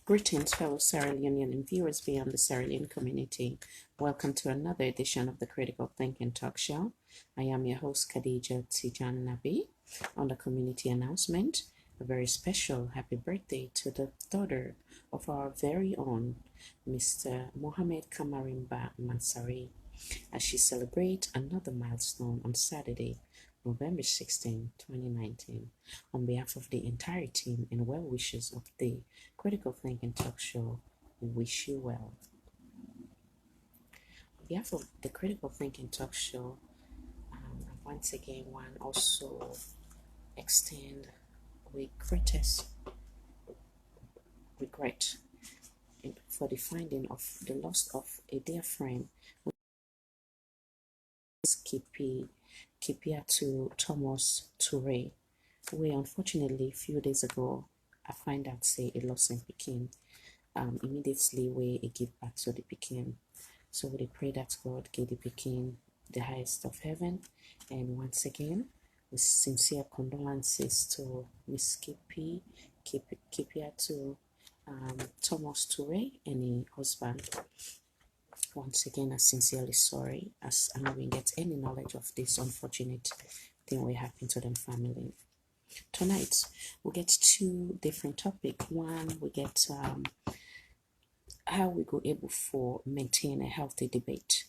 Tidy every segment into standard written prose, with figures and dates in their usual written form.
Greetings, fellow Sierra Leonean and viewers beyond the Sierra Leone community. Welcome to another edition of the Critical Thinking Talk Show. I am your host, Tejan Jalloh Nov. On the community announcement, a very special happy birthday to the daughter of our very own Mr. Mohammed Kamarimba Mansari, as she celebrates another milestone on Saturday, November 16, 2019. On behalf of the entire team and well wishers of the Critical Thinking Talk Show, we wish you well. On behalf of the Critical Thinking Talk Show, I once again want also extend with greatest regret for the finding of the loss of a dear friend, Kipiatu Thomas Toure, where unfortunately a few days ago I find out say a loss in Pekin. Immediately where he give back to the Pekin. So we pray that God give the Pekin the highest of heaven. And once again, with sincere condolences to Miss Kipiatu Thomas Toure and her husband. Once again, I'm sincerely sorry as I haven't get any knowledge of this unfortunate thing will happen to them family. Tonight, we get two different topics. One, we get how we go able for maintain a healthy debate.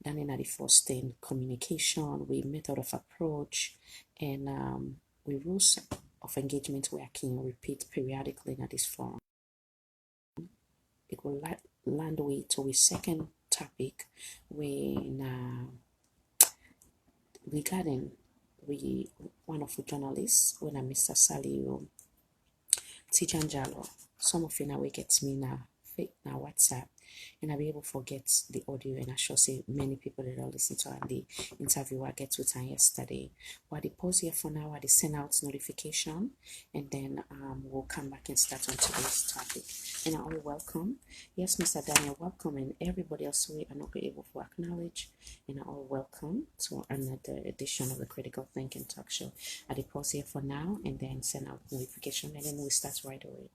Then in the first thing, communication, we method of approach, and we rules of engagement we can repeat periodically in this forum. It will land way to a second topic when regarding one of the journalists when Mr. Sallieu Tejan Jalloh. Some of you now will get me now WhatsApp, and I'll be able to forget the audio, and I shall say many people that don't listen to the interview I get with her yesterday. While they pause here for now, I send out notification, and then we'll come back and start on today's topic. And I all welcome. Yes, Mr. Daniel, welcome, and everybody else we are not able to acknowledge, and I all welcome to another edition of the Critical Thinking Talk Show. I pause here for now, and then send out notification, and then we start right away.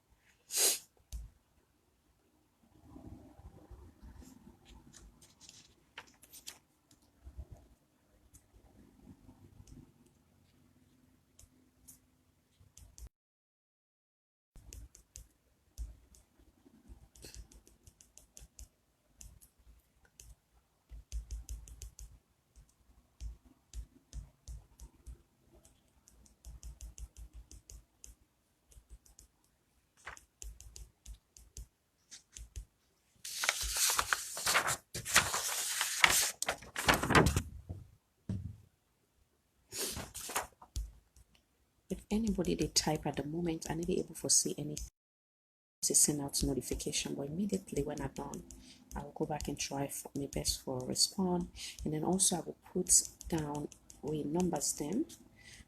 If anybody they type at the moment, I need to be able to see anything to send out notification, but immediately when I'm done, I will go back and try for my best for respond, and then also I will put down with numbers them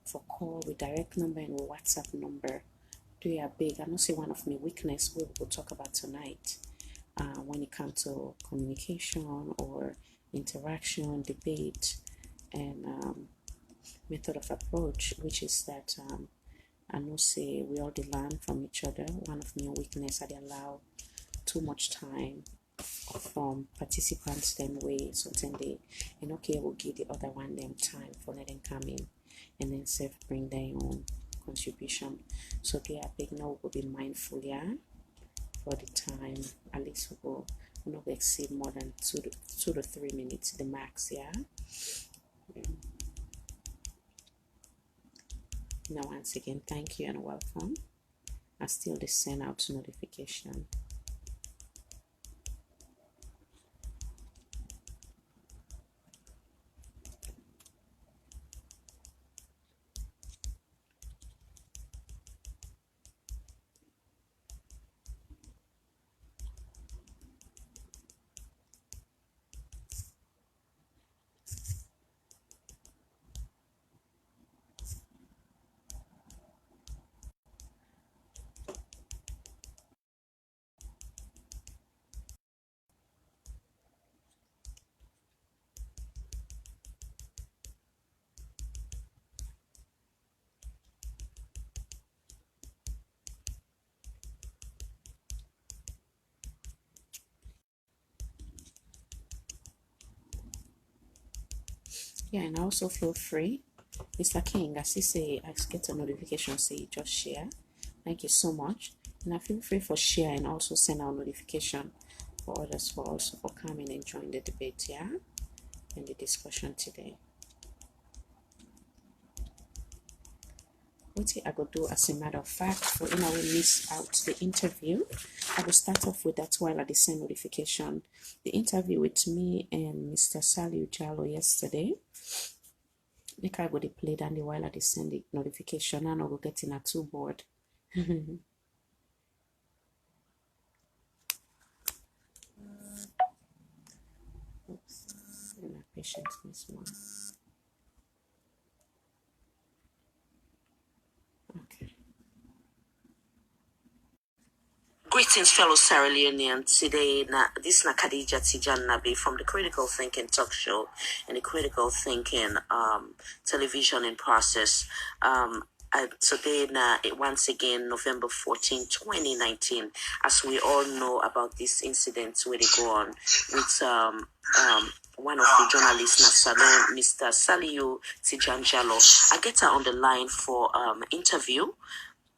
for call with direct number and with WhatsApp number. They are big. I know say one of my weakness we will talk about tonight when it comes to communication or interaction, debate, and method of approach, which is that I know say we all learn from each other. One of my weakness I allow too much time from participants them way something they and okay we'll give the other one them time for letting come in and then self bring their own contribution. So they are big now will be mindful, yeah, for the time. At least we'll not exceed more than 2 to 3 minutes the max, yeah. Now once again, thank you and welcome. I still send out notification. Yeah, and also feel free. Mr. King, as you say, I get a notification say just share. Thank you so much. And I feel free for share and also send out notification for others for also for coming and join the debate, yeah, and the discussion today. What I go do as a matter of fact for in our miss out the interview. I will start off with that while I send notification. The interview with me and Mr. Sallieu Jalloh yesterday. Make I go to play down the while I send the notification and I will get in a too board. Oops, my patience miss one. Okay. Greetings, fellow Sierra Leoneans. Today, this is Khadija Tejan Jalloh from the Critical Thinking Talk Show and the Critical Thinking television and process. Today, once again, November 14, 2019, as we all know about this incident where they go on with one of the journalists, Mr. Sallieu Tejan Jalloh. I get her on the line for interview.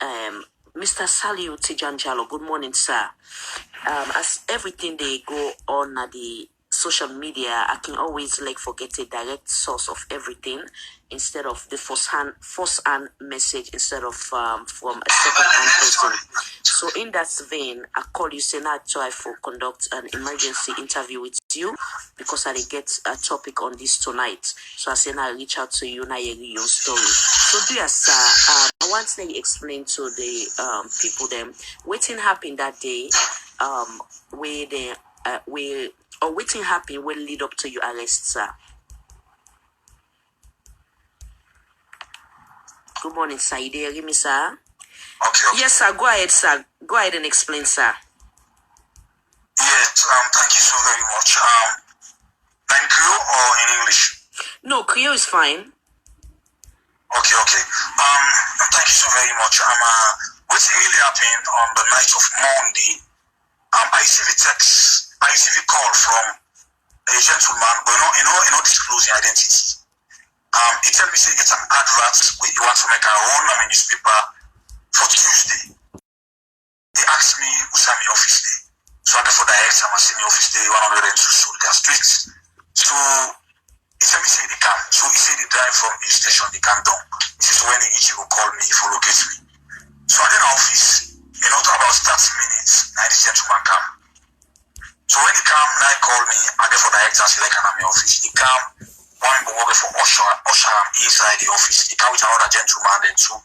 Mr. Sallieu Tejan Jalloh, good morning, sir. As everything they go on at the social media, I can always forget a direct source of everything instead of the first hand message instead of from a second hand person. So in that vein, I call you say now try for conduct an emergency interview with you because I get a topic on this tonight. So I say now I reach out to you now hear your story. So dear sir, I want to explain to the people them what happened that day where they or what happened will lead up to your arrest, sir. Good morning, sir. You there, hear me, sir? Okay. Yes, sir. Go ahead, sir. Go ahead and explain, sir. Yes, thank you so very much. In Creole or in English? No, Creole is fine. Okay. Thank you so very much. What really happened on the night of Monday, I received a text, I received a call from a gentleman, but not disclosing identity. He tell me say he gets an advert he wants to make a own newspaper for Tuesday. They asked me who's my office day. So I therefore direct I'm my office day 102 Soldier Street. So he tell me say they come. So he said they drive from the station, they come down. He says when he will call me for locate me. So I did office, after about 30 minutes, now this gentleman come. So when he come, now he call me, I therefore direct and say like I'm in my office. He come, one go work for usher inside the office. He come with another gentleman, then two.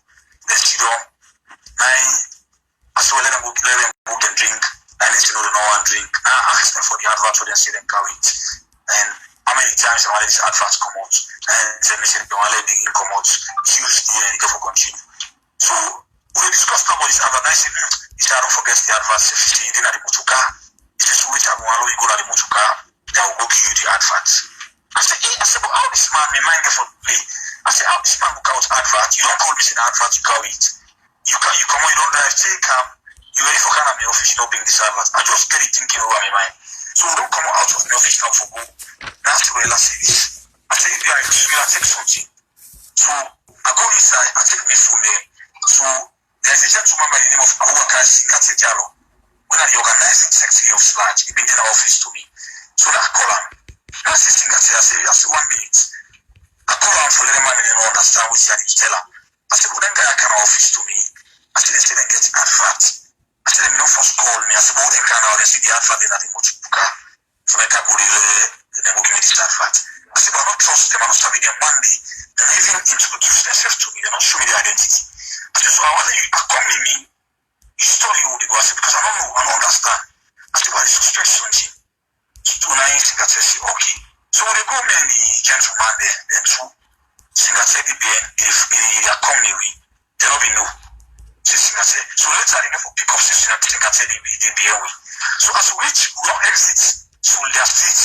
Then sit down. I said, let them go and drink. And they say, no, they don't want drink. I asked them for the advert, so they say they carry it. And how many times they want this advert come out? And they say they want to let the come out Tuesday and they go for continue. So we discussed about this advert. I said, I don't forget the advert. If you didn't have the motoka, if you switch up one, you go to the motoka, they will book you the advert. I said, but how this man, my mind for play? I said, how this man book out advert? You don't call me in advert, you carry it. You come on, you don't drive, take come. You ready for kind of my office, you don't bring this advert. I just get it thinking over my mind. So we don't come out of my office now for go. That's the way I say this. I say, yeah, I take something. So I go inside, I take my phone there. So there's a gentleman by the name of Tejan Jalloh. When I the organizing secretary of SLAG, he been in the office to me. So that call him. That's the thing I say 1 minute. I call him for let the man don't understand what I need to tell him. I said, well, then guy come to office to me. I said, they say they get advert. I said, they no first call me. I said, well, then can they see the advert in the motoka. So they can go they will give me this advert. I said, but I don't trust them. I don't study them one day. They don't even introduce themselves to me. They don't show me their identity. I said, so I want you, come with me. You story who they go. I said, because I don't know. I don't understand. I said, but I suspect something. So now you think I say, okay. So when they go me and the gentleman there, then two. Singate the bear, if they are coming away, they don't be know. So later they go for pick up Singate the bear away. So as we reach wrong exit, so their street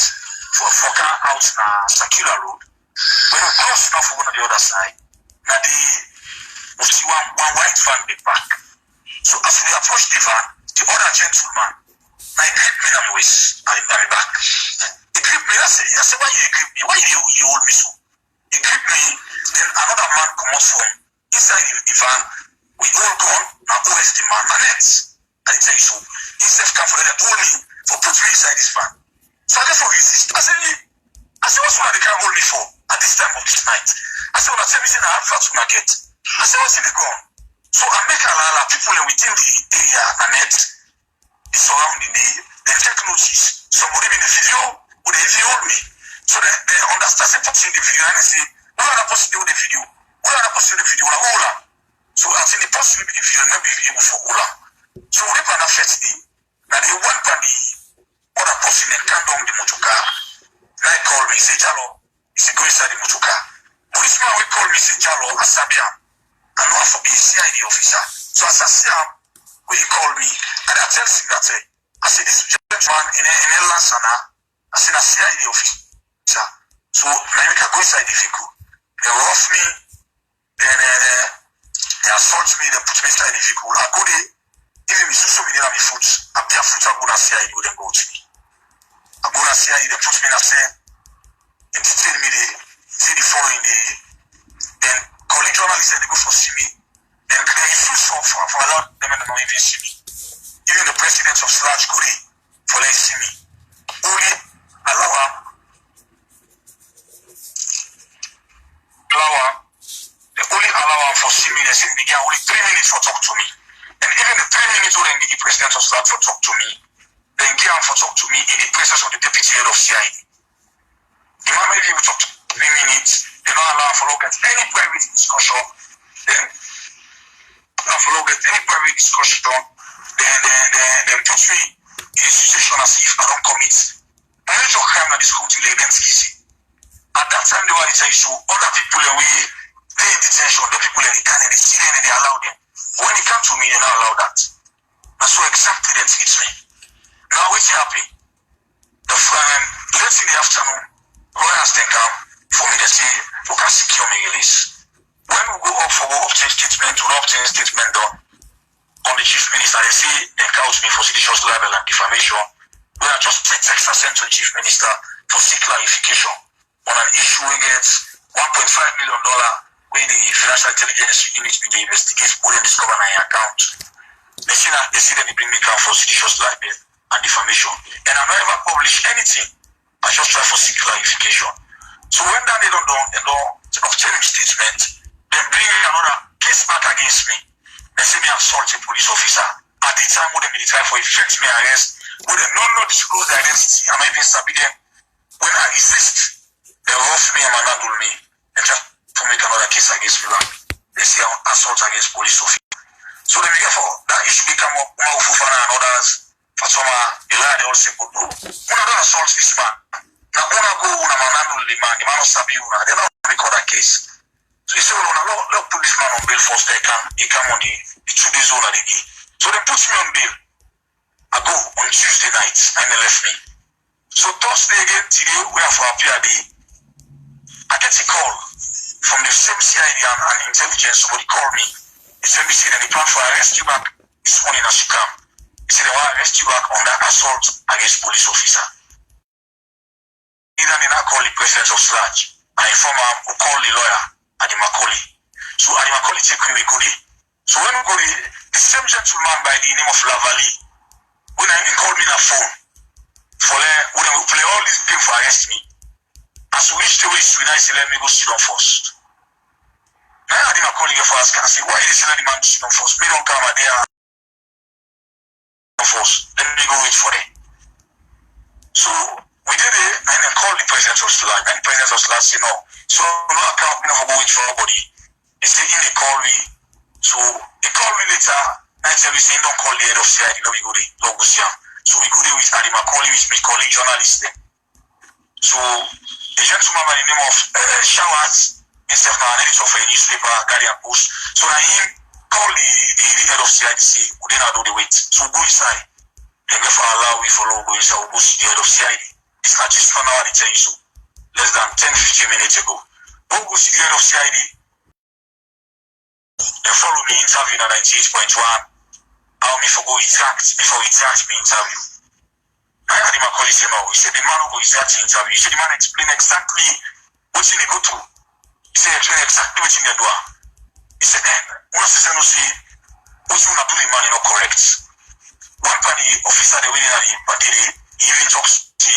for car out na circular road. When we cross now for one on the other side, now we see one white van be back. So as we approach the van, the other gentleman, now he grip me on my waist and my back. He grip me, I said, why you grip me? Why you hold me so? He gripped me, then another man come out from inside the van. We all gone, now who is the man? Nanette. I tell you so. He said, come for them, hold me, for put me inside this van. So I just resist. I said, what's one they can hold me for at this time of this night? I said, when I tell me, I have fat to get. I said, what's in the gun? So I make a lot of people within the area, Nanette, is surrounding me. They take notice. Somebody in the video, would they even hold me? So they understand, they put in the video, and they say, what are the person do the video? What are the person do the video? Ola. So I think the person will be the video, not be able for Ola. So we can affect me. Now they went by the other person and can't down the motoka. Now he called me, he said, Jalloh, he said, go inside the motoka. Policeman will call me, he said, Jalloh, Asabia. I know I for be a CID officer. So as I see him, he called me, and I tell him that, I said, this gentleman in a Lansana, I said, a CID officer. So now we can go inside the vehicle. They rough me, then they assault me, they put me inside the vehicle. I go there, even me so many on my foot. I be a foot, I go to CID, they go to me. I go to CID, they put me in a cell, and they tell me they see the phone in the, then colleague journalists, they go for see me, then they refuse for allow them and not even see me. Even the president of Slash go there for let see me. Only allow him. They only allow him for see me. They say they get only 3 minutes for talk to me. And even the 3 minutes when they give the president of Slash for talk to me, then give him for talk to me in the presence of the deputy head of CID. The man may be able to talk to 3 minutes. They don't allow him for look at any private discussion. Then for look at any private discussion. Then put me in a situation as if I don't commit a major crime at the school till against Kisi. At that time, they were the issue. Other people in they in detention, the people in the can, they see them and they allow them. When it comes to me, they don't allow that. And so exactly that hits me. Now what's happening? Late in the afternoon, lawyers then come for me. They say, you can secure me release. When we go up for obtain statement, to obtain statement done on the chief minister, they say they couch me for seditious libel and defamation. We are just text I sent to the chief minister for seek clarification on an issue against $1.5 million where the financial intelligence unit be the investigate put and discover my account. They see that they bring me down for seditious libel and defamation. And I never publish anything. I just try for seek clarification. So when that they don't obtain a statement, they bring another case back against me. They say me assault a police officer. At the time when they try for effect me arrest, when they not disclose the identity, I might even submit them. When I resist, they rough me and manhandle me and try to make another case against me. They say assault against police officer. So they begin for that issue become up Fufana and others. Fatoma, the lie they all say, but no, one of them assaults this man. Now one go una manhandle the man of Sabiuna, they don't record that case. So he said, well, let's put this man on bail first. He come on the 2 days old at the day. So they put me on bail. I go on Tuesday night and they left me. So Thursday again, today, we have for appear day. I get a call from the same CID and intelligence. Somebody called me. He said, we see that they plan for arrest you back this morning as you come. He said, they want to arrest you back on that assault against police officer. Either they now call the president of Sludge and inform him who call the lawyer at the Macaulay. So at the Macaulay take we go there. So when we go there, the same gentleman by the name of Lavali, when he called me on the phone, for when we play all this game for arrest me. As we reach the way I say, let me go sit down first. Now I did my colleague for us can say, why is the man sit down first? Me don't come at there first. Let me go wait for them. So we did it and then called the president of Slack. And the president of Slack said no. So no account me never go wait for nobody. He said in the call me. So he called me later and said we say don't call the head of CID, no we go there, no go see him. So we go there with Adi Macaulay with my colleague journalist there. So a gentleman by the name of Showers, himself now an editor for a newspaper, Guardian Post. So I him call the head of CID, say, we did not do the wait. So go inside. Then if I allow we follow, go inside, we'll go see the head of CID. It's not just for now, I tell you so. Less than 10-15 minutes ago. Go see the head of CID. Then follow me interview at 98.1. I'll me for go exact before exact me interview. I had him a call, he said no. He said the man who go exact interview. He said the man explain exactly what he go through. He said exactly what you do. He said, once he said, no, see, what's you do the man not correct. One party officer, the way he even talks to,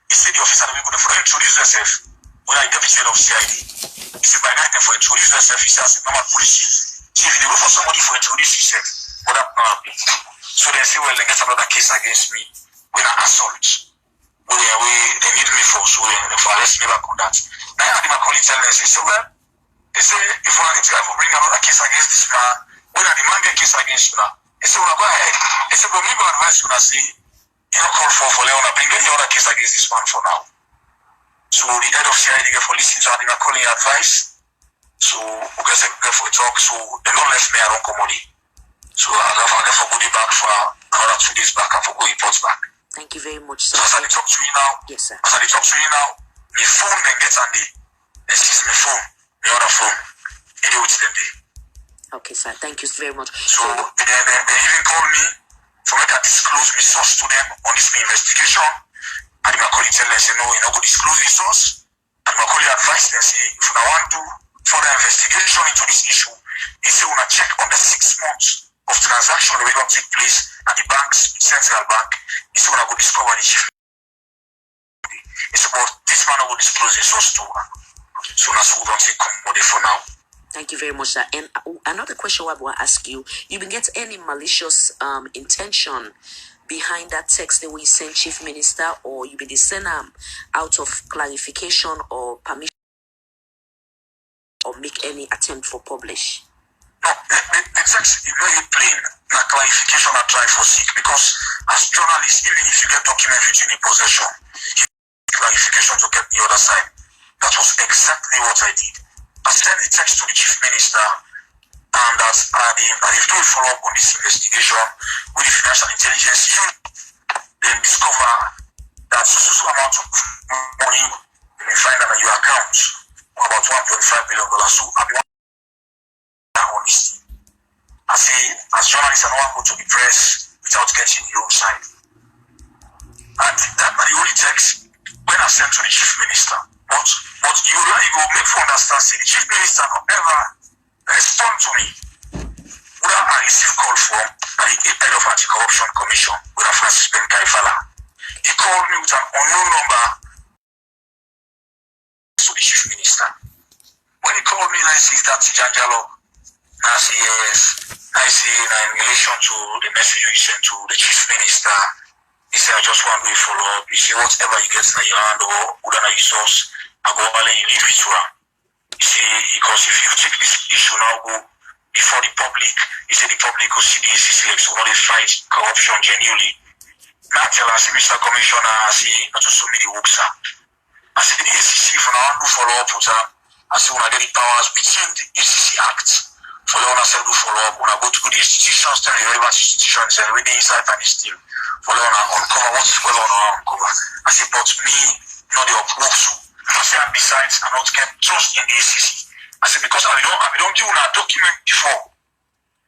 he said the officer, the people for introduce themselves. When I deputy head of CID, he said, by night, for introduce themselves, he says, normal police. See, if they go for somebody for introduce yourself, what that not happen. So they say, well, they get another case against me when I assault. Well, they need me for, so for arrest me back on that. Now, I my colleague tell them, say, so well, they say, if I need to bring another case against this man, when I demand a case against you now, they say, well, go ahead. They say, well, me go advise you now, say, you know, call for Leona, bring any other case against this man for now. So the head of CID get for listening to her, they are calling advice. So we get for a talk, so they don't left me around Komodi. So I got for goodie back for another 2 days back and for go reports back. Thank you very much, sir. So as I talk to you now, yes, sir. As I talk to you now, my phone then gets on they seize my phone, the other phone, they do with them there. Okay, sir. Thank you very much. So they even call me for me to disclose my source to them on this investigation. And my colleague tell them, say, no, you know, go disclose the source. And my colleague advise them, say, if you want to do further investigation into this issue, they say, we want to check on the 6 months of transaction that we don't take place at the bank's central bank. They say, we want to go discover the chief. It's about this man will disclose the source to her. So that's who don't take commodity for now. Thank you very much, sir. And another question I want to ask you: you been get any malicious intention behind that text that we sent Chief Minister, or you been send out of clarification or permission, or make any attempt for publish? No, the text is very plain. Na clarification I try for seek because as journalists, even if you get documents within in possession, clarification to get the other side. That was exactly what I did. I sent the text to the Chief Minister, and that they've done a follow-up on this investigation with the Financial Intelligence Unit. Then discover that so amount of money you find on your account, about $1.5 billion. So I've been on this thing. I say, as journalists, I don't want to go to the press without getting the wrong side. And that was the only text when I sent to the Chief Minister. But you will make for understand, say, the Chief Minister don't ever respond to me. Whether I receive call from the head of Anti-Corruption Commission, with Francis Ben Kaifala. He called me with an unknown number to the Chief Minister. When he called me, I see that Tejan Jalloh. I say yes. I say in relation to the message you sent to the Chief Minister. He said, I just want to follow up. He said, whatever you get in your hand or whatever you source, I go all you leave it to her. He said, because if you take this issue now, go before the public, he said the public will see the ACC, so when they fight corruption genuinely. Now tell us, Mr. Commissioner, I say, not to so many hooks. I said, the ACC, if I want to follow up with her, I say, when I get the powers between the ACC Act, follow on, I say, do follow up, when I go to the institutions, tell the relevant institutions, and read the inside and the still. Follow on, uncover what's going on, uncover. I say, but me, not the upworks. I say, and besides, I'm not get trust in the ACC. I say, because I don't do a document before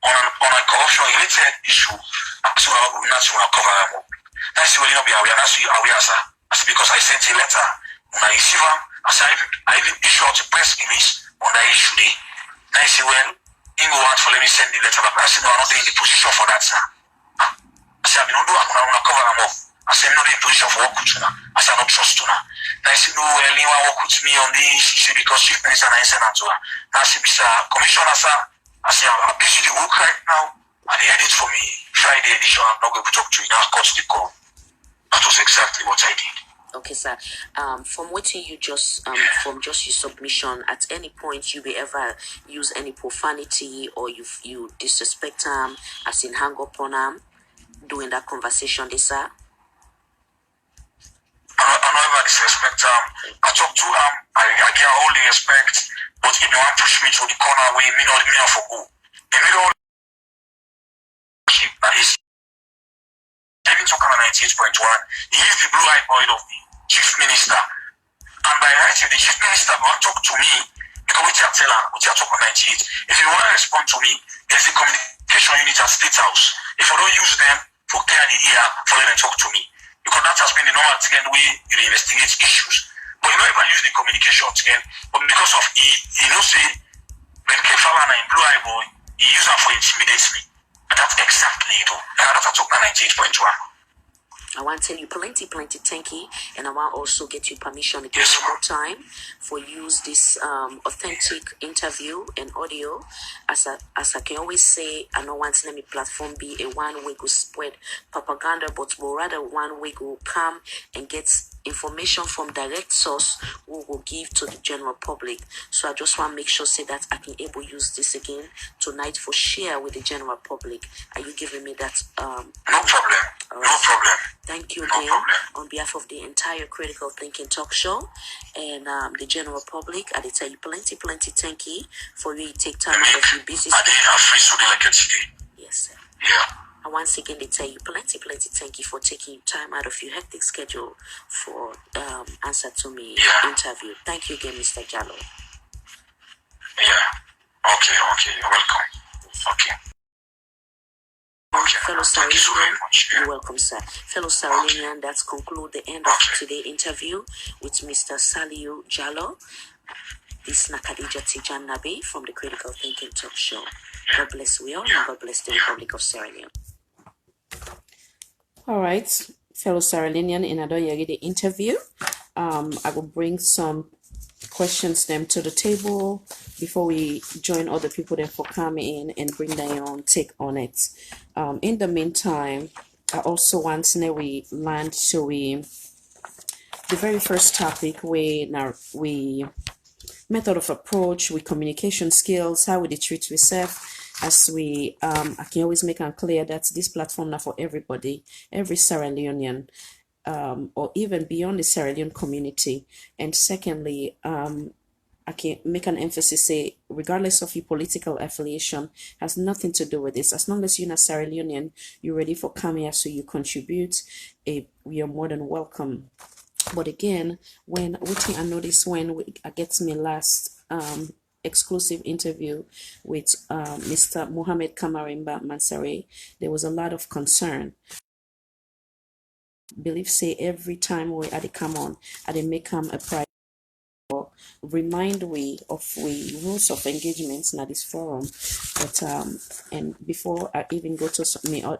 on a corruption related issue. I say, I'm not going to cover them up. That's really not be aware. That's aware, sir. I say, because I sent a letter when I receive them. I say, I even issue out a press release on that issue day. And I say, well, you go out for let me send the letter back. I say, no, I'm not in the position for that, sir. I say, I don't do it. I'm going to cover them up. I say, I'm not in the position for work with you now. I say, I don't trust you now. And I say, no, anyone work with me on this? He said, because Chief Minister and I sent that to her. And I say, Mr. Commissioner, sir, I say, I'm busy the work right now. And they edit for me Friday edition. I'm not going to talk to you now. I cut the call. That was exactly what I did. Okay, sir. From what you just from just your submission, at any point you will ever use any profanity or you disrespect him, as in hang up on him during that conversation, this sir? I don't ever disrespect him. I talk to him. I give all the respect. But if you want to push me to the corner where me not me for go. The middle is even talking on 98.1. He is the blue-eyed boy of the Chief Minister. And by right, if the Chief Minister want to talk to me, because we can tell her, we can talk on 98. If you want to respond to me, there's a communication unit at State House. If I don't use them for clear the ear, for them to talk to me. Because that has been the normal trend way you investigate issues. but you not even use the communications again. But because of he know say when Kefala and Blue Eye Boy, he use that for intimidate me. And that's exactly it. And that's what took 98.1. I want to tell you plenty thank you, and I want also get you permission again one more time for use this authentic interview and audio. As I can always say, I don't want to let me platform be a one way go spread propaganda, but will rather one way go come and get information from direct source who will give to the general public. So I just want to make sure say that I can able use this again tonight for share with the general public. Are you giving me that? No problem. No problem. Thank you again on behalf of the entire Critical Thinking Talk Show and the general public. I tell you plenty thank you for you take time out of your busy schedule. Yes, sir. Yeah. And once again, they tell you plenty thank you for taking time out of your hectic schedule for answer to me interview. Thank you again, Mr. Jalloh. Yeah. Okay. You're welcome. Okay. Fellow Thank you so very much. You're welcome, sir. Fellow Saronian, that's conclude the end of today's interview with Mr. Sallieu Jalloh. This is Nakadija Tejan Nabi from the Critical Thinking Talk Show. God bless we all, and God bless the Republic of Sierra Leone. All right, fellow Sierra Leonean, in Adoyagi, the interview. I will bring some questions them to the table before we join other people then for coming in and bring their own take on it. In the meantime, I also want to know we land the very first topic we method of approach with communication skills, how we treat ourselves. As we I can always make it clear that this platform now for everybody, every Sierra Leonean, or even beyond the Sierra Leone community. And secondly, I can make an emphasis say, regardless of your political affiliation, has nothing to do with this. As long as you're a Sierra Leonean, you're ready for coming here, so you contribute, you're more than welcome. But again, when I noticed when I get me last exclusive interview with Mr. Mohamed Kamarimba Mansare, there was a lot of concern. Believe say every time we had to come on, I did make him a priority. Remind we of rules of engagements in this forum, but and before I even go to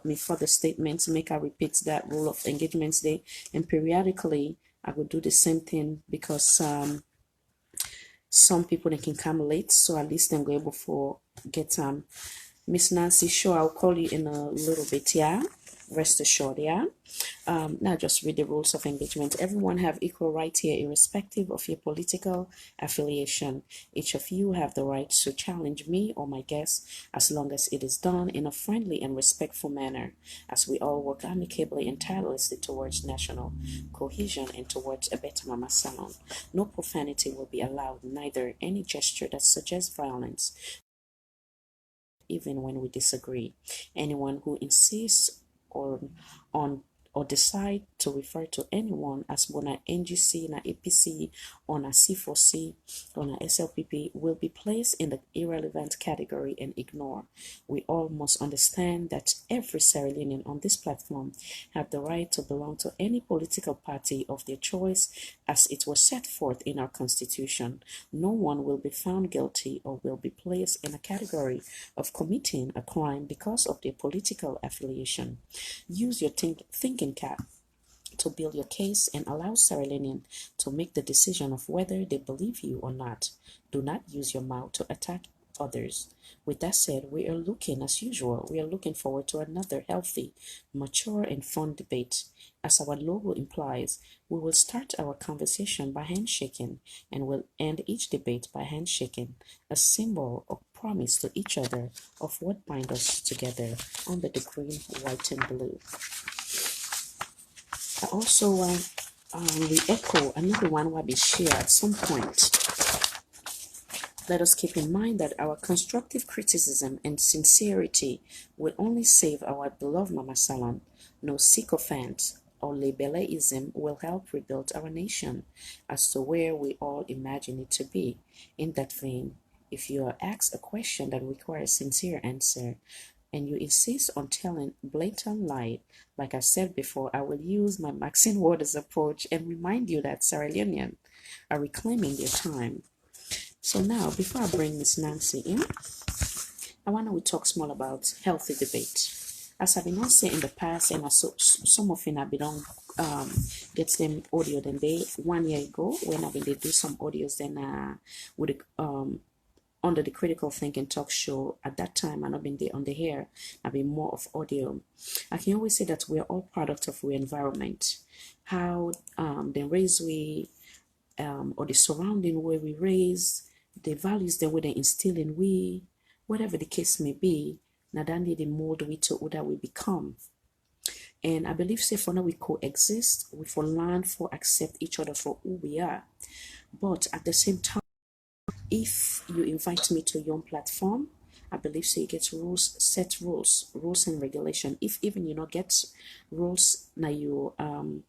me further statements, make I repeat that rule of engagements day, and periodically I will do the same thing because some people they can come late, so at least then go able for get Miss Nancy. Sure, I'll call you in a little bit. Yeah, rest assured. Yeah. Now just read the rules of engagement. Everyone have equal right here, irrespective of your political affiliation. Each of you have the right to challenge me or my guests, as long as it is done in a friendly and respectful manner, as we all work amicably and tirelessly towards national cohesion and towards a better Mama Salon. No profanity will be allowed, neither any gesture that suggests violence, even when we disagree. Anyone who insists on or decide to refer to anyone as bona NGC, na APC, or na C4C, or na SLPP will be placed in the irrelevant category and ignored. We all must understand that every Sierra Leonean on this platform have the right to belong to any political party of their choice as it was set forth in our constitution. No one will be found guilty or will be placed in a category of committing a crime because of their political affiliation. Use your thinking cap to build your case and allow Sierra Leonean to make the decision of whether they believe you or not. Do not use your mouth to attack others. With that said, we are looking forward to another healthy, mature, and fun debate. As our logo implies, we will start our conversation by handshaking and will end each debate by handshaking, a symbol of promise to each other of what binds us together under the green, white, and blue. I also we echo another one will be shared at some point. Let us keep in mind that our constructive criticism and sincerity will only save our beloved Mama Salon. No sycophant or labelism will help rebuild our nation as to where we all imagine it to be. In that vein, if you are asked a question that requires sincere answer, and you insist on telling blatant lie, like I said before, I will use my Maxine Waters approach and remind you that Sierra Leoneans are reclaiming their time. So now, before I bring Miss Nancy in, I want to talk small about healthy debate. As I've been saying in the past, and some of you have been on get them audio than they 1 year ago when I've been they do some audios then with under the critical thinking talk show. At that time I've not been there on the hair, I've been more of audio. I can always say that we're all product of our environment, how the raise we or the surrounding where we raise, the values that we instill in we, whatever the case may be, now that need the mold we to who that we become. And I believe say for now we coexist, we for learn, for accept each other for who we are. But at the same time, if you invite me to your platform, I believe so you get rules, set rules and regulation. If even you not get rules na your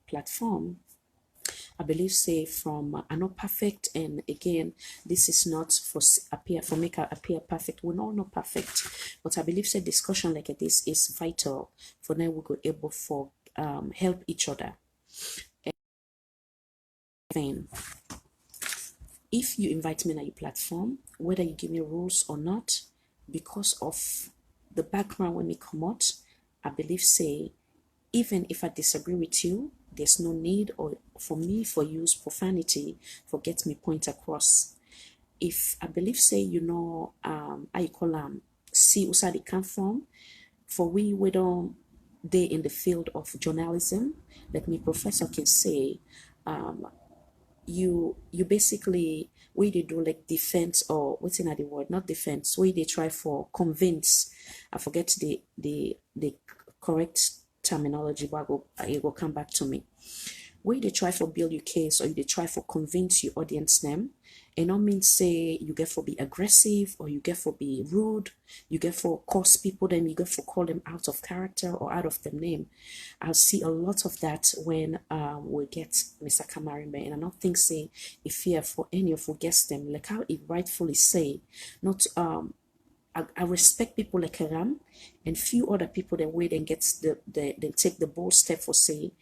platform, I believe say from are not perfect, and again this is not for make appear perfect. We're all not perfect, but I believe say discussion like this is vital for now we go able for help each other. And if you invite me on your platform, whether you give me rules or not, because of the background when we come out, I believe say even if I disagree with you, there's no need or for me for use profanity for get me point across. If I believe say how you call see where they come from, for we don't they in the field of journalism, like me professor can say, you basically where they do like defense or what's in the word, not defense, where they try for convince. I forget the correct terminology, but it will come back to me. Where they try for build your case or they try for convince your audience them, and not mean say you get for be aggressive or you get for be rude, you get for curse people, then you get for call them out of character or out of their name. I'll see a lot of that when we get Mr. Kamarimbe, and I don't think say if fear for any of who gets them, like how it rightfully say, not I respect people like Karam and few other people that wait and gets they take the bold step for say.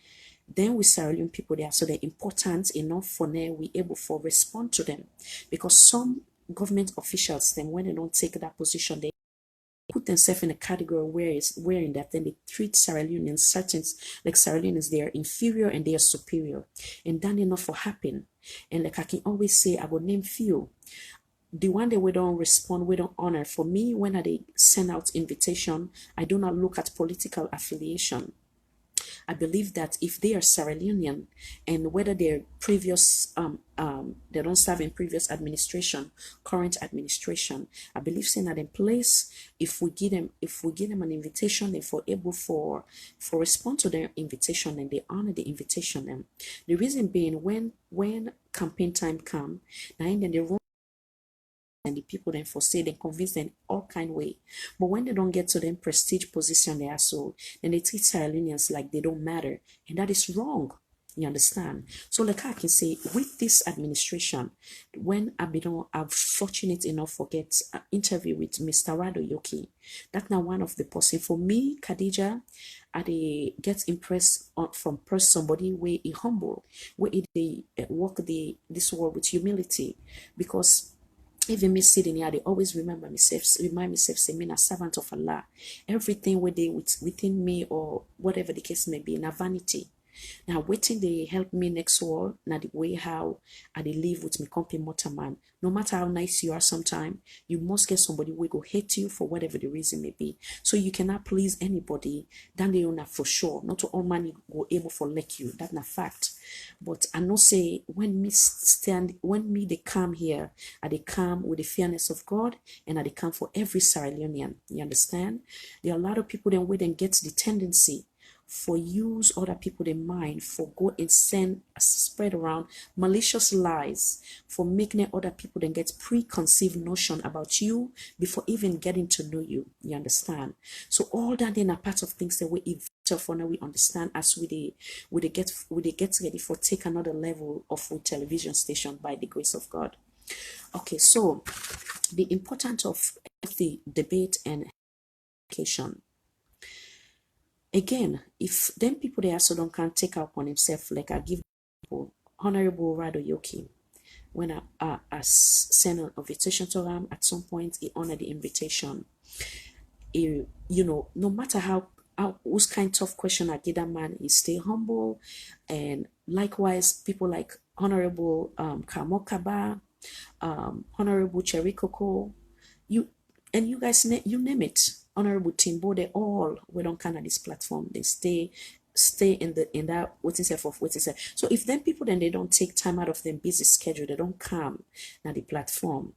Then we Sierra Leone people there, so they're important enough for now we able for respond to them, because some government officials then when they don't take that position they put themselves in a category where in that then they treat Sierra Leoneans certain like Sierra Leoneans they are inferior and they are superior, and that enough for happen. And like I can always say, I will name few. The one that we don't respond, we don't honor. For me, when I send out invitation, I do not look at political affiliation. I believe that if they are Sierra Leonean and whether they're previous, they don't serve in previous administration, current administration, I believe saying that in place, if we give them an invitation, if we're able for respond to their invitation and they honor the invitation, them. The reason being when campaign time come, now then they run and the people then foresee they convince them all kind way. But when they don't get to them prestige position they are so, then they treat Sierra Leoneans like they don't matter. And that is wrong. You understand? So like I can say with this administration, when I'm fortunate enough to get an interview with Mr. Rado Yoki, that's now one of the person for me, Khadija, I get impressed from somebody where he humble, where he walk this world with humility, because even me sitting here, they always remind myself, say, me a servant of Allah. Everything within me or whatever the case may be, na vanity. Now, waiting they help me next world, now the way how I they live with me company motorman. No matter how nice you are sometime, you must get somebody who will hate you for whatever the reason may be. So you cannot please anybody, then they own that for sure. Not to all money go able for like you. That's not fact. But I know say when me they come here, they come with the fairness of God, and they come for every Sierra Leonean. You understand? There are a lot of people then wait and get the tendency for use other people in mind, for go and spread around malicious lies, for making other people then get preconceived notion about you before even getting to know you. You understand? So all that then are part of things that we evolve for now we understand as we get ready for take another level of television station by the grace of God. Okay, so the importance of the debate and notification. Again, if them people they also don't can take up on himself, like I give people Honorable Rado Yoki, when I send an invitation to him, at some point he honored the invitation. He, no matter how whose kind of question I give that man, he stay humble. And likewise, people like Honorable Kamokaba, Honorable Cherry Coco, you guys, you name it, Honorable Timbo, they all we don't kind of this platform. They stay in that what is of what is. So if them people then they don't take time out of their busy schedule, they don't come now the platform.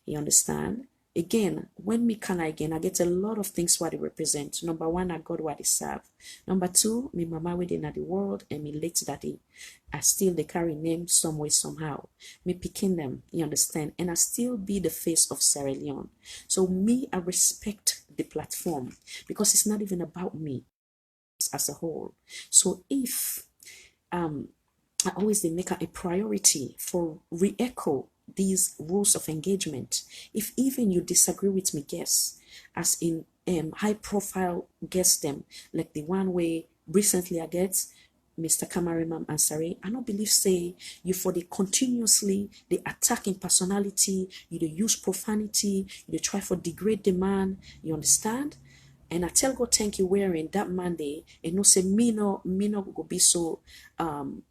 You understand? Again, when me can again, I get a lot of things what they represent. Number one, I got what they serve. Number two, me mama within the world and me late daddy. I still they carry name some way somehow. Me picking them, you understand? And I still be the face of Sierra Leone. So me, I respect the platform because it's not even about me as a whole. So if I always they make a priority for re-echo these rules of engagement. If even you disagree with me, guests, as in high profile guests them, like the one way recently I get Mr. Kamarimam Ansari, I don't believe say you for the continuously the attacking personality, you the use profanity, you try for degrade the man, you understand? And I tell God thank you wearing that Monday and no say me no go be so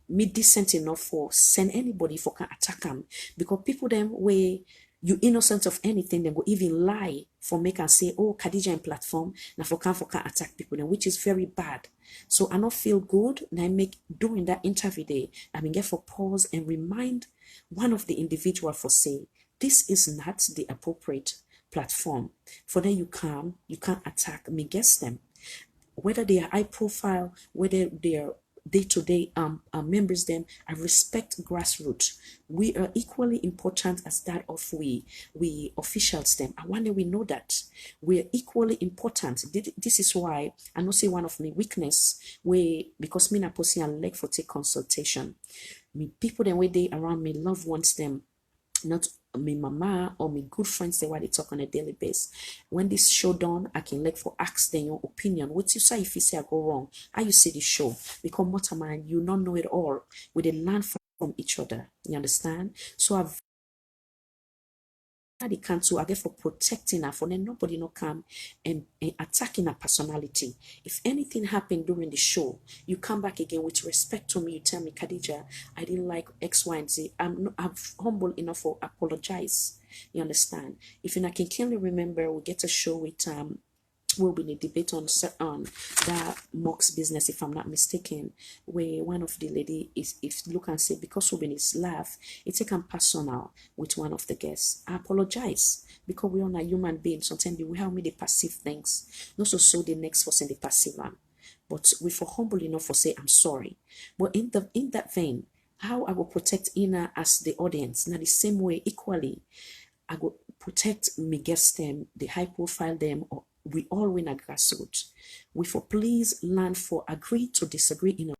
me decent enough for send anybody for can attack them because people them way you innocent of anything they go even lie for make and say oh Khadija in platform now for can attack people then which is very bad. So I not feel good and I make during that interview day I mean get for pause and remind one of the individual for say this is not the appropriate platform. For then you can't attack me against them. Whether they are high profile, whether they are day-to-day members them, I respect grassroots. We are equally important as that of we officials them. I wonder we know that. We are equally important. This is why I know say one of my weakness because me not posting a leg for take consultation. Me people them way they around me loved ones them not me mama or me good friends say what they talk on a daily basis. When this show done, I can like for ask them your opinion. What you say if you say I go wrong? How you see the show? Because Motaman, you not know it all. We they learn from each other. You understand? So I've the council again for protecting her, for then nobody no come and attacking her personality. If anything happened during the show, you come back again with respect to me. You tell me, Khadija, I didn't like X, Y, and Z. I'm humble enough to apologize. You understand? If you can clearly remember, we get a show with will be a debate on that Mox business, if I'm not mistaken, where one of the lady is if look and say because Ruben is laugh, it's taken personal with one of the guests. I apologize because we are a human being. Sometimes we help me the passive things, not so the next person the passive one. But we for humble enough for say I'm sorry. But in that vein, how I will protect Ina as the audience, now the same way equally, I will protect me guests them, the high profile them, or we all win a grassroots. We for please learn for agree to disagree in a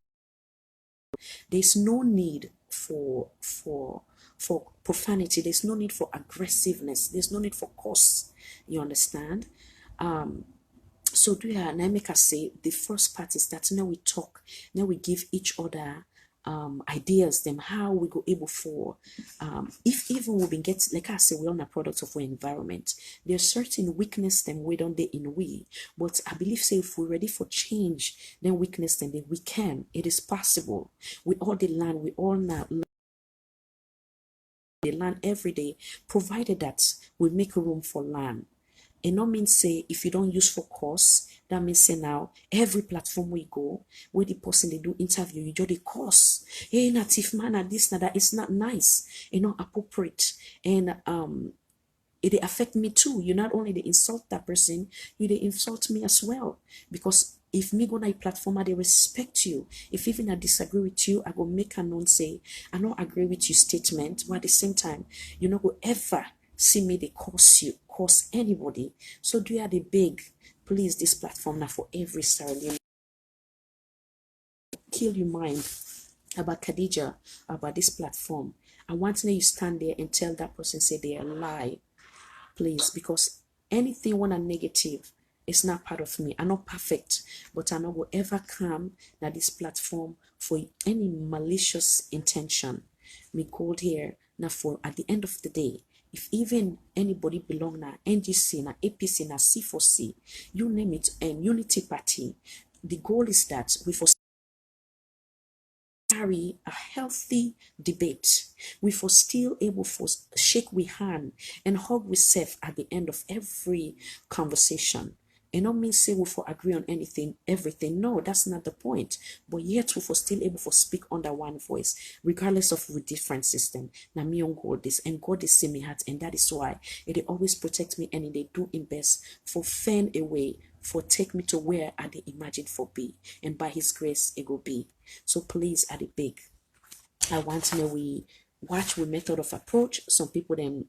there's no need for profanity, there's no need for aggressiveness, there's no need for curse. You understand? So do you and I make us say the first part is that now we talk, now we give each other ideas, them how we go able for if even we been get like I say, we're on a product of our environment. There's certain weakness them we don't they in we, but I believe say if we're ready for change, then weakness then we can. It is possible. We all the land, we all now they learn every day, provided that we make room for learn. It not mean say if you don't use for course, that means say now every platform we go, where the person they do interview, you do the course. Hey, native man, this, that, it's not nice, not appropriate. And it affect me too. You not only they insult that person, you they insult me as well. Because if me go on a platform, they respect you. If even I disagree with you, I go make a known say, I don't agree with your statement, but at the same time, you not go ever see me they curse anybody. So do you the big, please this platform now for every Sarah kill your mind about Khadija, about this platform. I want to know you stand there and tell that person say they are lie. Please, because anything when a negative, It's not part of me. I'm not perfect, but I not will ever come na this platform for any malicious intention. Me called here now for at the end of the day. If even anybody belong na NGC, na APC, na C4C, you name it, and Unity Party, the goal is that we for carry a healthy debate. We for still able for shake we hand and hug we self at the end of every conversation. And not mean say we for agree on anything, everything. No, that's not the point. But yet we for still able for speak under one voice, regardless of the different system. Now me on God this, and God is see me heart, and that is why it always protect me, and they do in best for fan away, for take me to where I they imagine for be, and by His grace it will be. So please, I beg, I want to know we watch with method of approach. Some people then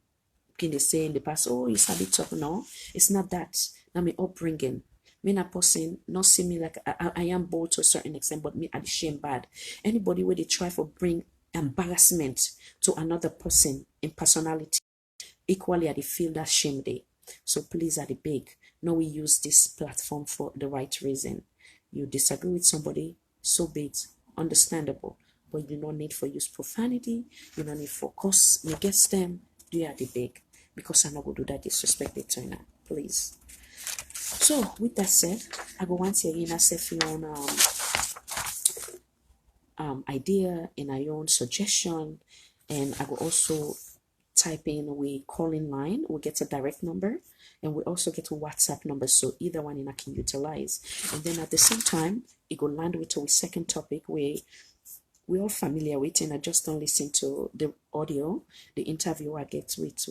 can they say in the past, oh, you sabi talk. No, it's not that. Now me upbringing. Me not person, not see me like I am bold to a certain extent, but me at the shame bad. Anybody where they try for bring embarrassment to another person in personality, equally I they feel that shame day. So please, I beg, no, we use this platform for the right reason. You disagree with somebody, so be it, understandable. But you don't need for use profanity, you don't need for curse against them. Do you beg? Because I'm not gonna do that disrespect it to you now. Please. So with that said, I go once again I say for your own idea and your own suggestion, and I will also type in we call in line, we get a direct number, and we also get a WhatsApp number, so either one I can utilize. And then at the same time it go land with a second topic where we're all familiar with, and I just don't listen to the audio, the interview I get with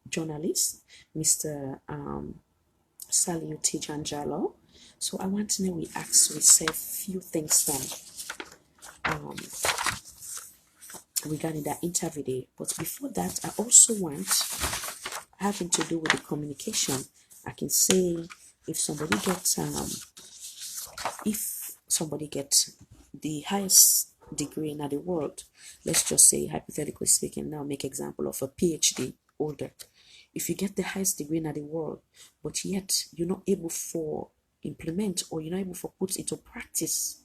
journalist, Mr. Sallieu Tejan Jalloh. So I want to know we ask we say a few things then regarding that interview day. But before that, I also want having to do with the communication. I can say if somebody gets the highest degree in the world, let's just say hypothetically speaking, now make example of a PhD holder. If you get the highest degree in the world, but yet you're not able for implement, or you're not able for put into practice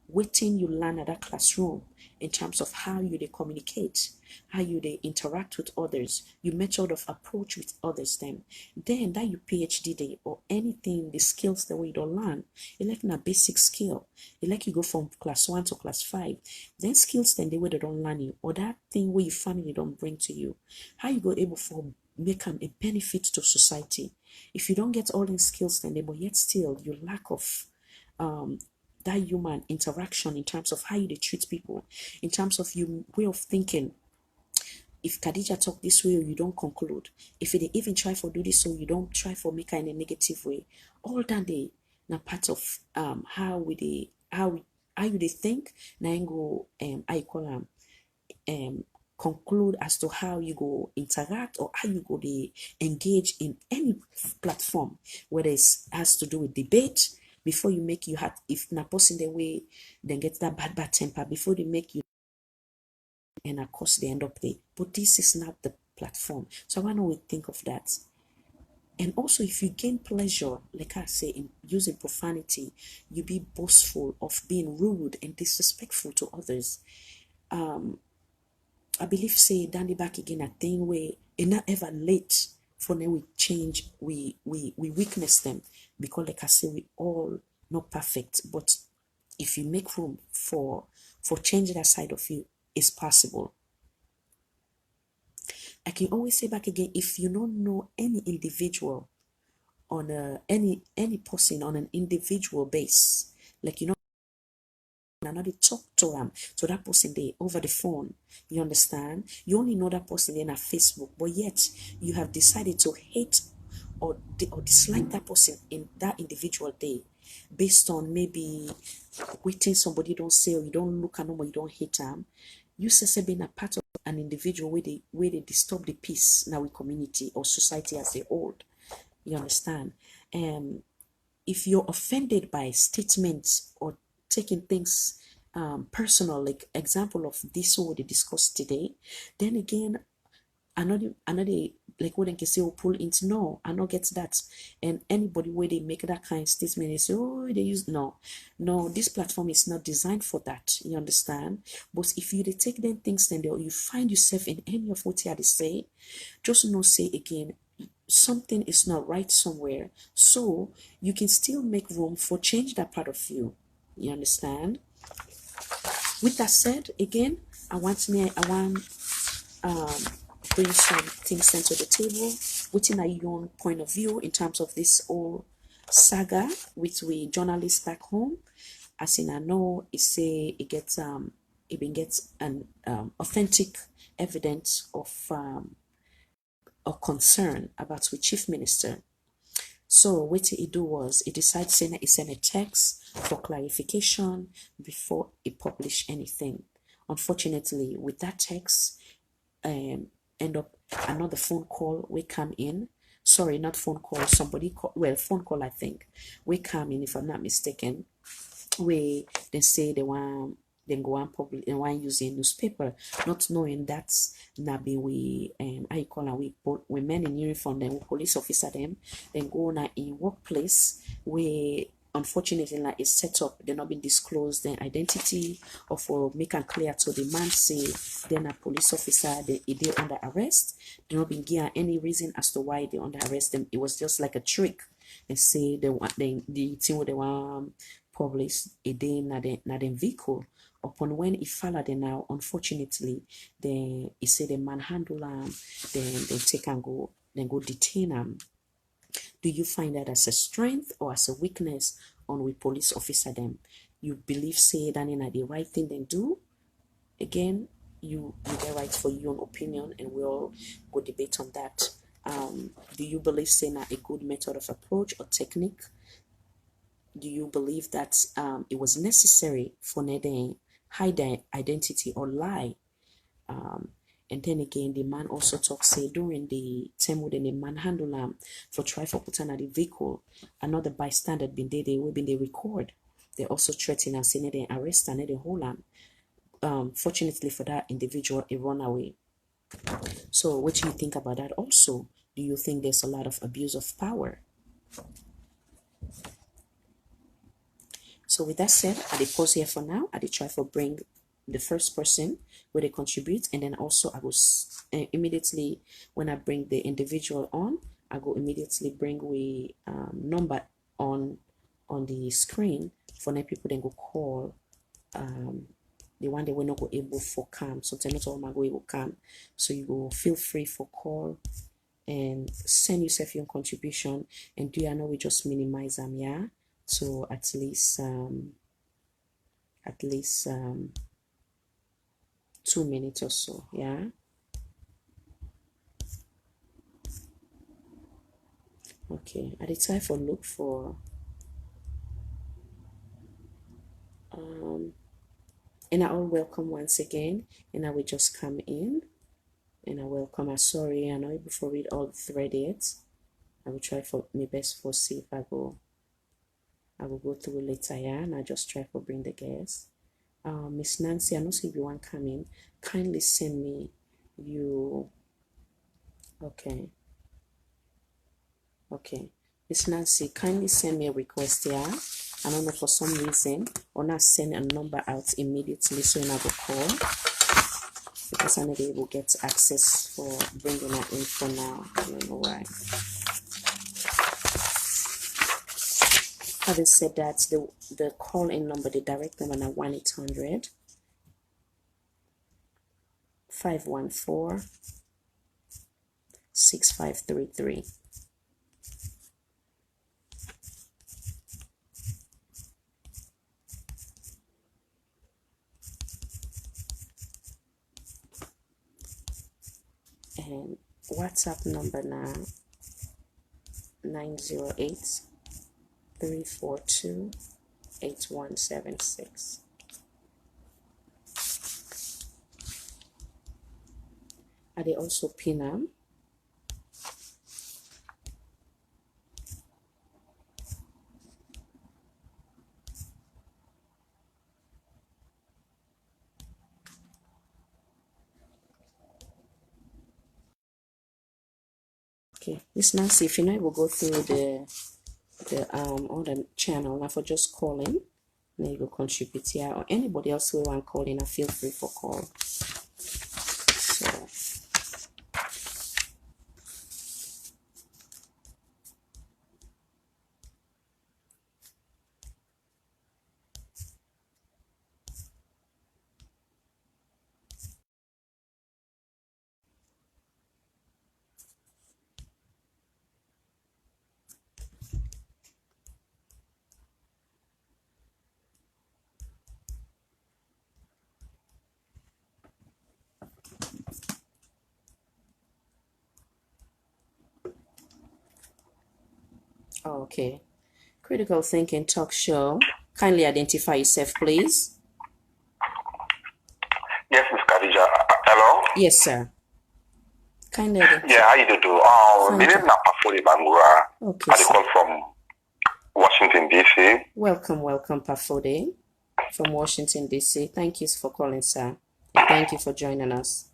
waiting you learn at that classroom in terms of how you they communicate, how you they interact with others, your method of approach with others, then that your PhD day or anything, the skills that we don't learn, it like a basic skill. It like you go from class 1 to class 5. Then skills then they way they don't learn you, or that thing where your family don't bring to you. How you go able for make them a benefit to society. If you don't get all these skills then but yet still you lack of that human interaction in terms of how you treat people, in terms of your way of thinking. If Khadija talk this way, you don't conclude. If they even try for do this, so you don't try for make her in a negative way. All that they na part of how you they think. Na go I call conclude as to how you go interact or how you go they engage in any platform, whether it has to do with debate. Before you make you have, if na person the way then get that bad temper, before they make you, and of course they end up there. But this is not the platform. So I want to think of that. And also, if you gain pleasure, like I say, in using profanity, you be boastful of being rude and disrespectful to others. I believe say Danny back again a thing where it's not ever late for them we change, we weakness them, because like I say, we all not perfect, but if you make room for changing that side of you, it's possible. I can always say back again, if you don't know any individual on any person on an individual base, like you know, another talk to them, to that person there over the phone. You understand? You only know that person in a Facebook, but yet you have decided to hate or dislike that person in that individual day, based on maybe waiting somebody don't say, or you don't look at them, or you don't hate them. You say being a part of an individual where they disturb the peace now in community or society as a whole. You understand? If you're offended by statements or taking things personal, like example of this what they discussed today, then again, another like what they can say or pull into. No, I don't get that. And anybody where they make that kind of statement, they say, oh, they use no, this platform is not designed for that. You understand? But if you they take them things then you find yourself in any of what they say, just no say again, something is not right somewhere. So you can still make room for change that part of you. You understand? With that said, again, I want bring some things into the table within a young point of view in terms of this whole saga with we journalists back home. As in I know it say it been gets an authentic evidence of a concern about the chief minister. So what he do was he decided saying he sent a text for clarification before he published anything. Unfortunately, with that text, end up another phone call we come in. Sorry, not phone call, somebody call, well, phone call I think. We come in, if I'm not mistaken, we they say they want then go and public and want using newspaper, not knowing that's not be we how you call we men in uniform, then we police officer them, then go on in workplace we unfortunately like it's set up, they're not been disclosed their identity or for make and clear to the man say then a police officer they under arrest. They not been given any reason as to why they under arrest them. It was just like a trick and say they want the thing what they want publish a day na den vehicle. Upon when he followed them now, unfortunately, then he said the manhandle then they take and go, then go detain him. Do you find that as a strength or as a weakness on with police officer them? You believe say that in the right thing they do? Again, you get right for your own opinion and we'll go debate on that. Do you believe saying a good method of approach or technique? Do you believe that it was necessary for them hide their identity or lie? And then again, the man also talks say during the time when the manhandle for try for putting at the vehicle, another bystander been there, they will be they record. They also threaten and say they arrest and they hold him. Fortunately for that individual, he run away. So what do you think about that also? Do you think there's a lot of abuse of power? So with that said, I will pause here for now. I will try for bring the first person where they contribute, and then also I will immediately when I bring the individual on, I go immediately bring we number on the screen for the people then go call the one they will not go able for come. So not all my go able come. So you go feel free for call and send yourself your contribution, and do you know we just minimize them, yeah? So at least 2 minutes or so, yeah. Okay, at the time for look for and I all welcome once again, and I will just come in and I welcome. I'm sorry, I know before read all the thread yet. I will try for my best for see if I will go through later, yeah, and I just try for bring the guests. Miss Nancy, I know see if you want come in, kindly send me you. Okay. Miss Nancy, kindly send me a request here. I don't know for some reason or not send a number out immediately so I will call because I need to be able to get access for bringing that in for now. I don't know why. Having said that, the call in number, the direct number now 1-800 514 6533. And WhatsApp number now 908 342 8176. Are they also pin Okay, Miss Nancy, if you know, we'll go through the on the channel now for just calling. Then you go contribute here, or anybody else who want calling, and feel free for call. So. Okay. Critical Thinking Talk Show. Kindly identify yourself, please. Yes, Miss Khadija. Hello? Yes, sir. Kindly identify. Yeah, how you do? My name is Pafuli Bangura. Okay, I call from Washington, D.C. Welcome, Pafode from Washington, D.C. Thank you for calling, sir. And thank you for joining us.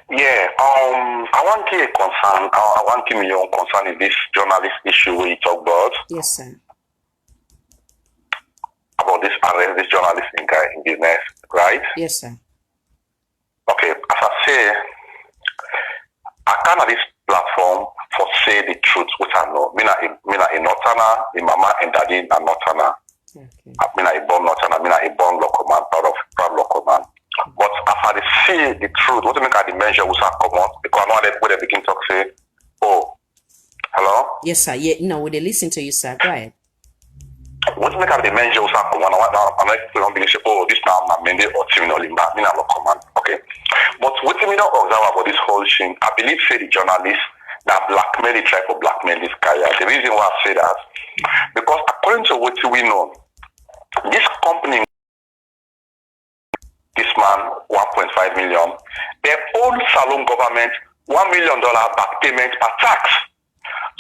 Yeah, I want to concern. I want to your concern in this journalist issue we talk about. Yes, sir. About this arrest, this journalist in business, right? Yes, sir. Okay, as I say, I can't at this platform for say the truth, which I know. Me na a Northerner, a mama and daddy a Northerner. Okay. Me na a born Northerner, me na a born local man, proud local man. But after they see the truth, what do you make at the measure which I come out? Because I know that when they begin to say, oh, hello? Yes, sir. Yeah, no, they listen to you, sir. Go ahead. What do you make at the measure which I come out? I'm like, don't believe, oh, this now my mende or Timino Limba, me na local man. Okay. But what do you observe about this whole thing? I believe, say, the journalists that blackmail, they try to blackmail this guy. The reason why I say that, because according to what we know, this company, this man, 1.5 million, their own Salon government, $1 million back payment per tax.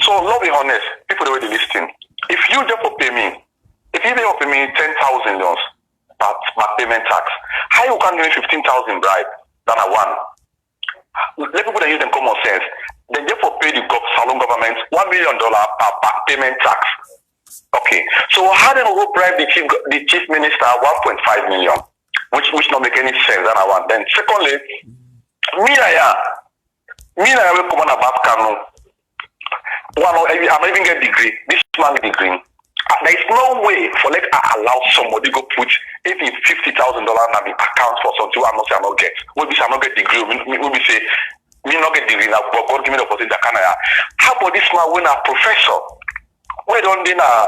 So, let's be honest, people the way they listen. If you just pay me, if you just pay me 10,000 loans back payment tax, how you can give me 15,000 bribe than I want? Let people that use them common sense. They therefore pay the Salon government $1 million per back payment tax. Okay, so how they will bribe the chief minister 1.5 million, which not make any sense than I want. Then secondly, me I will come on a back canoe. I'm even get degree. This man degree. There is no way for let I allow somebody go put even $50,000 in my account for something I not say I not get. We be say I not get degree. We be say me not get degree now, but God give me the opportunity. How about this man when a professor? We don't do na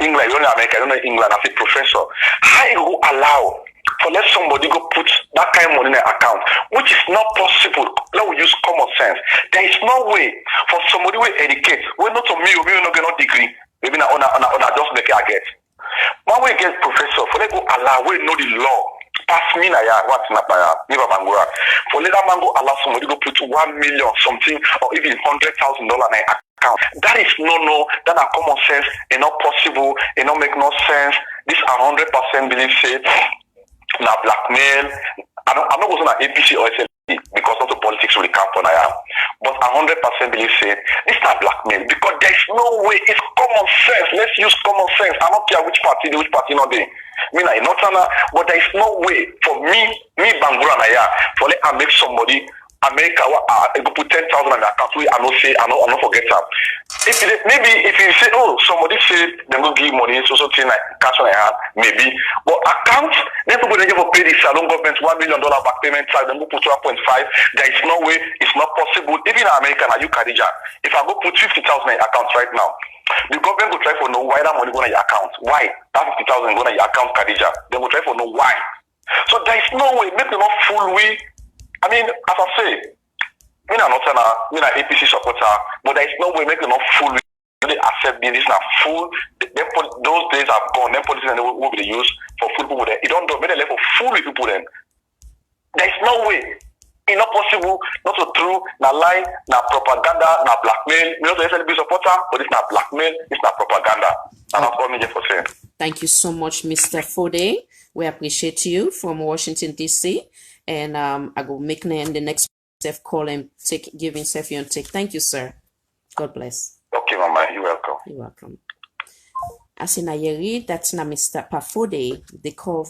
England, you know America, you know England as a professor. How you go allow for let somebody go put that kind of money in their account, which is not possible. Let we use common sense. There is no way for somebody who educate. We not to me not get no degree. Maybe na just make it I get. When we get professor, for let go allow we know the law. Pass me na ya what's na pa never mangura. For let that man go allow somebody go put 1 million something or even $100,000 in account. That is no, that are common sense and not possible, and not make no sense. This 100% believe say na blackmail. I'm not going to APC or SLP because of the politics we camp on I am. But 100% believe say this is not blackmail because there is no way. It's common sense. Let's use common sense. I don't care which party not there. Me na not but there is no way for me Bangura na ya for let I make somebody America go put 10,000 in the account. I not forget that. Maybe if you say, oh, somebody say they go give money, so thing like cash on hand, maybe. But account, then people they give pay the Salon government $1 million back payment tax, then go put 1.5. There is no way, it's not possible. Even in America, now you Khadija, if I go put 50,000 in your account right now, the government will try for know why that money go in your account. Why? That 50,000 go in your account, Khadija. They will try for know why. So there is no way, make them not fool we. I mean, as I say, me na APC supporter, but there is no way make them not fool. They accept this now full. Those days have gone. Them politicians will be used for fool people. Then it don't do. Make them for fool people. Then there is no way. It's not possible. Not so true. Na lie. Na propaganda. Na blackmail. Me not a SLB supporter, but it's not blackmail. It's not propaganda. And that's all me just for saying. Thank you so much, Mr. Fode. We appreciate you from Washington, D.C. And I will make the next Self call and give himself your take. Thank you, sir. God bless. Okay, Mama, you're welcome. You're welcome. As in Ayeri, that's na Mr. Pafode,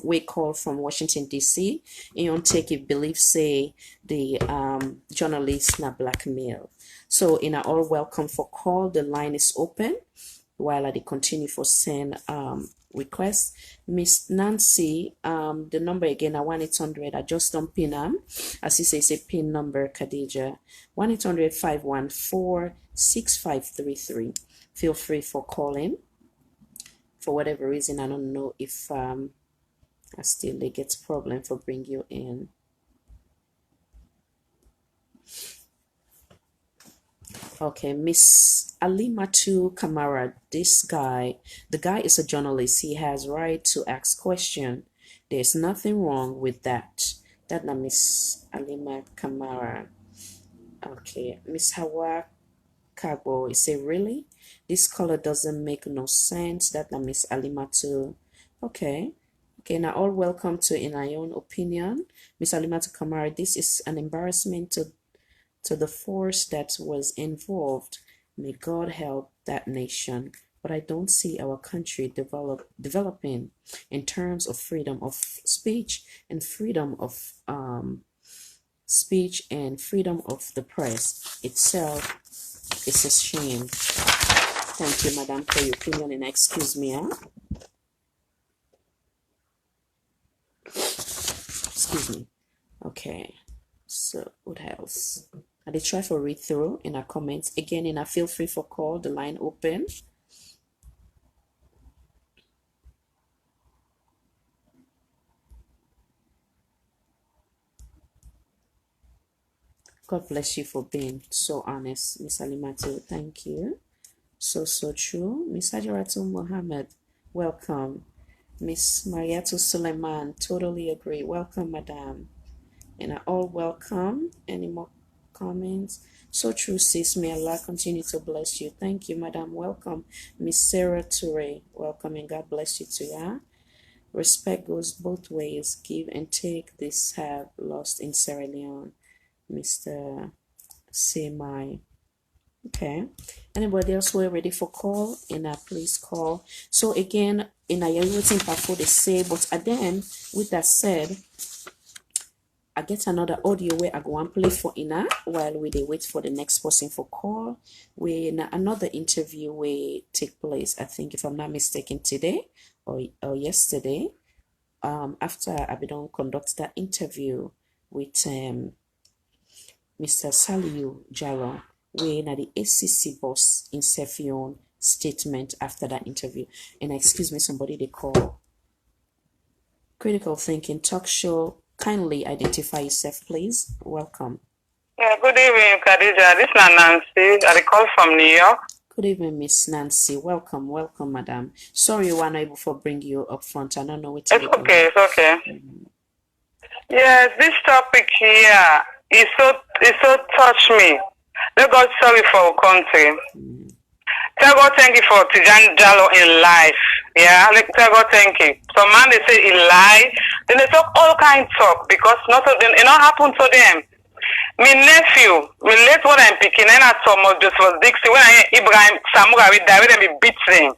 we call from Washington, D.C. And take it believe say the journalist na blackmail. So in all welcome for call, the line is open while I continue for send request. Miss Nancy, the number again at 1-800, I just don't pin as he says a pin number, Khadija, 1-800-514-6533. Feel free for calling. For whatever reason, I don't know if I still get problem for bring you in. Okay, Miss Alimatu Kamara, the guy is a journalist. He has right to ask question. There's nothing wrong with that. That na Miss Alima Kamara. Okay, Miss Hawa Kagbo, you say really? This color doesn't make no sense. That na Miss Alimatu. Okay. Okay, now all welcome to In Our Own Opinion. Miss Alimatu Kamara, this is an embarrassment to the force that was involved. May God help that nation. But I don't see our country developing in terms of freedom of speech and freedom of the press itself. It's a shame. Thank you, Madam, for your opinion, and excuse me. Excuse me. Okay. So what else? I did try for read through in our comments. Again, in our feel free for call, the line open. God bless you for being so honest, Miss Alimatu. Thank you. So true. Miss Hajaratu Mohammed, welcome. Miss Mariatu Suleiman, totally agree. Welcome, Madam. And all welcome. Any more comments? So true, sis. May Allah continue to bless you. Thank you, Madam. Welcome. Miss Sarah Toure, welcome, and God bless you too, yeah? Respect goes both ways. Give and take. This have lost in Sierra Leone. Mr. Semai. Okay. Anybody else who are ready for call? Please call. So again, you're waiting for the say, but then with that said, I get another audio where I go and play for Ina while we wait for the next person for call. When another interview will take place, I think if I'm not mistaken, today or yesterday. After I be done conduct that interview with Mr. Sallieu Jalloh, we na the ACC boss in Sefion statement after that interview. And excuse me, somebody they call Critical Thinking Talk Show. Kindly identify yourself, please. Welcome. Yeah, good evening, Khadija. This is Nancy. I call from New York. Good evening, Miss Nancy. Welcome, madam. Sorry we were not able to bring you up front. I don't know what to do. It's okay. Yes, this topic here is so touch me. Let God sorry for our country. Tell God thank you for Tejan Jalloh in life. Yeah, tell God thank you. Some man they say he lie, then they talk all kinds of talk because not of them, it not happen to them. My nephew, my late one I'm picking, and I saw just was Dixie when I Ibrahim Samura with David and be beating.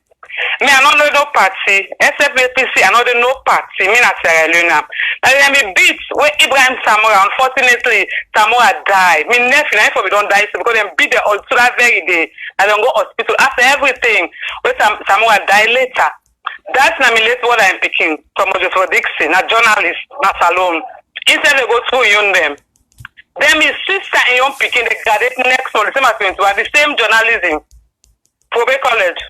Me I don't know no party, SFPC I know no party, me not Sierra Leone. And me beat when Ibrahim Samura, unfortunately Samura died. My nephew, I we don't die so because they beat the old to that very day. I don't go hospital after everything. When Samura die later. That's not me late what I'm picking. Someone just for Dixie, not journalist, not alone. Instead they go through you them. Then his sister and young picking the graduate next one, the same as 21, the same journalism. Probe College.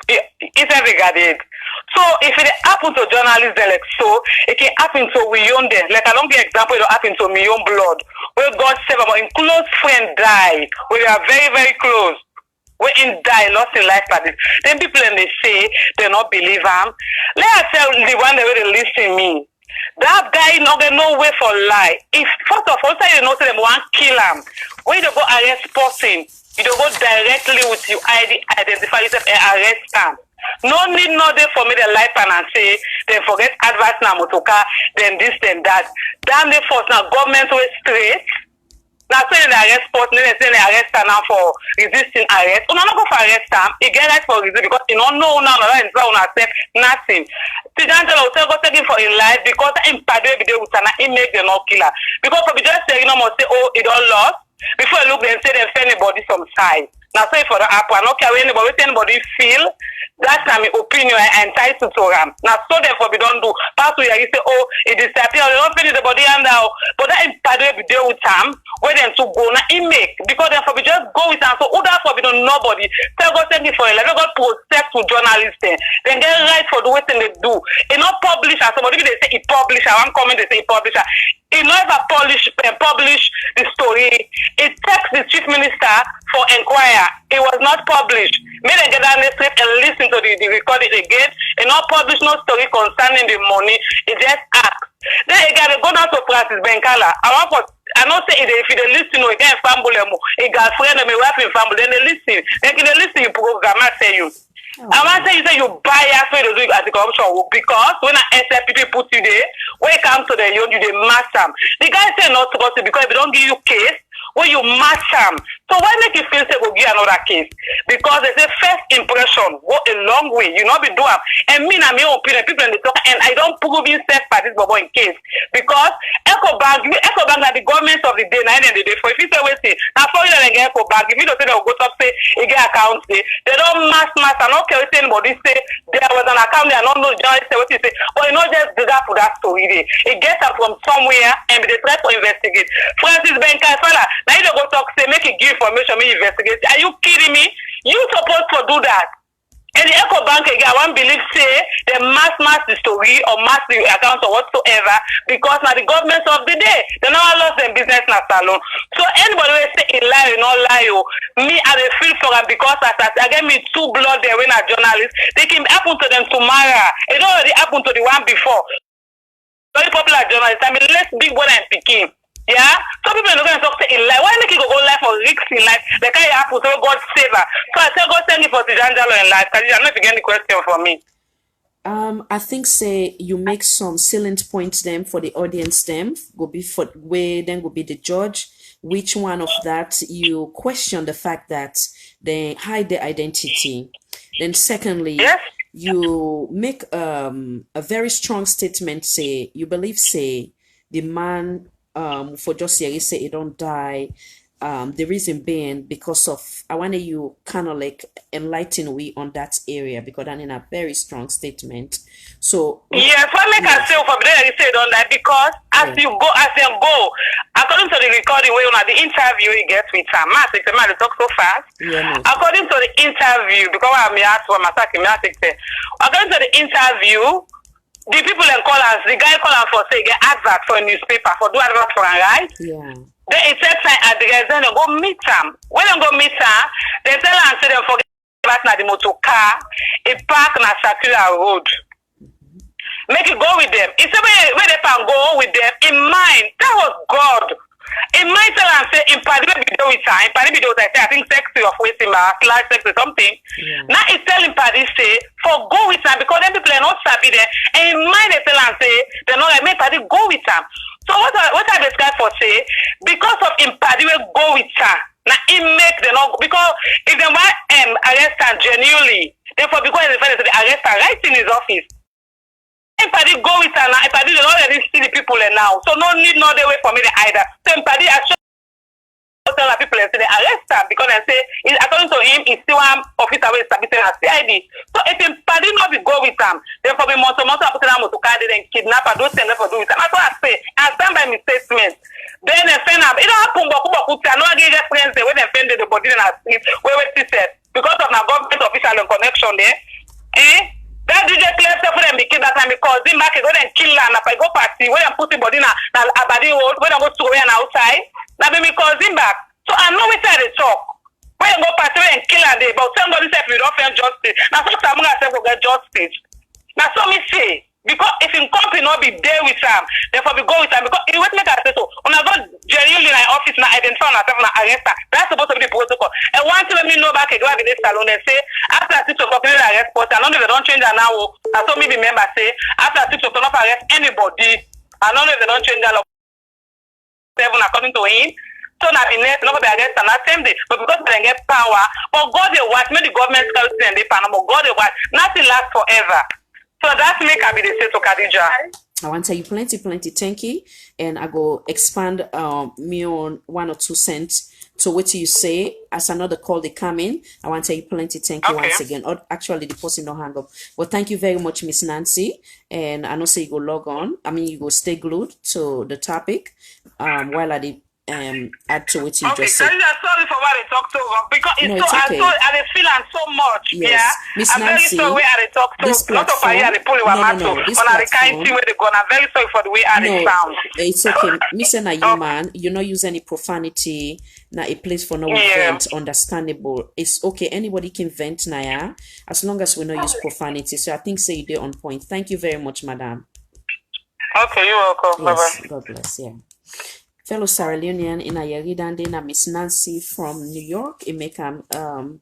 It's every graduate. So if it happen to journalists like so, it can happen to we own them. Like I don't get example, it happen to me own blood. Where God save about in close friend die. We are very, very close. When in die, lost in life like this. Then people and they say they not believe him. Let us tell the one that will listen me. That guy not get no way for lie. If first of all, say you know them want kill him. When you go arrest person, you don't go directly with your ID, identify yourself and arrest them. No need no day for me to lie and say then forget advice now motoka, then this, then that. Damn the force now government way straight. Now say the arrest spot, then they say they arrest her now for resisting arrest. Una not go for arrest her. He get right for resist because you don't know now that is on herself nothing. Tejan Jalloh will go take him for his life because him padu every day with her, he make them not kill her. Because for be just say you know must say oh it all lost before you look then say they find anybody some side. Now say for the apple, I don't care anybody, what anybody feel. That's my opinion and entitled to them. Now so therefore we don't do. Pass we say oh it disappear. They don't finish the body and now, but that him padu every day with him. Where them to go now he make because then for we just go with them. So who that for we don't nobody. Tell God thank you for it. Let God protect to journalists then get right for the way thing they do. It not publish as somebody they say he publish. I want comment they say he publish. He never publish the story. It text the chief minister for inquire. It was not published. May they get down the street and listen to the recording again. It not publish no story concerning the money. It just asked. Then he got to go down to Francis Benkala. I don't say if they listen, you get family, a girlfriend, and a wife in family, then they listen. Then they listen, you program, I say you. I want to say you bias way to do it as a corruption because when I answer people put you there, when it comes to the young, you they mass them. The guy say not to go to because if they don't give you case, when you mass them. So why make you feel say go give another case? Because they say first impression go a long way. You not be doing. And me na my opinion, people in the talk, and I don't prove in self by this bobo in case because Ecobank are the government of the day, 9 and the day. For if you say we say now for you and get Ecobank, if you don't say they'll go up say you get account say they don't mass. I don't care what anybody say there was an account. They don't know journalists say what you say, but you know just do that for that story. It gets up from somewhere and they try to investigate. Francis Benka fella. Now you don't go talk, say, make it give information, me investigate. Are you kidding me? You supposed to do that. And the Ecobank again, I won't believe say they mass the story or mass the account or whatsoever because now the governments of the day, they never lost their business na salon. So anybody will say a lie or not lie, me I dey feel for them because I get me two blood there when a journalist. They can happen to them tomorrow. It already happened to the one before. Very popular journalist. I mean, let's big one and picking. Yeah, some people are going to talk in life. Why make you go life for risks in life? The kind of happen to God save her. So I tell God thank you for Tejan Jalloh in life. I don't know if you get any question for me. I think say you make some salient points them for the audience them go be for where then go be the judge. Which one of that you question the fact that they hide their identity. Then secondly, yes? You make a very strong statement. Say you believe say the man for just here say he don't die. The reason being because of I want you kind of like enlighten we on that area because I'm in a very strong statement. So yes, what make us say for there you say don't die because as you go, according to the recording where on the interview you get with Sam, they talk so fast. Yeah, no. According to the interview, because I'm asked for my according to the interview. The people and call us, the guy call us for say get advert for a newspaper for do advert for him, right? Yeah. Then it takes an address, then they go meet them. When they go meet them, they tell them say they forget about the motor car, it park na circular road. Make it go with them. It's where they can go with them in mind. That was God. In my tell and say in party video with her, in party video I say I think sexy of wasting my slash sex or something. Yeah. Now it's telling party say for go with her because then people are not sabi there. And in mind they tell and say they're not like make party go with her. So what I describe for say because of in party will go with her. Now it make them not because if they want arrest her genuinely, therefore because they arrest her right in his office. Everybody go with her now. Everybody don't already see the people now. So no need no other way for me to either. So everybody actually tell the people and say they arrest her because they say according to him he's still one officer with submitted as CID. So if everybody not be go with them, then for me month put them to car then kidnap her, those things for do with them. That's what I say. I stand by my statement. Then they find out it don't happen but no get reference when they find the body in a street where we said because of our government official and connection there. That DJ clear stuff for them because that time because him back go and kill her and if I go party when I put the body in a body hole when I go to and outside that be because him back. So I know which side they talk. When I go party and kill her there but somebody say if you don't find justice. Now so someone say go get justice. Now so me say because if in company not be there with them, therefore we go with them because it would make us say so. When I go genuinely in my office now identify myself and arrest her. That's supposed to be the protocol. And once you let me know back I go to the salon and say after 6 o'clock they arrest but I don't know if they don't change her now. I saw me remember say after 6 o'clock not arrest anybody. I don't know if they don't change her 7 according to him. So now the next, not be against them, not same day, but because they get power, but God they watch, make the government scout and they Panama, God they watch, nothing lasts forever. So that's make I be the say to Khadija. I want to tell you plenty, thank you. And I go expand me on 1 or 2 cents to what you say as another call they come in. I want to tell you plenty, thank you once again. Or actually the person don't hang up. But thank you very much, Miss Nancy. And I know say you go log on. I mean you go stay glued to the topic while I did add to what you just said. Sorry for what I talked over because it's no, so it's okay. I feel so much. Yes. Yeah, Miss I'm Nancy, very sorry I talked to. Not of I had pull this on the kind thing where they go. I'm very sorry for the way I sound. It's okay. Miss and you man, you not use any profanity. Now a place for no vent, understandable. It's okay. Anybody can vent now, yeah? As long as we not use profanity. So I think say you on point. Thank you very much, madam. Okay, you're welcome. Yes, Bye-bye. God bless. Yeah. Fellow Sierra Leonean in Ayerida na Miss Nancy from New York. It make an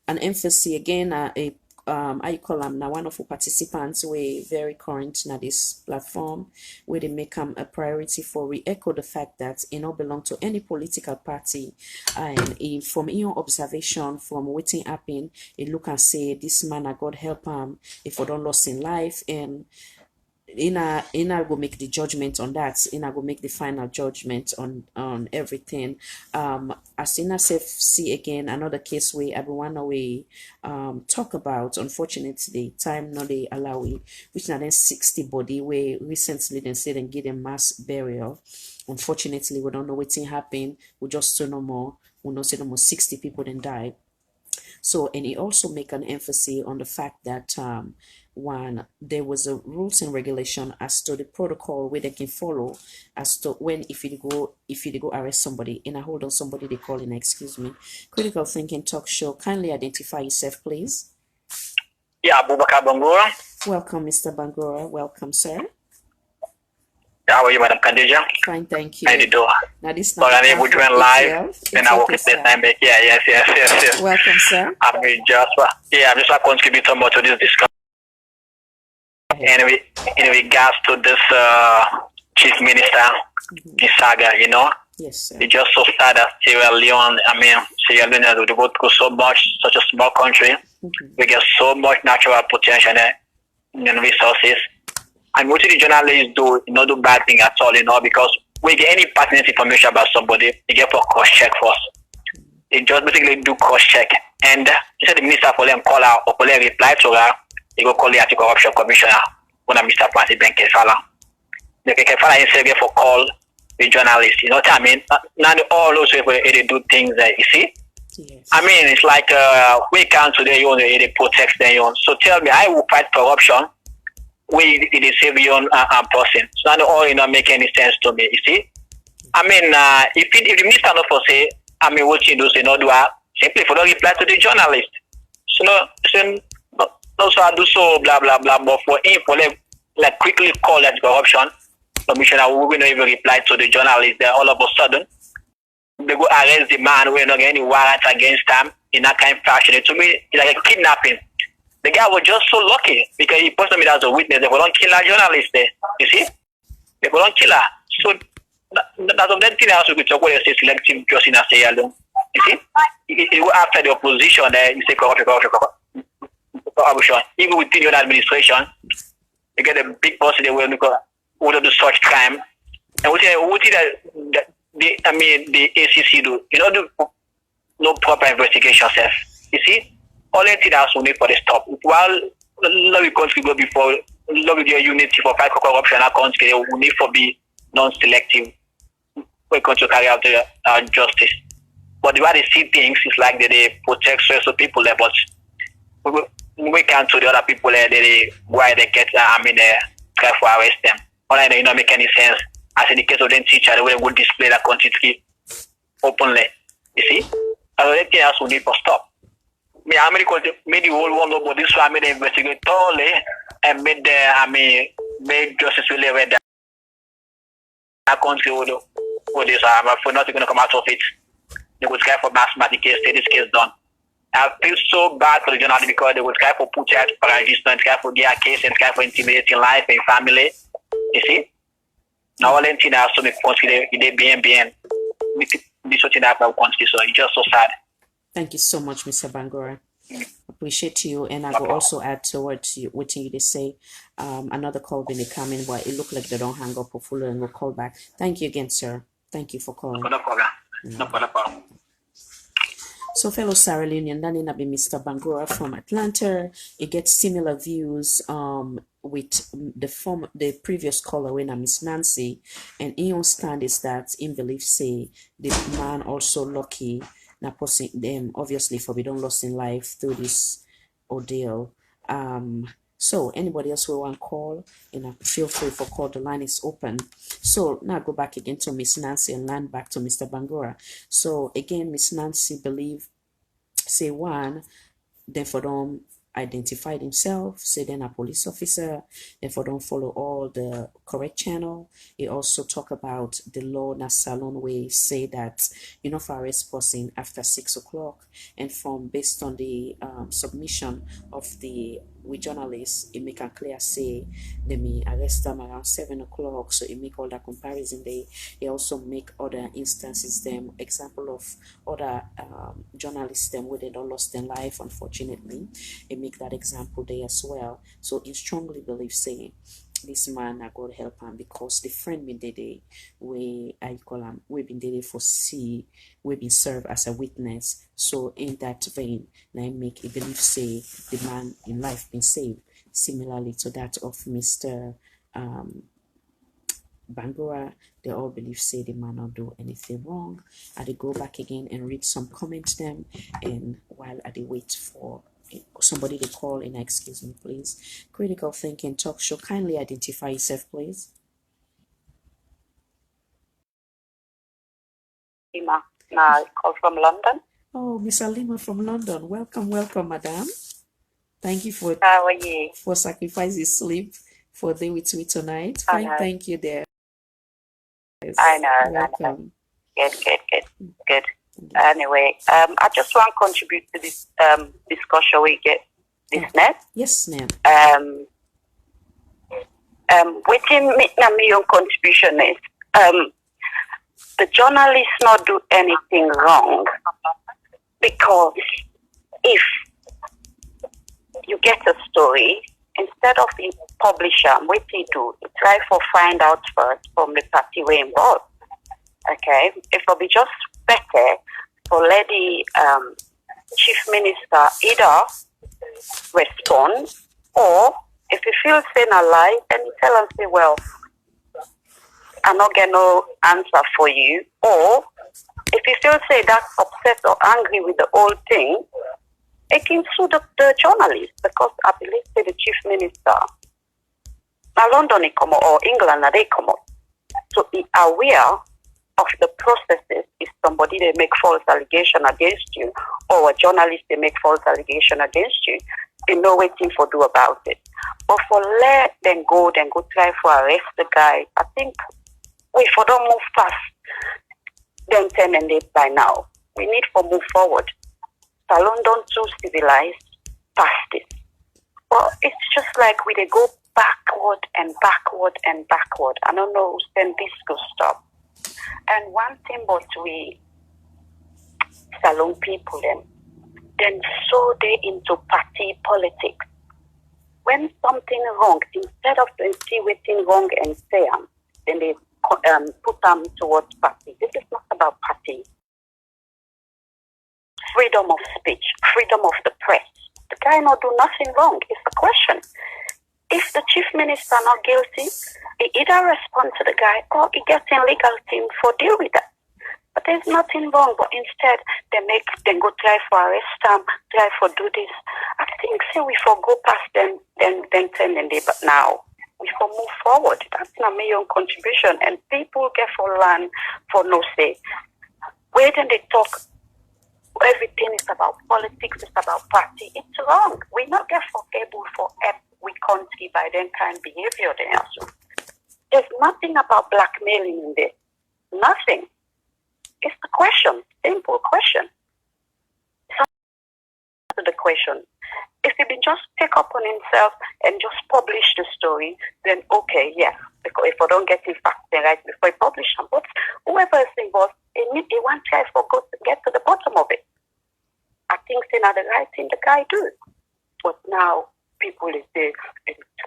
emphasis again. I call them now one of the participants we very current na this platform where they make a priority for re-echo the fact that it not belong to any political party, and from your observation from waiting happen, it look and say this man God help him if I don't lost in life, and Ina go make the judgment on that. Ina go make the final judgment on everything. As Ina see again another case where everyone we talk about. Unfortunately, time not they allow we, which now then 60 body where recently they said and give them mass burial. Unfortunately, we don't know what's happened. We just don't know more. We know say no more 60 people then die. So, and he also make an emphasis on the fact that one, there was a rules and regulation as to the protocol where they can follow as to when if you go arrest somebody and I hold on somebody they call in, excuse me. Critical Thinking Talk Show. Kindly identify yourself, please. Yeah, Abubakar Bangura. Welcome, Mr. Bangura. Welcome, sir. How are you, Madam Khadija? Fine, thank you. How do you do? Now this not I'm able to join live. Then I work at the time back. Yeah, yes. Welcome, sir. I'm just a contributor more to this discussion. In regards to this chief minister, the saga, you know. Yes, sir. It's just so sad that Sierra Leone, Sierra Leone has to go through so much, such a small country. We get so much natural potential and resources. And what the journalists do, not do bad thing at all, because we get any pertinent information about somebody, they get for cross check first. They just basically do cross check. And instead the minister for them call her or reply to her, they go call the anti-corruption commissioner when Mr. Francis Ben Kefala. The Kefala is for call the journalists, you know what I mean? Now all those people they do things you see? Yes. It's like we can today they protect them. So tell me, I will fight corruption. We the save your own person. So not all make any sense to me. You see, if the minister not for say, what you do say not do simply for not reply to the journalist. So so I do so blah blah blah. But for him for like quickly call that corruption commissioner, we will not even reply to the journalist. There all of a sudden they go arrest the man. We're not getting any warrant against him in that kind of fashion. To me, it's like a kidnapping. The guy was just so lucky because he posted me as a witness. They don't kill a journalist there. You see? They don't kill her. So that's of that thing else we could talk about selective justice in Sierra Leone. You see? You go after the opposition there, you say corruption. Even within your administration, you get a big boss in the world who do such crime. And what the ACC do? Do no proper investigation self. You see? All the things we need for the stop. While we contribute before, with your unity for fight corruption, we need to be non-selective. We can to carry out justice. But the way they see things is like they protect certain people there, but we can't to the other people there, why they get try to arrest them. All I know, it don't make any sense. As in the case of the teacher, they will display that quantity openly. You see? All the things we need to stop. Made the whole world know about this, so I made the investigate thoroughly and made justice really read that country with this. For not going to come out of it, they would try for mathematics case, say this case done. I feel so bad for the journalist because they would try for put out for resistance, try for their case and try for intimidating life and family. You see? Now all the things are so much considered they bien. this what happened in our country. So it's just so sad. Thank you so much, Mr. Bangura. Appreciate you, and I will also add to what you they say. Another call when they come in, but it looked like they don't hang up. Hopefully, and we'll call back. Thank you again, sir. Thank you for calling. No problem. No problem. So, fellow Sierra Leonean, that will be Mr. Bangura from Atlanta. He gets similar views with the previous caller when Miss Nancy, and he understand is that in belief say the man also lucky now posting them obviously for we don't lost in life through this ordeal. So anybody else will want to call, feel free for call. The line is open. So now go back again to Miss Nancy and land back to Mr. Bangura. So again, Miss Nancy believe, say one, then for them identified himself, say then a police officer, then for them follow all the correct channel. He also talk about the law na salon way, say that for arrest person after 6 o'clock, and from based on the submission of the journalists, it make a clear say they may arrest them around 7 o'clock. So it make all that comparison. They also make other instances them example of other journalists them where they don't lost their life, unfortunately. It make that example there as well. So he strongly believe saying this man, I God help him, because the friend me did we I call him, we've been dated for we've been served as a witness. So in that vein, I make a belief say the man in life been saved, similarly to that of Mr. Bangura. They all believe say the man not do anything wrong. I dey go back again and read some comments them, and while I dey wait for somebody to call and excuse me please. Critical Thinking Talk Show, kindly identify yourself please. Lima, I call from London. Oh, Miss Alima from London. Welcome, madam. Thank you for How are you? For sacrificing sleep for day with me tonight. I Fine, know. thank you there. Yes. I know. Welcome. Good. Anyway, I just want to contribute to this discussion we get this net. Yes, ma'am. Within my own contribution is the journalists not do anything wrong, because if you get a story, instead of the publisher, what they do, you try for find out first from the party way involved. Okay, it will be just better for let the chief minister either respond, or if you feel saying a lie, then you tell him, say, well, I'm not get no answer for you. Or if you feel say that's upset or angry with the whole thing, it can sue the journalist, because I believe say the chief minister, now London they come out, or England they come out, so be aware of the processes. If somebody they make false allegation against you, or a journalist they make false allegation against you, you know what thing for do about it. But for let them go try for arrest the guy, I think we for don't move fast then 10 and 8 by now. We need to move forward. London too civilized past it. Well, it's just like we they go backward and backward and backward. I don't know when this will stop. And one thing but we salon people then so they into party politics. When something wrong, instead of them see what's wrong and say then they put them towards party. This is not about party. Freedom of speech, freedom of the press. The guy not do nothing wrong. It's a question. If the chief minister not guilty, he either respond to the guy or he gets in legal team for deal with that. But there's nothing wrong. But instead, they go try for arrest them, try for do this. I think say we for go past then 10 and day, but now we for move forward. That's not my own contribution. And people get for learn for no say. Where then they talk, everything is about politics, it's about party. It's wrong. We not get for able for we country by then kind of behavior there. So there's nothing about blackmailing in this. Nothing. It's the question. Simple question. So the question. If he just take up on himself and just publish the story, then okay, yes. Because if I don't get in fact then right before I publish them, but whoever is involved, he want to not the right thing the guy do. But now people is there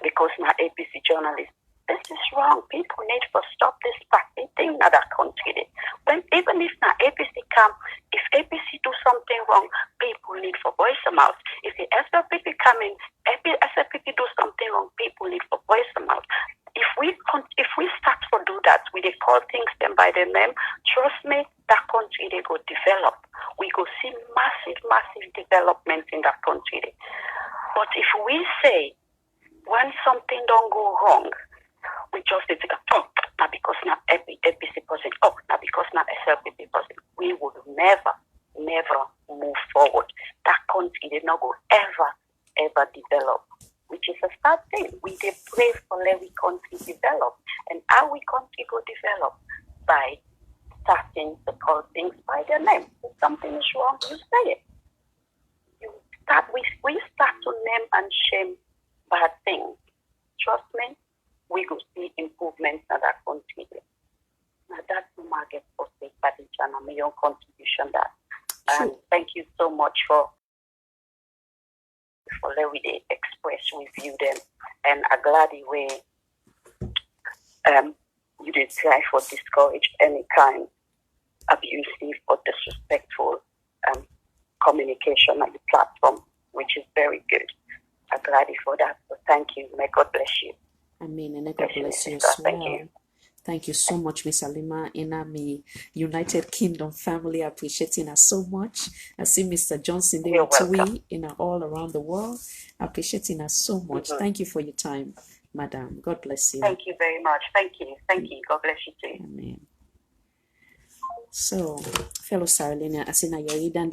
because now APC journalists. This is wrong. People need to stop this party thing in that country. When even if now APC come, if APC do something wrong, people need for voice them out. If the SLPP come in, SLPP do something wrong, people need for voice them out. If we start to do that, we they call things them by their name. Trust me, that country they go develop. We go see massive development in that country. But if we say when something don't go wrong, we just need to go, oh, now because not APC person, oh, now because not SLPP person, we would never move forward. That country did not go ever develop, which is a sad thing. We did pray for let we country develop. And how we country go develop? By starting to call things by their name. If something is wrong, you say it. We start to name and shame bad things. Trust me, we will see improvements in that country. Now that's the market for sake by the channel, my own contribution that. And thank you so much for let we express with you them. And I'm glad the way you did try for discourage any kind abusive or disrespectful communication on the platform, which is very good. I'm glad for that. So thank you. May God bless you. Amen. And God bless you as well. Thank you. Thank you so much, Miss Alima. In our United Kingdom family, appreciating her so much. I see Mr. Johnson there too, all around the world, appreciating her so much. Thank you for your time, Madam. God bless you. Thank you very much. Thank you. God bless you too. Amen. So, fellow Saralina, Asina Yaridan,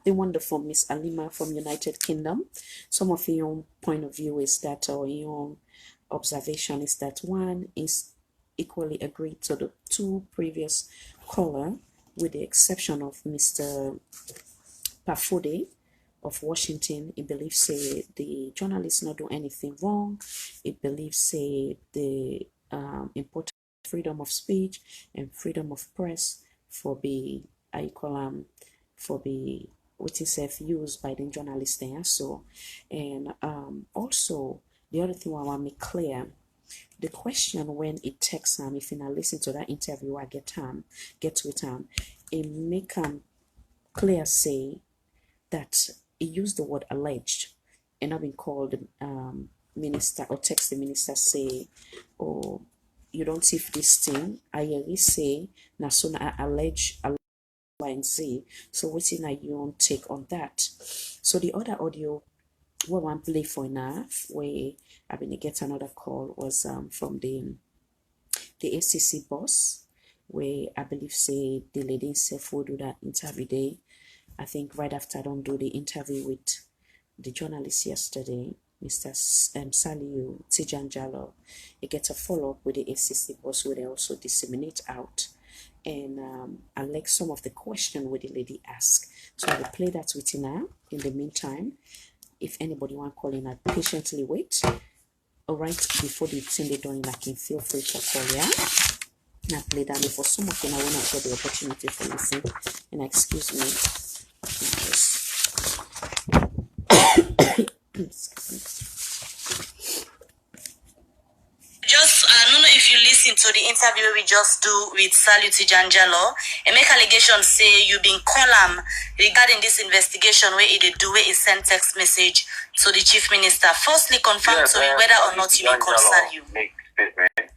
the wonderful Miss Alima from United Kingdom. Some of your point of view is that, or your observation is that one is equally agreed to the two previous caller, with the exception of Mr. Pafude of Washington. He believes say the journalists not do anything wrong. He believes say the important freedom of speech and freedom of press for be for be what is used by the journalists there. So and also the other thing I want to make clear, the question when it takes if you now listen to that interview, I get with it make clear say that he used the word alleged and not been called minister or text the minister say, oh, you don't see this thing. I really say na so na allege and Z. So what's in your take on that? So the other audio what one play for enough where I mean get another call was from the ACC boss, where I believe say the lady said will do that interview day. I think right after I don't do the interview with the journalist yesterday, Mr. Sallieu Tejan Jalloh, he gets a follow-up with the ACC boss where they also disseminate out. And I like some of the question where the lady asked. So I will play that with you now. In the meantime, if anybody want to call in, I patiently wait. All right, before the thing they don't like, feel free to call, yeah? And I play that for some of them. I will not get the opportunity for listening. And excuse me. Just, I don't know if you listen to the interview we just do with Sallieu Tejan Jalloh, and make allegations say you been call regarding this investigation where it do where it send text message to the chief minister. Firstly, confirm to me whether or not you been call Sallieu. Make statement.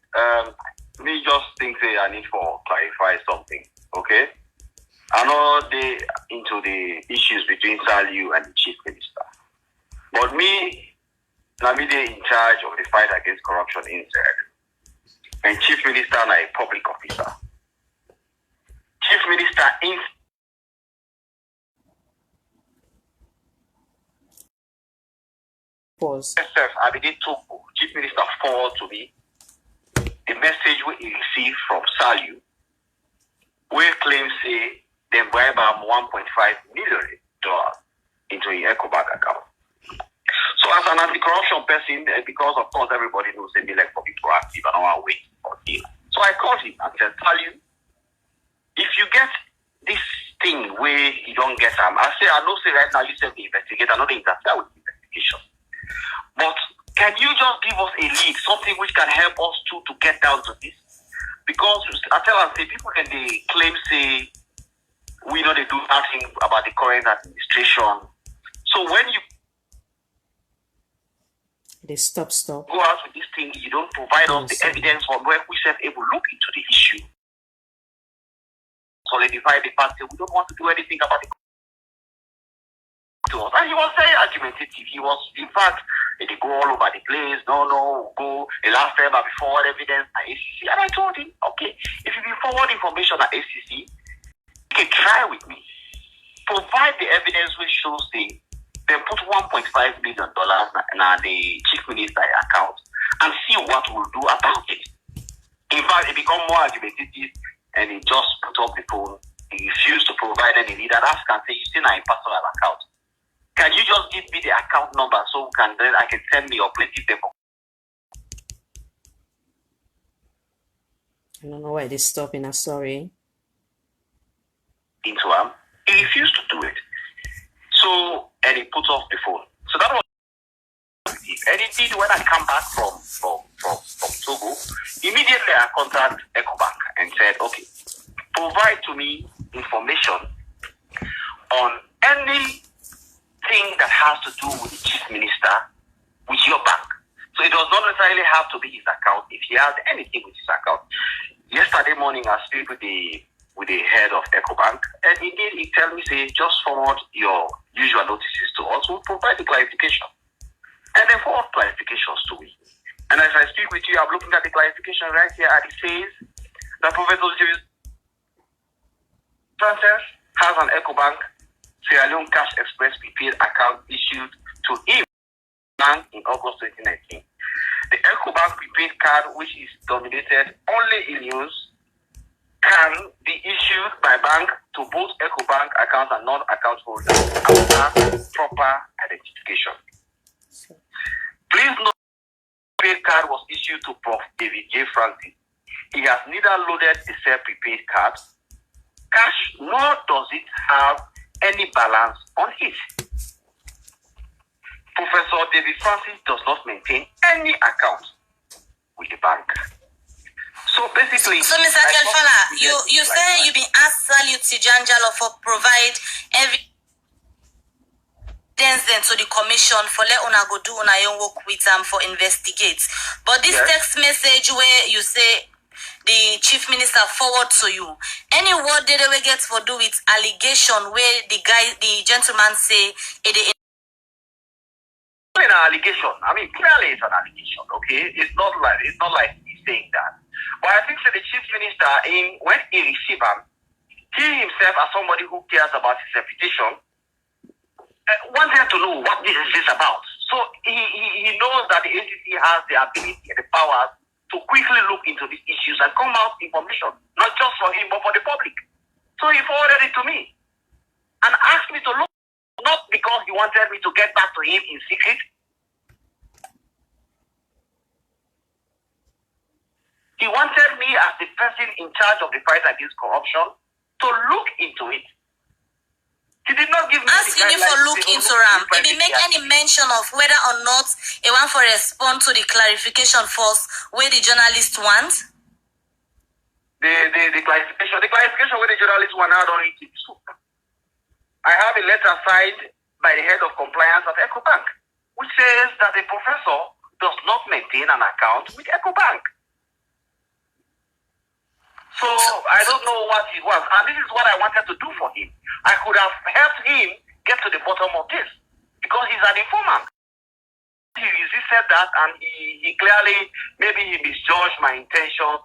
Me just think say I need to clarify something. Okay, I know they into the issues between Sallieu and the chief minister, but me. Now me they in charge of the fight against corruption inside. And chief minister na a public officer. Chief minister in pause. I did took chief minister forward to me the message we received from Sallieu, where claims say they bribe him $1.5 million into an EcoBank account. So as an anti-corruption person, because of course everybody knows me like for be proactive and I want to wait for him. So I called him and said, Sallieu, if you get this thing where you don't get them. I know say right now you said the investigator, I know the interfere with the investigation. But can you just give us a lead, something which can help us to get down to this? Because I tell us, people can they claim say we know they do nothing about the current administration. So when you stop go out with this thing, you don't provide us the evidence for where we should able to look into the issue. Solidify the fact that we don't want to do anything about it. And he was very argumentative. He was, in fact, they go all over the place. No, go the last time before evidence at ACC. And I told him, okay, if you forward information at ACC, you can try with me. Provide the evidence which shows then put $1.5 million in the chief minister's account and see what we'll do about it. In fact, it become more argumentative and he just put up the phone. He refused to provide any lead and ask and say, you still not in personal account. Can you just give me the account number so I can send me your plenty paper? I don't know why they're stopping. I'm sorry. Into him. He refused to do it. So, and he put off the phone. So that was and indeed when I come back from Togo, immediately I contacted EcoBank and said, okay, provide to me information on anything that has to do with the chief minister with your bank. So it does not necessarily have to be his account if he has anything with his account. Yesterday morning I spoke with the head of EcoBank, and indeed he tell me, say, just forward your usual notices to us, we'll provide the clarification. And then forward clarifications to me. And as I speak with you, I'm looking at the clarification right here, and it says that Professor Francis has an EcoBank Sierra Leone Cash Express prepaid account issued to him in August 2019. The EcoBank prepaid card, which is denominated only in use, can be issued by bank to both EcoBank accounts and non-account holders after proper identification. Please note the prepaid card was issued to Prof. David J. Francis. He has neither loaded the said prepaid card, cash, nor does it have any balance on it. Professor David Francis does not maintain any account with the bank. So basically, so Mr. Kelfala, you say you've been asked Sallieu Tejan Jalloh for provide evidence then to the commission for let una go do una own work with for investigate. But this text message where you say the chief minister forward to you, any word did they get for do with allegation where the gentleman say it an allegation. I mean, clearly it's an allegation. Okay, it's not like he's saying that. But I think that the chief minister, when he received him, he himself, as somebody who cares about his reputation, wanted to know what this is about. So he knows that the ACC has the ability and the powers to quickly look into these issues and come out information, not just for him, but for the public. So he forwarded it to me and asked me to look, not because he wanted me to get back to him in secret. He wanted me as the person in charge of the fight against corruption to look into it. He did not give me asking you for look into RAM. Did he make any mention of whether or not he want to respond to the clarification first where the journalist wants? The clarification where the journalist want out on it. I have a letter signed by the head of compliance of EcoBank, which says that the professor does not maintain an account with EcoBank. So I don't know what he was, and this is what I wanted to do for him. I could have helped him get to the bottom of this because he's an informant. He resisted that, and he clearly, maybe he misjudged my intention,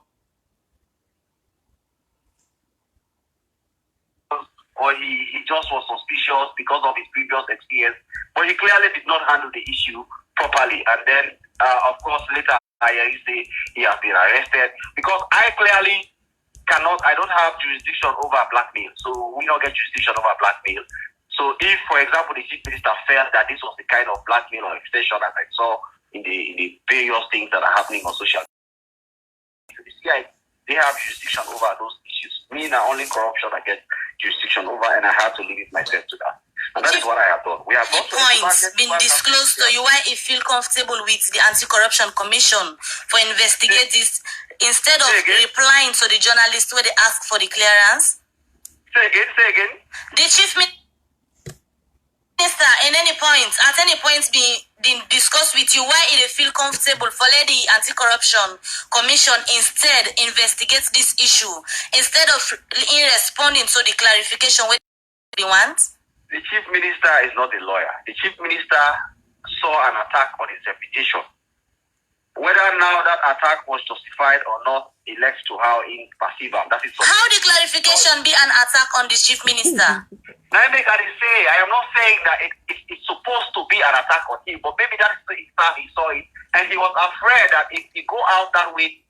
or he just was suspicious because of his previous experience. But he clearly did not handle the issue properly, and then, of course, later I say he has been arrested because I clearly I don't have jurisdiction over blackmail, so we don't get jurisdiction over blackmail. So if, for example, the chief minister felt that this was the kind of blackmail or extension that I saw in the various things that are happening on social media, they have jurisdiction over those issues. Me, not only corruption against jurisdiction over, and I had to limit myself to that. And that is what I have done. We have got points been disclosed to you why you feel comfortable with the Anti-Corruption Commission for investigate this instead of replying to the journalists where they ask for the clearance? Say again. The chief minister at any point been discussed with you why they feel comfortable for the Anti-Corruption Commission instead investigates this issue instead of responding to the clarification what they want? The chief minister is not a lawyer. The chief minister saw an attack on his reputation. Whether now that attack was justified or not, it led to how in perceive him. That is how the clarification be an attack on the chief minister? I am not saying that it's supposed to be an attack on him, but maybe that's the time he saw it, and he was afraid that if he go out that way,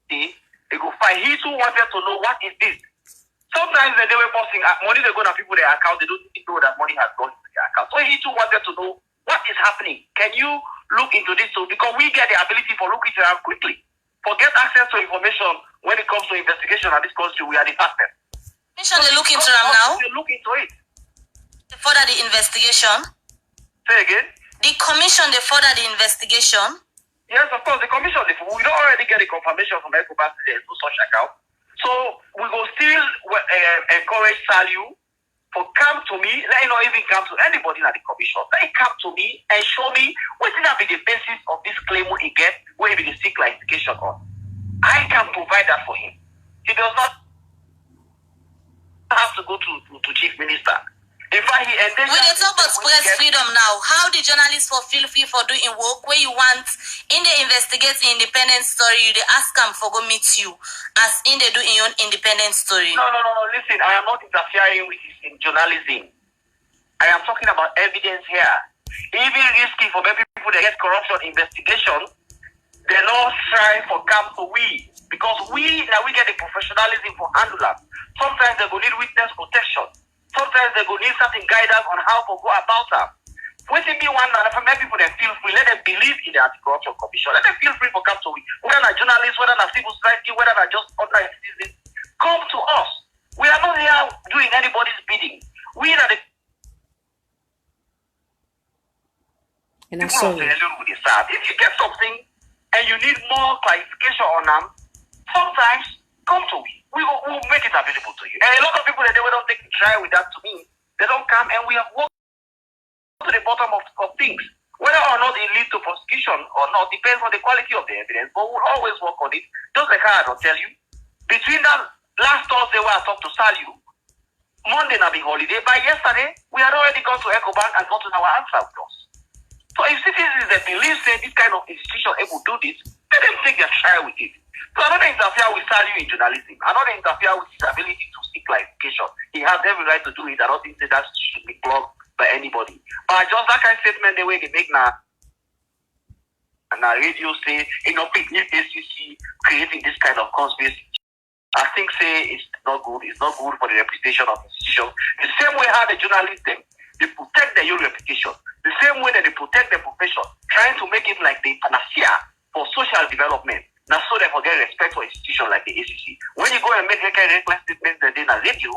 he go find. He too wanted to know what is this. Sometimes they were posting money they go to people their account, they don't even know that money has gone into their account. So he too wanted to know what is happening. Can you look into this? So because we get the ability for look it around quickly. For get access to information when it comes to investigation at this country, we are the fastest. Commission they look into them now? They look into it. They further the investigation? Say again? The commission they further the investigation? Yes, of course, the commission, we don't already get a confirmation from ECOWAS there is no such account. So we will still encourage Sallieu for come to me, let him not even come to anybody in the commission. Let him come to me and show me what is be the basis of this claim he gets, where he will seek clarification on. I can provide that for him. He does not have to go to chief minister. In fact, he ended. We talk about press freedom now. How the journalists for feel free for doing work where you want in the investigating independent story, they ask them for go meet you as in they do in your independent story. No. Listen, I am not interfering with his in journalism. I am talking about evidence here. Even risky for many people that get corruption investigation, they're not trying for come to we because we get the professionalism for handler. Sometimes they will need witness protection. Sometimes they will need certain guidance on how to go about them. Waiting me one and for many people that feel free, let them believe in the Anti-Corruption Commission. Let them feel free for come to we. Whether they're journalists, whether they're civil society, whether they're just ordinary citizens, come to us. We are not here doing anybody's bidding. We are the and I'm sorry. If you get something and you need more clarification on them, sometimes come to me. We will make it available to you. And a lot of people that they will not take a try with that to me, they don't come and we have worked to the bottom of things. Whether or not it leads to prosecution or not depends on the quality of the evidence, but we'll always work on it. Just like I will tell you, between that last Thursday where I talked to Sallieu, Monday not being holiday, by yesterday, we had already gone to EcoBank and gotten our answer with us. So if citizens that believe that this kind of institution able to do this, let them take their try with it. So I'm not interfere with Sallieu in journalism. I'm not interfere with his ability to seek clarification. He has every right to do it. I don't think that should be blocked by anybody. But just that kind of statement the way they make now, and our radio say, if ACC creating this kind of conspiracy, I think say it's not good. It's not good for the reputation of the institution. The same way how the journalists they protect their own reputation. The same way that they protect their profession, trying to make it like the panacea for social development. Now, so they forget respect for institutions like the ACC. When you go and make that kind of reckless statements that they radio,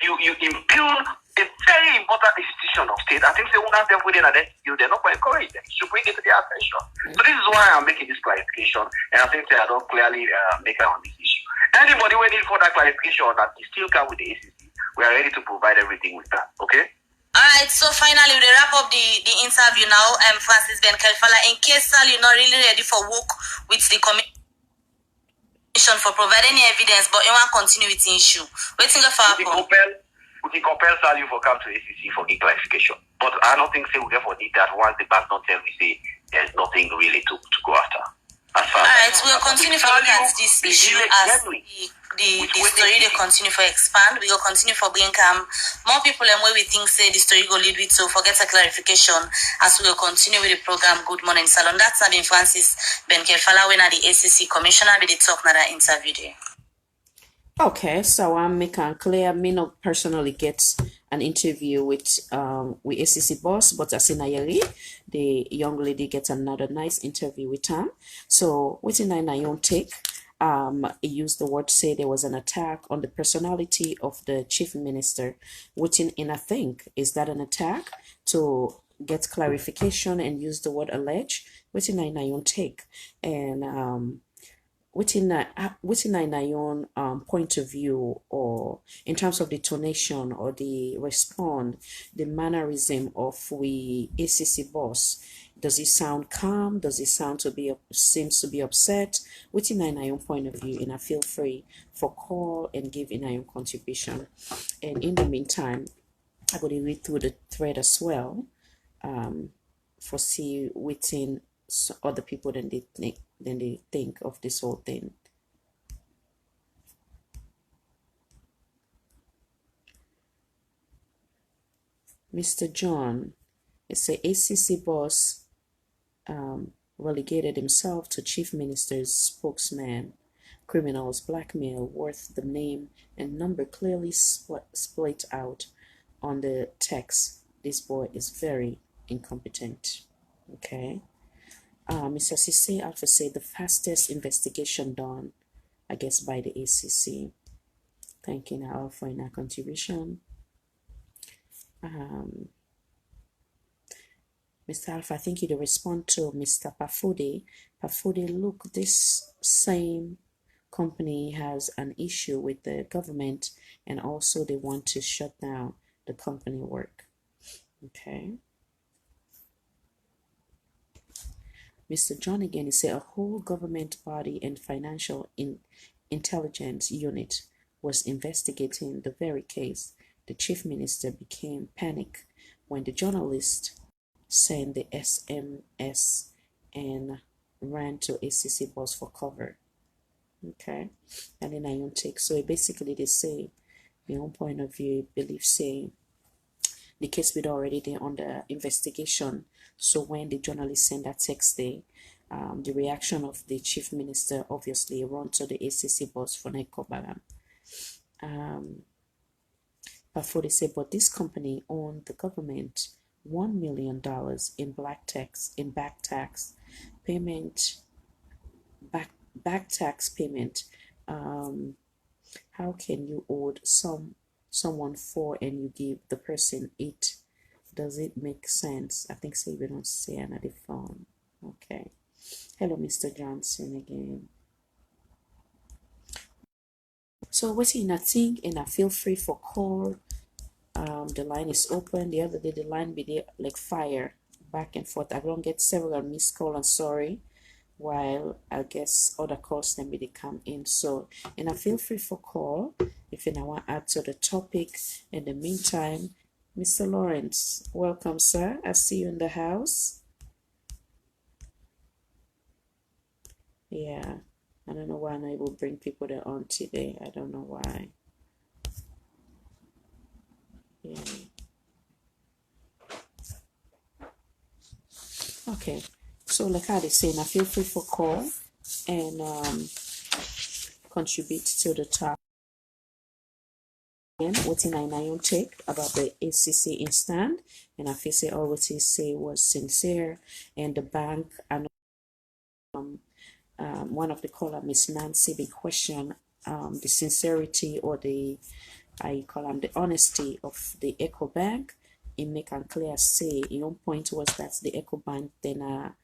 you impugn a very important institution of state. I think they won't have them within an STU. They're not going to encourage them. You should bring it to their attention. So this is why I'm making this clarification, and I think that I don't clearly make it on this issue. Anybody who needs further clarification on that, you still come with the ACC. We are ready to provide everything with that. Okay? Alright, so finally we wrap up the interview now. Francis Ben Kelfala, in case Sallieu not really ready for work with the commission for providing any evidence, but you want to continue with the issue. Waiting for we can compel Sallieu for come to ACC for clarification. But I don't think we therefore need that once the bank don't tell me say there's nothing really to go after. Alright, we'll continue to look at this issue as the story they continue for expand. We will continue for bring more people and where we think say the story go lead with, so forget a clarification as we will continue with the program Good Morning Salon. That's been Francis Ben Kelfala when the ACC commissioner with the talk na that interview there. Okay, so I'm making clear me not personally get an interview with ACC boss, but Asinayari, the young lady gets another nice interview with him. So within I own take he used the word, say there was an attack on the personality of the chief minister, which in I think, is that an attack? To get clarification and use the word allege, which in I own take, and within my own point of view, or in terms of the tonation or the respond, the mannerism of we ACC boss. Does it sound calm? Does it sound to be seems to be upset? Within my own point of view, and I feel free for call and give in my own contribution. And in the meantime, I'm going to read through the thread as well, for see within other people than they think of this whole thing. Mr. John, it's a ACC boss, relegated himself to chief minister's spokesman. Criminals blackmail worth the name and number clearly split out on the text. This boy is very incompetent. Okay. Mr. Cisse Alpha said the fastest investigation done, I guess, by the ACC. Thanking our for our contribution. Mr. Alpha, I think you respond to Mr. Pafude. Pafude, look, this same company has an issue with the government, and also they want to shut down the company work. Okay. Mr. John again, he said a whole government body and financial intelligence unit was investigating the very case. The chief minister became panicked when the journalist sent the SMS and ran to ACC boss for cover. Okay, and then I own take. So basically they say, my own point of view, believe say the case been already there under investigation. So when the journalist sent that text there, the reaction of the chief minister obviously run to the ACC boss for Nekobalam. Before they say, but this company owed the government $1 million in back tax payment. Back tax payment. How can you owe someone 4 and you give the person 8? Does it make sense? I think so. We don't say another phone. Okay. Hello, Mr. Johnson again. So what I think, and I feel free for call. The line is open. The other day the line be there like fire back and forth. I don't get several missed call. I'm sorry. While I guess other calls then they come in. So, and I feel free for call if you want to add to the topic. In the meantime, Mr. Lawrence, welcome, sir. I see you in the house. Yeah, I don't know why I'm not able to bring people there on today. I don't know why. Yeah. Okay. So like I was saying, I feel free for call and contribute to the talk. Again, what in I own take about the ACC instant, and I feel say all what he say was sincere, and the bank and one of the caller, Miss Nancy, been question the sincerity or the the honesty of the Eco Bank. It make and clear say your own point was that the Eco Bank then a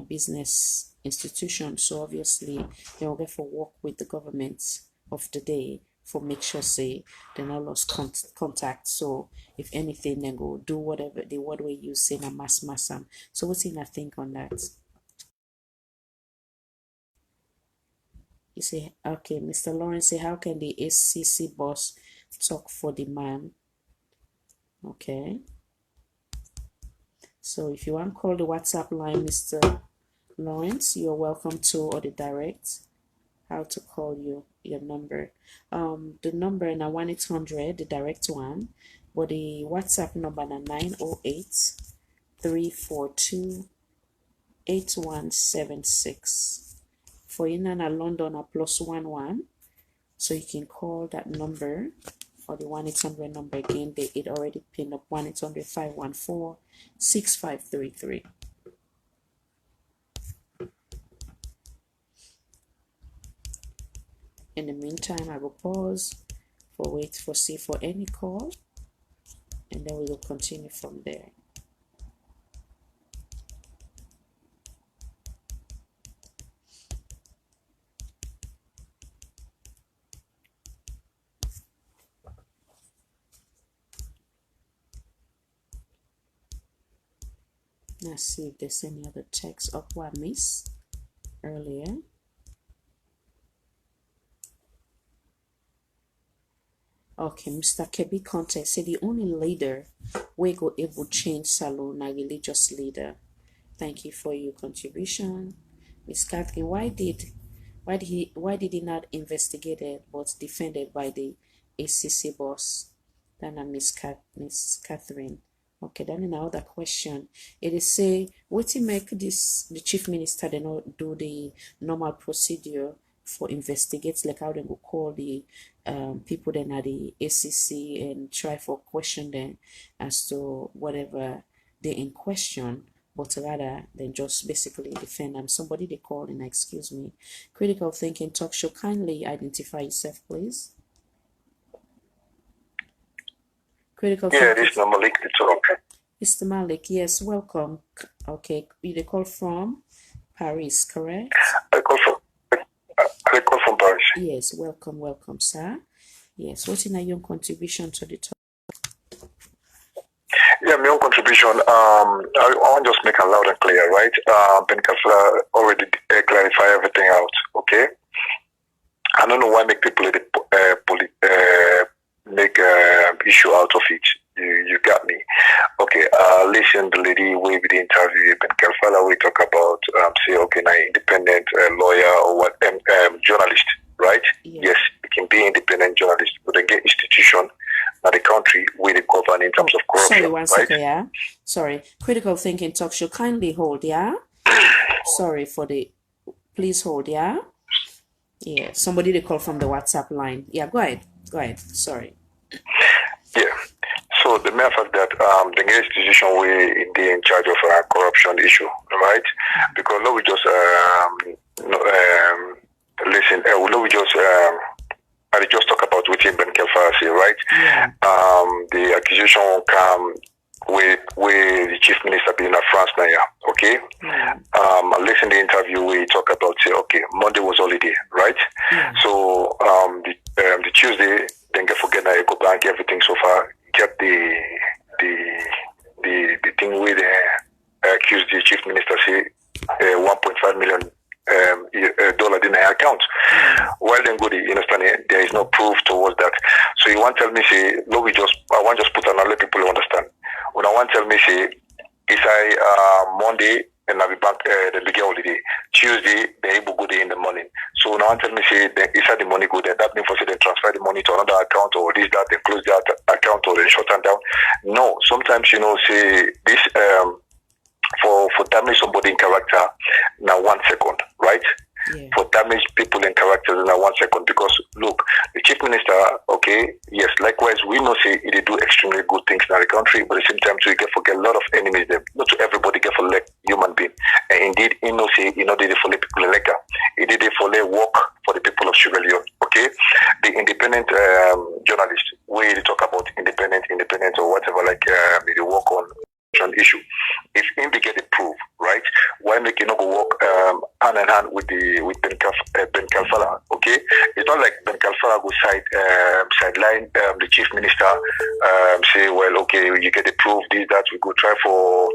business institution. So obviously they will get for work with the government of the day for make sure say they not lost contact. So if anything, then go do whatever the word we use say na mass. So what's in I think on that? You say, okay, Mr. Lawrence say, how can the ACC boss talk for the man? Okay. So if you want to call the WhatsApp line, Mr. Lawrence, you're welcome to, or the direct, how to call your number. The number na 1-800, the direct one, but the WhatsApp number na 908-342-8176. For in London, a +11, so you can call that number or the 1-800 number again. It already pinned up 1-800-514-6533. In the meantime, I will pause see for any call, and then we will continue from there. Let's see if there's any other text up what I missed earlier. Okay, Mr. Kebi Conte said the only leader we go able change Sallieu na religious leader. Thank you for your contribution. Miss Catherine, why did he not investigated but defended by the ACC boss? Then Miss Catherine. Okay, then another question. It is say what to make this the chief minister they not do the normal procedure for investigates, like how they go call the people then at the ACC and try for question them as to whatever they in question, but rather than just basically defend them. Somebody they call in, excuse me. Critical Thinking Talk Show, kindly identify yourself, please. Critical Yeah, Thinking. this is Malik to talk. Mr. Malik, yes, welcome. Okay, you call from Paris, correct? I call from Paris. Yes, welcome, sir. Yes, what's in your contribution to the talk? Yeah, my own contribution. I want to just make it loud and clear, right? Ben Kafla already clarify everything out. Okay. I don't know why make people make issue out of it. You got me. Okay. Listen, the lady we with the interview Ben Kafla we talk about say okay, now independent lawyer or what journalist, right? Yeah. Yes, it can be independent journalist, but again institution. The country where they govern in terms of corruption. Sorry, one second, yeah. Sorry. Critical Thinking Talk Show, kindly hold, yeah. Sorry for the. Please hold, yeah. Yeah. Somebody they call from the WhatsApp line. Yeah, go ahead. Sorry. Yeah. So the mere fact that the institution we they in charge of corruption issue, right? Because no, we just listen. No, we just. I just talk about what Ben Kelfa say, right? Yeah. The accusation come with the chief minister being in France now, okay? Yeah. Listen to the interview we talk about say, okay, Monday was holiday, right? Yeah. So the Tuesday, then get forget now go bank everything so far, get the thing with accuse the chief minister say $1.5 million dollar in their account. Well then good, you understand, there is no proof towards that. So you want to tell me say, no, I want just put another people who understand. When I want to tell me say, it's Monday and I'll be back the big holiday. Tuesday they able go there in the morning. So when I want to tell me say inside the money go there, that means for say they transfer the money to another account or this, that, they close that account or they shut them down. No, sometimes say this for damage somebody in character now 1 second, right? Yeah. For damage people in character now 1 second, because look, the chief minister, okay, yes, likewise we know say they do extremely good things in the country, but at the same time too, you get forget a lot of enemies there. Not to everybody get for like human being. And indeed, they for the people like he did it for the work for the people of Sierra Leone, okay? The independent journalist, where they talk about independent or whatever, like they work on issue. If him they get the proof, right? Why make you not go work hand in hand with Ben Kalfala? Okay, it's not like Ben Kalfala go sideline the chief minister, say, well, okay, you get the proof, this, that, we go try for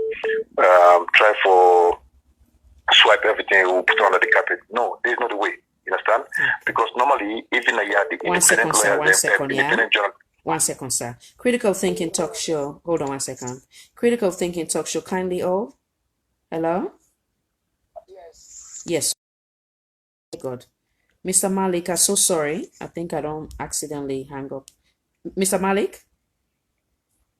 swipe everything, we'll put it under the carpet. No, there's not the way. You understand? Because normally, even the independent lawyer, 1 second, sir. Critical Thinking Talk Show. Hold on 1 second. Critical Thinking Talk Show. Kindly hold. Hello? Yes. God. Mr. Malik, I'm so sorry. I think I don't accidentally hang up. Mr. Malik?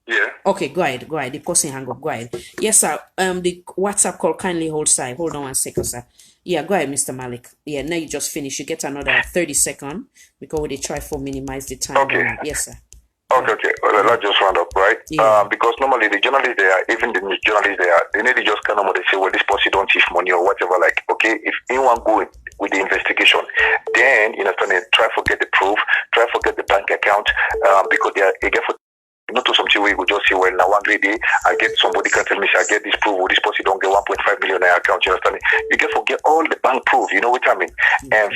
Yeah. Okay, go ahead. The person hang up. Go ahead. Yes, sir. The WhatsApp call, kindly hold side. Hold on 1 second, sir. Yeah, go ahead, Mr. Malik. Yeah, now you just finished. You get another 30 seconds because they try for minimize the time. Okay. Yes, sir. Okay. Well, let's just round up, right? Yeah. Because normally the journalists there, even the news journalists there, they need to just kind of they say, well, this person don't thief money or whatever. Like, okay, if anyone go with the investigation, then you know, try to get the proof, try to get the bank account, because they are again for. Not to something where you could just say, well, now one day I get somebody can tell me, say, I get this proof, or this person don't get 1.5 million in their account. You understand? You get forget all the bank proof. You know what I mean? And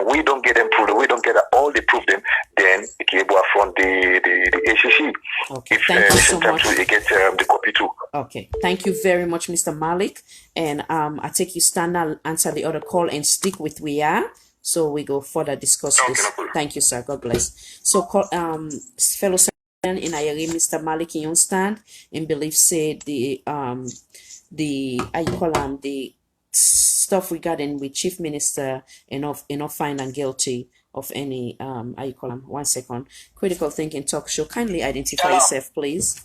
we don't get them proof. We don't get all the proof. Then it can go from the ACC. Okay. If Thank you so much. you get the copy too. Okay. Thank you very much, Mr. Malik. And I take you stand and answer the other call and stick with we are. So we go further discuss Okay, this. no problem. Thank you, sir. God bless. So fellow in Ayari, Mr. Malik in stand and believe say the the stuff regarding with Chief Minister enough find and guilty of any 1 second critical thinking talk show. Kindly identify yourself, please.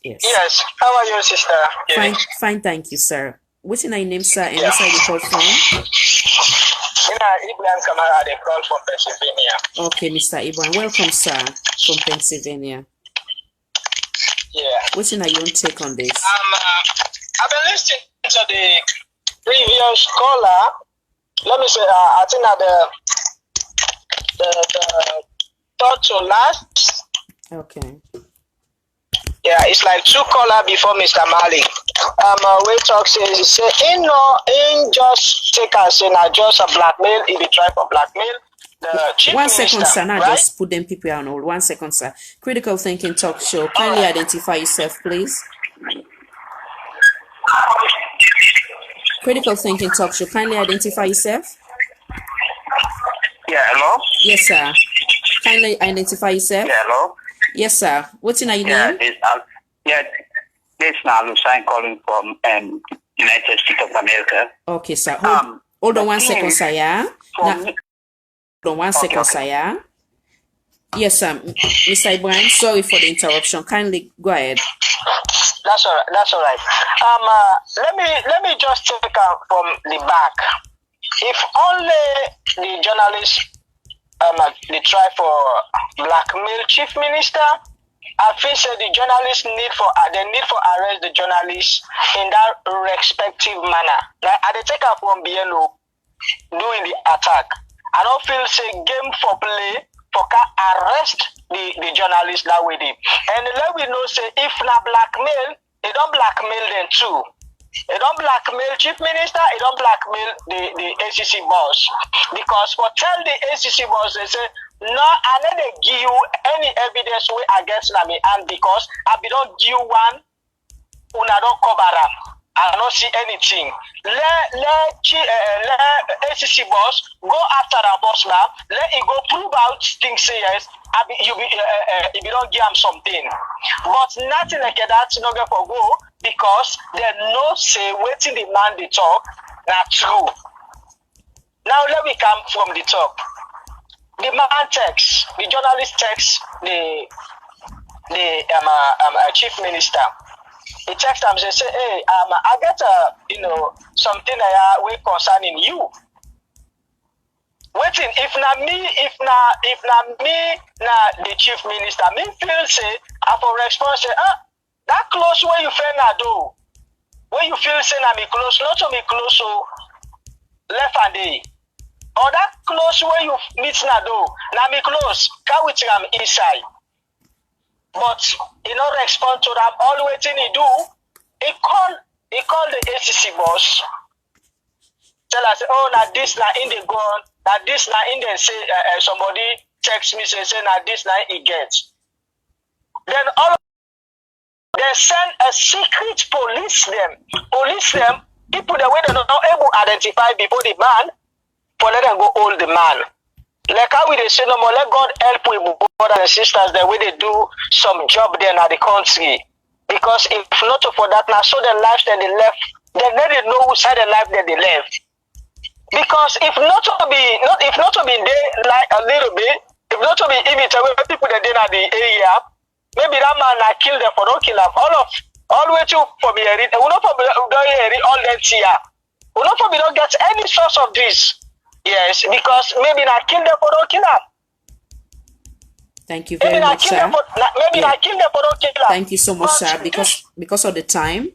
Yes. Yes. How are you, sister? Fine, thank you, sir. What's your name, sir? And what's the call from? Ibrahim Kamara, they call from Pennsylvania. Okay, Mr. Ibrahim. Welcome, sir, from Pennsylvania. Yeah. What's your take on this? I've been listening to the previous caller. Let me say, I think that the third to last. Okay. Yeah, it's like two caller before Mr. Malik. We talk says he say in just take us say na just a blackmail, if he try for blackmail. The chief 1 second, minister, sir. Now right? just put them people on hold. 1 second, sir. Critical thinking talk show. Kindly identify yourself, please. Critical thinking talk show. Kindly identify yourself. Yeah, hello? Yes, sir. Kindly identify yourself. Yeah, hello? Yes, sir. What's in your name? This now Lucien calling from United States of America. Okay, sir. Hold on 1 second, sir. Yeah. Hold on 1 second, sir. Yeah. Yes, sir. Mr. Ibrahim, sorry for the interruption. Kindly go ahead. That's all right. That's all right. Let me just take out from the back. If only the journalists they try for blackmail chief minister, I feel say the journalists need for arrest the journalists in that respective manner. Like they take up from BLO doing the attack. I don't feel say game for play for arrest the journalists that way. And let we know say if na blackmail, they don't blackmail them too. They don't blackmail chief minister, they don't blackmail the ACC boss. Because for tell the ACC boss, they say, no, I never give you any evidence way against me, and because I don't give you one, una don't cover up. I don't see anything. Let ACC boss go after the boss now. Let it go prove out things. Say yes, if you don't give him something, but nothing like that's not going to go because they no say waiting the man they talk not true. Now let me come from the top. The man text, the journalist text the chief minister. He text him and say, hey, I get something we concerning you. Waiting, if na me, the chief minister, me feel say, I for response say, that close where you feel na do, where you feel say na me close, not to me close so left and day. Or that close where you meet na do, na me close, can we am inside. But he not respond to that. All waiting he do, he call the ACC boss. Tell us, oh, now this now in the gun, now this now in the say somebody text me say now this now he gets. Then all they send a secret police them people the way they not able to identify before the man, for let them go hold the man. Like how we they say no more, let God help with brothers and sisters the way they do some job there in the country. Because if not for that, now so the life that they left, they didn't know which side of life that they left. Because if not to be there like a little bit, if not to be imitate people that did in the area, maybe that man I kill them for don't kill them. All the way to for me, we not for all that here. We not for me don't get any source of this. Yes, because maybe not kill them or don't kill them. Thank you very much, sir. Maybe I kill them, but don't kill them. Thank you so much, sir. Because of the time,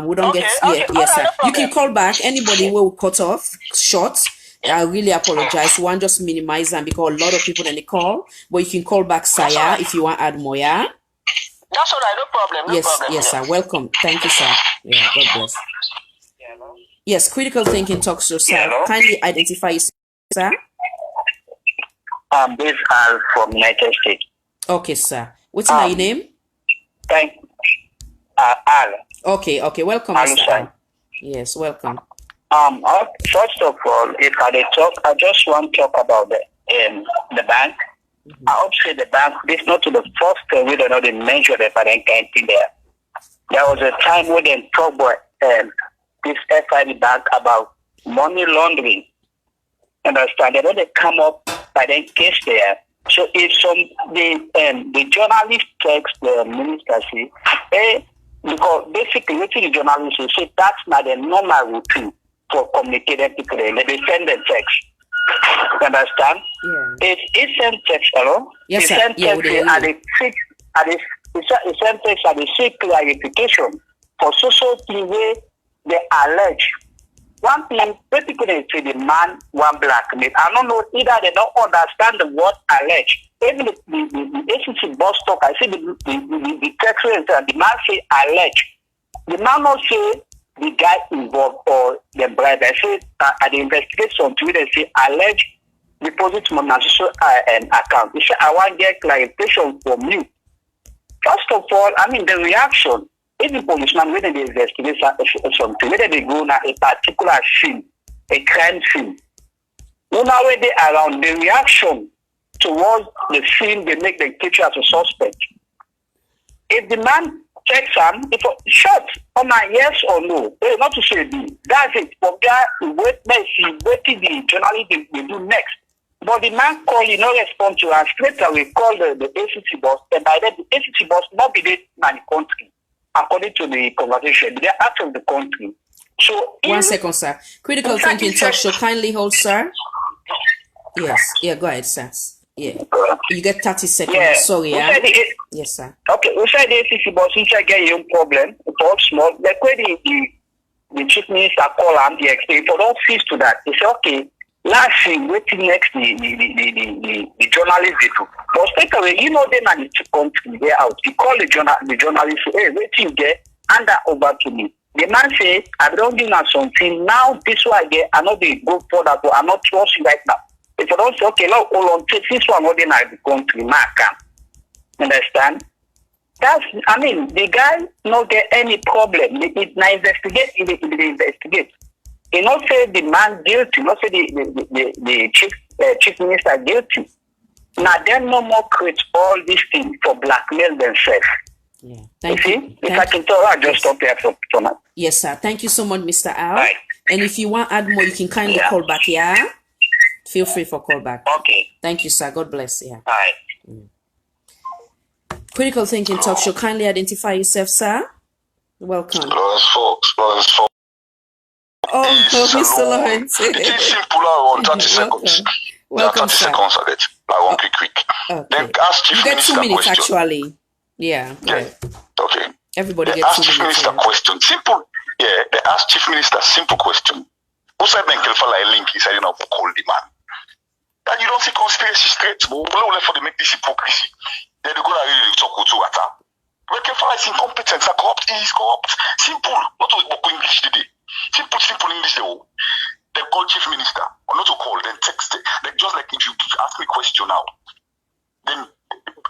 we don't get. Yes, sir. You can call back. Anybody will cut off short. I really apologize. One just minimize them because a lot of people in the call. But you can call back Saya if you want to add more. Yeah. That's all right. No problem. Yes, sir. Welcome. Thank you, sir. Yeah. God bless. Yes, critical thinking talks to sir. Kindly identify yourself, sir. This is Al from United States. Okay, sir. What's your name? Al. Okay. Welcome, Mr. Al. Yes, welcome. First of all, if I talk, I just want to talk about the bank. I hope say the bank. This not to the first time we don't know the measure the bank in there. There was a time when they talk about this FIB bank about money laundering. Understand? They come up by the case there. So if the journalist text the minister say, because basically what the journalist will say that's not a normal routine for communicating people. They send the text. You understand? Yeah. If it send text, hello? Yes, sir. Send text at the seek clarification for social thing where they allege. One thing, people they say the man one blackmail. I don't know either they don't understand the word allege. Even the agency boss talk, I see the text and the man say allege. The man not say the guy involved or the bride. I say at the investigation to they say allege deposit money on social account. He said I want to get clarification from you. First of all, I mean the reaction. Every policeman, when they investigate something, whether they go on a particular scene, a crime scene, when they around the reaction towards the scene, they make the picture as a suspect. If the man checks him, if shot on a yes or no, not to say B, that's it. For that, waiting the journalist they do next. But the man call, you know, respond to and straight away call the ACC boss, and by then the ACC boss not be there in the country. According to the conversation, they're out of the country. So 1 second, sir. Critical thinking talk show. Kindly hold, sir. Yes. Yeah, go ahead, sir. Yeah. You get 30 seconds. Yeah. Sorry, yeah. Yes, sir. Okay, we said the ACC boss, we get your problem. It's small. Like when the chief minister call and he explain, for don't cease to that. He said, okay, last thing, waiting next the journalist they do. But straight away, you know them and the country, they're out. You call the journalist, hey, wait till you get, hand that over to me. The man say, I don't give now something. Now this one I get, I know they go further, but I'm not trust you right now. If I don't say, okay, now hold on, take this one, what they not the country, man, I can. Understand? That's, I mean, the guy not get any problem. It not investigate, they investigate. He not say the man guilty, not say the chief minister guilty. Now then no more create all these things for blackmail themselves. Yeah. Thank you. If I can tell, I'll just stop there for now. Yes, sir. Thank you so much, Mr. Al. Right. And if you want to add more, you can kindly call back, yeah? Feel free for call back. Okay. Thank you, sir. God bless. Yeah. All right. Critical thinking talk show. Kindly identify yourself, sir. Welcome. Lawrence Fox. Oh, Mr. Lawrence. It is simple around 30 seconds. Welcome, 30 sir. seconds I get. I want quick. Okay. Then ask Chief You get Minister 2 minutes, question. actually. Yeah. Right. Okay. Everybody They gets ask 2 Chief minutes. Minister question. Simple. Yeah, they ask Chief Minister simple question. Who said Ben Kelfala a link? He said, you know, call the man. And you don't see conspiracy straight. But we're left for the make this hypocrisy. Then they go and really talk to Ata. Ben Kelfala is incompetent. He's corrupt. He is corrupt. Simple. Not to talk English today. Simple English. They call Chief Minister. Or not to call, then text. Like, just like if you ask me a question now. Then,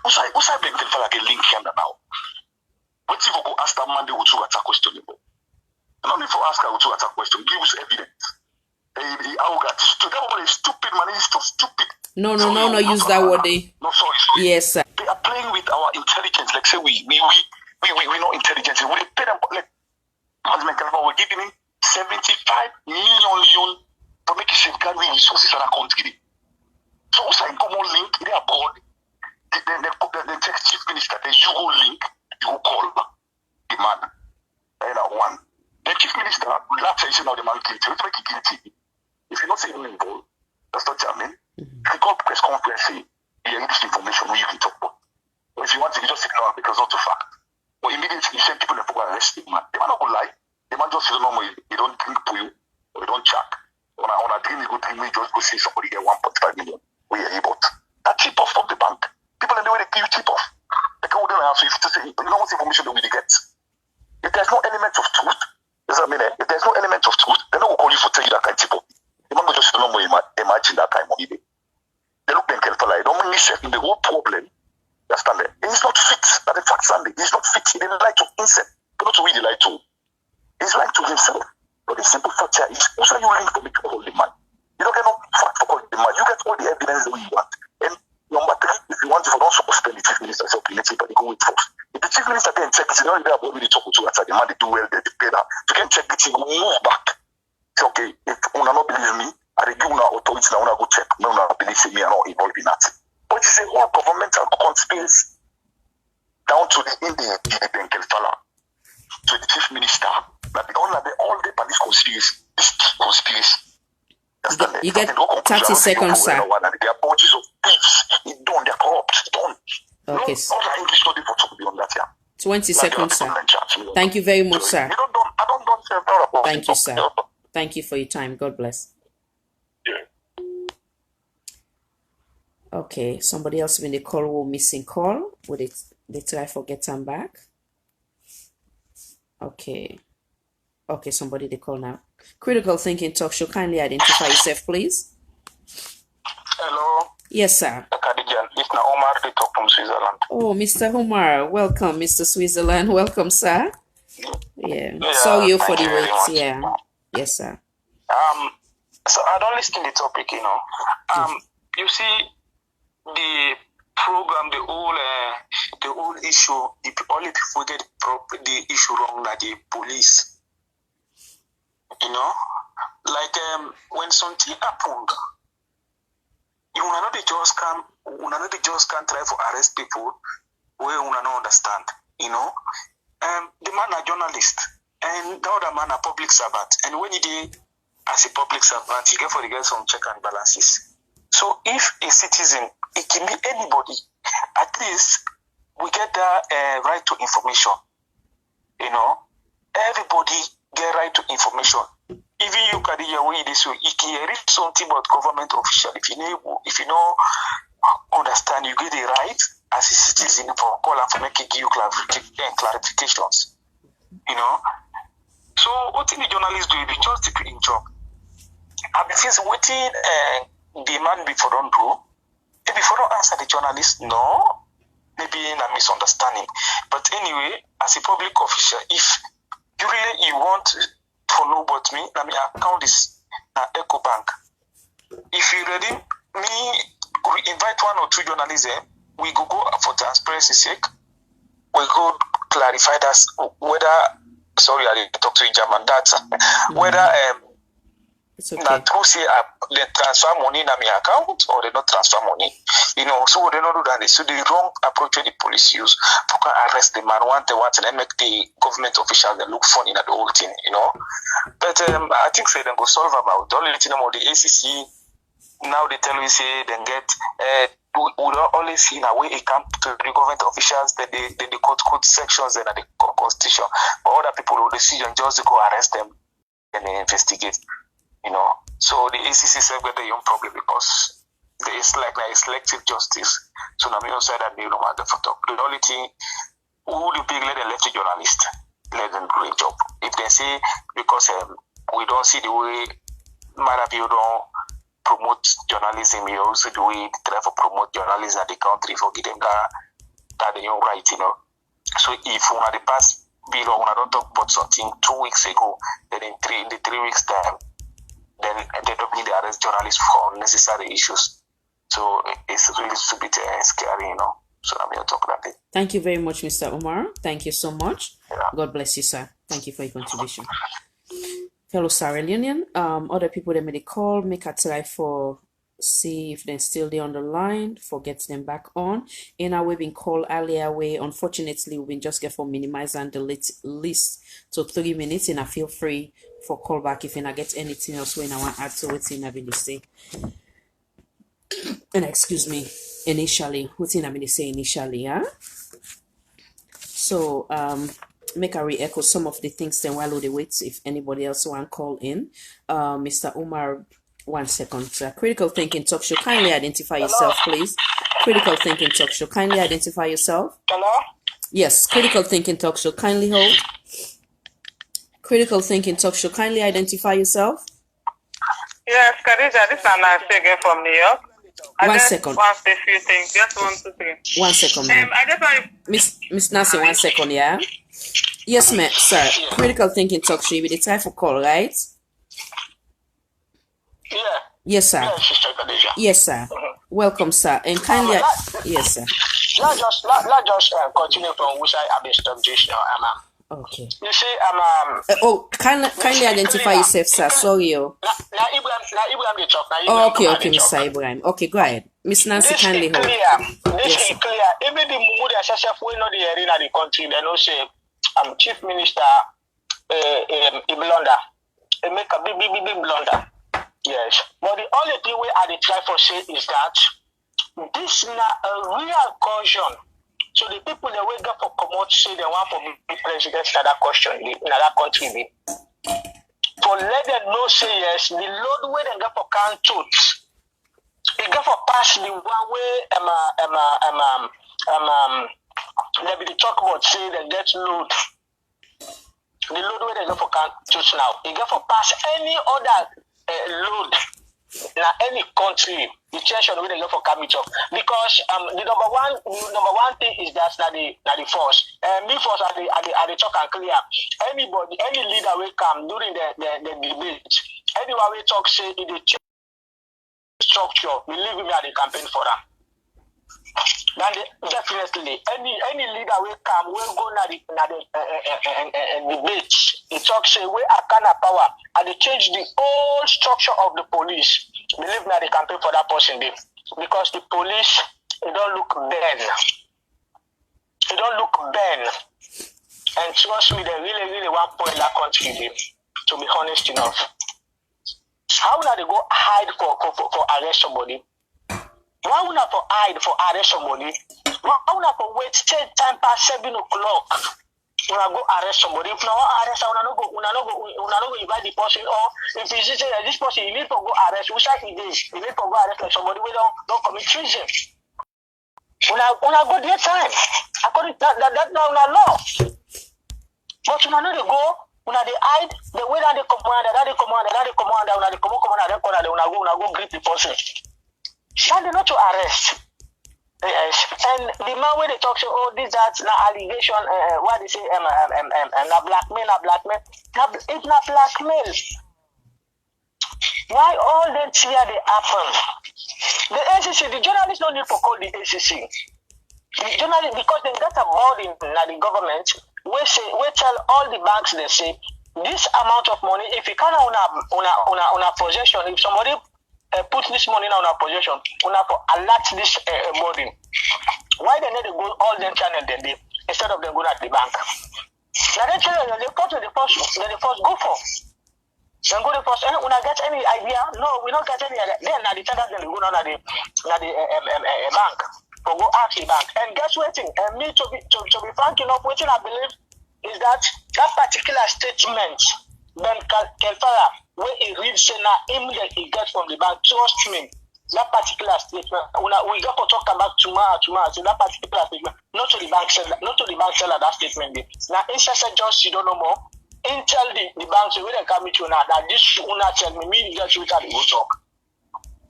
who's I Ben Kelfala a link here now? What if you go ask that man, they will attack question? No need for ask her to attack question. Give us evidence. That is stupid, man. He's so stupid. No. Use that word. No, sorry. Yes, sir. They are playing with our intelligence. Like say we know intelligence. We pay them like we're giving him 75 million to make a safeguard resources in our country. So what's that common link? They are bored. Then the text chief minister. Then you go link. You go call the man. One. The chief minister, last time you say now the man guilty. Let's make it guilty. If you not say him involved, that's not jamming. He called press conference. hearing this information when you can talk about. But if you want to, you just ignore it because it's not a fact. But immediately you send people that go arrest him, man. They might not go lie. They might just say, no, you don't drink for you, or you don't check. On a dream, you go dream, you just go see somebody get 1.5 million. Where you're able. That tip off from the bank. People in the way they give you tip off. They can't do that. So if you say, you know what information that we get. If there's no element of truth, does that mean that if there's no element of truth, they're not going to call you for tell you that kind of tip off. They might not just know imagine that kind of money. They look like they don't mean in the whole problem. Understand that? He's not fit. That the fact Sunday. He's not fit. He didn't lie to himself. But not to really lie to. He's lying to himself. But the simple fact here is, who are you lying for me to call the man? You don't get no fact for calling the man. You get all the evidence that you want. And number three, if you want to don't suspend the chief minister, so you but you go with force. If the chief minister can check it, you know they have already talked to outside the man, they do well, they pay that. You can check it, you move back. Say, okay, if you not believe me, I give you authority now, I go check. No, not believe me, I'm not involved in that. But it's a whole governmental conspiracy down to the Indian Benkel fella, to the chief minister. That all the police conspiracy, this conspiracy. You get 30 seconds, sir. They are bunches of thieves. It's done. They're corrupt. Done. Okay, sir. All the English study for to be on that, yeah. 20 seconds, sir. Thank you very much, sir. Thank you, sir. Thank you for your time. God bless. Okay, somebody else when they call will missing call. Would they try for get them back? Okay. Okay, somebody they call now. Critical Thinking Talk Show. Kindly identify yourself, please. Hello. Yes, sir. It's Omar. They talk from Switzerland. Oh, Mr. Omar, welcome, Mr. Switzerland. Welcome, sir. Yeah. Saw you for the wait. Yeah. Yes, sir. So I don't listen to the topic, you know. You see, the program, the whole issue. The only people get the issue wrong, like the police. You know, like when something happened, you know they just can't try to arrest people where you don't understand. You know, the man a journalist and the other man a public servant, and when he did as a public servant, he get some check and balances. So if a citizen, it can be anybody, at least we get that right to information. You know, everybody get right to information. Even you can hear way this way. You can read something about government official. If you know understand, you get the right as a citizen for call and for making you clarifications. You know. So what the journalists do is just the in job. And because waiting demand before don't do, maybe before don't answer the journalist, no. Maybe in a misunderstanding. But anyway, as a public official, if you really want to know about me, let me account this Eco Bank. If you ready, me invite one or two journalists, we go for transparency sake. We go clarify that whether sorry, I didn't talk to you German. That's whether it's okay. Now true say they transfer money in my account or they not transfer money. You know, so they don't do that. So the wrong approach the police use to arrest the man want and then make the government officials they look funny at the whole thing, you know. But I think say they go solve about the only thing about the ACC now they tell me say they get we don't always see in a way it come to the government officials that the code sections and the constitution, but other people with decision just to go arrest them and they investigate. You know, so the ACC said got their own problem because there is like a selective justice. So now we also said that they don't matter for talk. The only thing, who the big let them left the journalist, let them do a job. If they say because we don't see the way many people don't promote journalism, we also do we try to promote journalism at the country for give them that they own right, you know. So if one of the past bill or when I don't talk about something 2 weeks ago, then in the 3 weeks time, then they don't need to arrest journalists for unnecessary issues. So it's really a bit scary, you know. So I'm going to talk about it. Thank you very much, Mr. Omar. Thank you so much. Yeah. God bless you, sir. Thank you for your contribution. Fellow Sierra Leonean, other people that made a call, make a try for see if they're still there on the line, for get them back on. In our we've been called earlier way. Unfortunately, we've been just get for minimize and delete list to 3 minutes, and I feel free for call back if you not get anything else when I want to add to it in having to say. And excuse me. initially, who's in I say initially, yeah? So make a re-echo some of the things then while we wait if anybody else want call in. Mr. Umar, 1 second, sir. Critical Thinking Talk Show, kindly identify yourself, please. Critical Thinking Talk Show, kindly identify yourself. Hello? Yes, Critical Thinking Talk Show, kindly hold. Critical Thinking Talk Show, kindly identify yourself. Yes, Khadija, this is Nancy again from New York. One second. Want a few things. Just 1, 2, 3. 1 second, ma'am. I just want Miss Nancy, 1 second, yeah? Yes, ma'am, sir. Critical Thinking Talk Show, you be the type for call, right? Yeah. Yes, sir. Yeah, Sister Khadija. Yes, sir. Welcome, sir. And kindly, yes, sir. Let's just continue from which I have stopped just now, Okay. You see, kindly identify yourself, sir. Sorry, yo. Now Ibrahim the talk. Oh, okay, Mr. Ibrahim. Okay, go ahead. Miss Nancy, kindly hold. This is clear. Even the Mumu themselves, we know the area of the country. They know say, Chief Minister, blunder. They make a big blunder. Yes. But the only thing we are try for say is that this is a real caution. So the people that wake up for come out say they want to be president in that country. For let them know say yes, the load way they get for count truth. They get for pass the one way they be talk about say they get load. The load way they get for count truth now. They get for pass any other load in any country. The tension we they go for coming up because the number one thing is that the force. Me force are the talk and clear. Anybody, any leader will come during the debate. Anyone will talk say in the structure, believe me, at the campaign for them. Then definitely any leader will come will go na the debate. He talk say we are kind of power and they change the whole structure of the police. Believe me, they campaign for that person there. Because the police, they don't look bad. They don't look bad. And trust me, they really want to in that country there, to be honest enough. How would they go hide for arrest somebody? Why would not for hide for arrest somebody? Why would not for wait till time past 7 o'clock? When I go arrest somebody, if not arrest, I will not go invite the person, or if you say this person, you need to go arrest, which I did, you need to go arrest like somebody we don't commit treason. When I go their time, according to that now law. But when I know they go, when they hide, the way that they command, when they go greet the person. Shall they not to arrest? Yes. And the man when they talk say, oh, this that's not allegation, what they say, blackmail. It's not blackmail. Why all them here they happen? The ACC, the journalists don't need to call the ACC. The journalists, because they got a board in the government, we tell all the banks, they say, this amount of money, if you can't on a possession, if somebody put this money on our possession, we have to alert this body. Why they need to go all them channels then they instead of them going at the bank? Now they tell them they go to the first go for. Then go to the first. When I get any idea, no, we don't get any idea. Then now the channels then go down at the bank. Or go ask the bank. And guess what? And me to be frank enough, what I believe is that particular statement, Ben Kelfara, where he reads say now him that he gets from the bank, trust me, that particular statement, we got to talk about tomorrow, so that particular statement, not to the bank seller, that statement. Now, instead just you don't know more, tell the bank, so when they come with you now, that this will not tell me get you can go talk.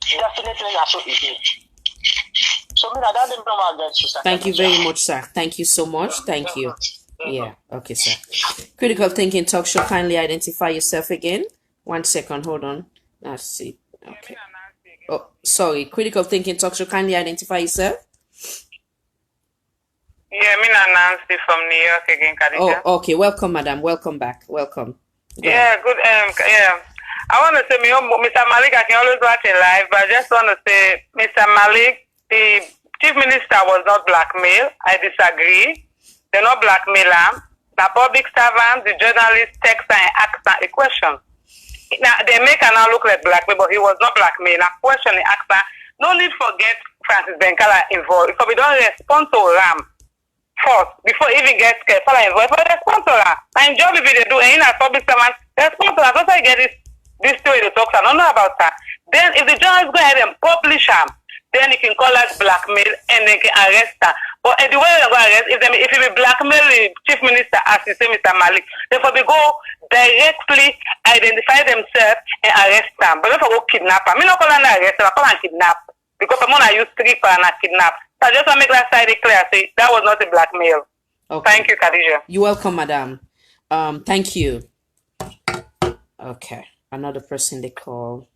Definitely, that's what it is. So, that didn't know about that. Thank you very much, sir. Thank you so much. Thank you. Yeah, okay, sir. Critical Thinking Talk Show, kindly identify yourself again. 1 second, hold on. Let's see. Okay. Oh, sorry. Critical Thinking Talk Show, kindly identify yourself. Yeah, me Nancy from New York again, Khadija. Oh, okay. Welcome, madam. Welcome back. Welcome. Yeah, good. Yeah. I want to say, Mr. Malik, I can always watch it live, but I just want to say, Mr. Malik, the Chief Minister was not blackmail. I disagree. They're not blackmailer. The public servant, the journalist, text and ask a question. Now, they make her now look like blackmail, but he was not blackmail. Now, question he asked her, no need for get Francis Benkala involved. Because we don't respond to Ram first before even get Kefala involved. If we respond to Ram, and job if they do, and in a public servant, respond to Ram. That's why I get this story to talk. I don't know about that. Then if the journalists go ahead and publish them, then you can call that blackmail and they can arrest her. But the way they go arrest, if you be blackmail the chief minister, as you say, Mr. Malik, therefore they go directly identify themselves and arrest them. But if I go kidnap them, I don't call them arrest, I call them kidnap. Because I'm going to use street for and kidnap. So I just want to make that side clear. Say that was not a blackmail. Okay. Thank you, Khadija. You're welcome, madam. Thank you. Okay. Another person they call.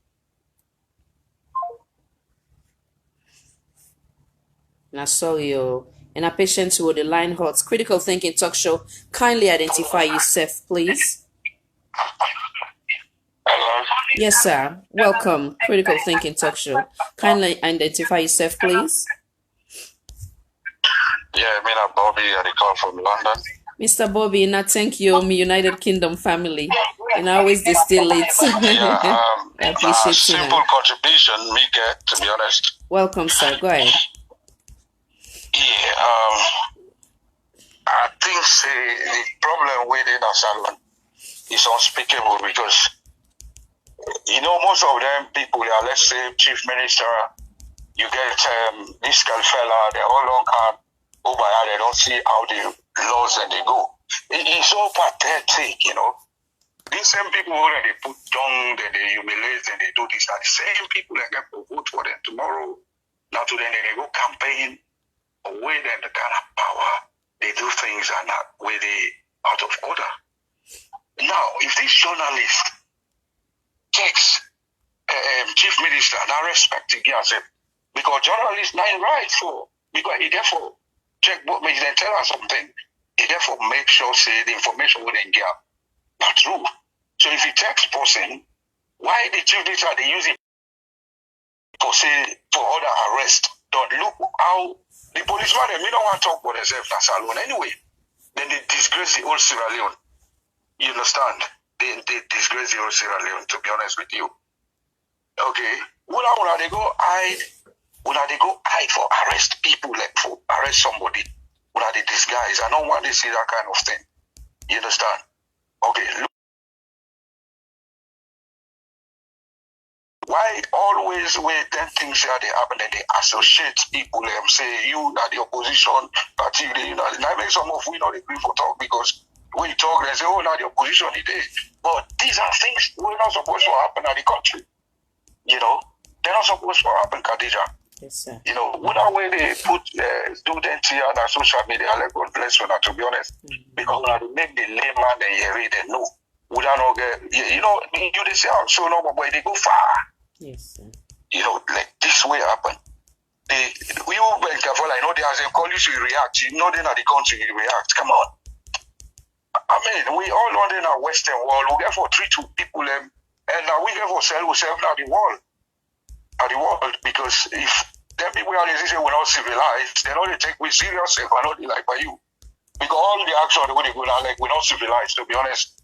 And I saw you. And a patient with the line hot critical thinking talk show. Kindly identify yourself, please. Hello. Yes, sir. Welcome, critical thinking talk show. Kindly identify yourself, please. Yeah, me and Bobby, I call from London. Mr. Bobby, and I thank you, my United Kingdom family, and I always distill it. I appreciate simple contribution me get, to be honest. Welcome, sir. Go ahead. Yeah, I think the problem with it Salon is unspeakable because most of them people, let's say chief minister, you get this fella, they all long card over here, they don't see how the laws and they go. It's so pathetic, These same people that they put down, that they humiliate, and they do this, are the same people that get to vote for them tomorrow. Now today they go campaign away them the kind of power they do things are not where they out of order. Now, if this journalist takes chief minister, now respect to him, because journalists not right for, because he therefore check what makes them tell us something. He therefore make sure say the information we didn't get not true. So if he takes person, why the chief minister they use it for other arrest? Don't look how the policeman they don't want to talk about themselves in Salon anyway. Then they disgrace the whole Sierra Leone. You understand? They disgrace the whole Sierra Leone, to be honest with you. Okay. When they go hide, for arrest people, like for arrest somebody, when they disguise, I don't want to see that kind of thing. You understand? Okay. Look. Why always when then things that they happen and they associate people and say you are the opposition party, I make some of we not agree for talk because when you talk they say, oh now the opposition is there. But these are things we're not supposed to happen in the country. They're not supposed to happen, Khadija. Yes, sir. Without way they put students here on social media, like God bless you now, to be honest. Because they make the layman and you read and know. Without no get you they say I'm sure no but they go far. Yes, sir. Like this way happen. We all been careful. I know they as they call you to react. They're not the country you react. Come on. I mean, we all know in our Western world. We get for treat people and now we get for sell ourselves at the world. Because if them people are say we're not civilized, they know they take we serious if I know they like by you. Because all the action the way they go now, like we're not civilized, to be honest.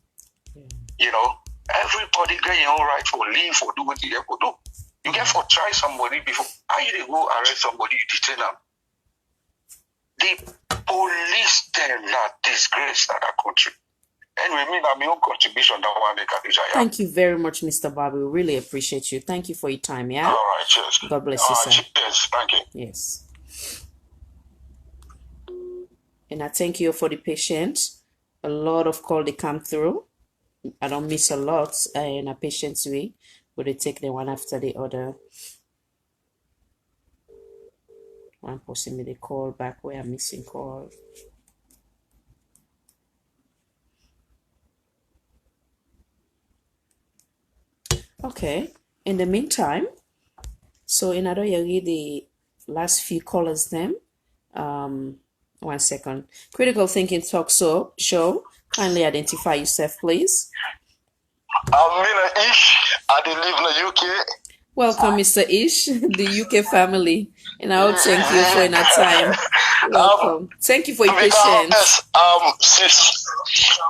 Everybody get your own right for leave for do what you have to do. You get for try somebody before how you go arrest somebody, you detain them. The police them not disgrace in that country. Anyway, me my own contribution that one make a desire. Thank you very much, Mr. Bobby. We really appreciate you. Thank you for your time, yeah? All right, cheers. God bless you, sir. Cheers, thank you. Yes. And I thank you for the patience. A lot of call they come through. I don't miss a lot in a patient's way, but they take them one after the other. One person made a call back where I'm missing call. Okay, in the meantime, so in order to read the last few callers them, 1 second. Critical Thinking Talk Show. Kindly identify yourself, please. I'm Mina Ish. I live in the UK. Welcome, Mr. Ish, the UK family. And I will thank you for your time. Welcome. Thank you for your patience. Sis,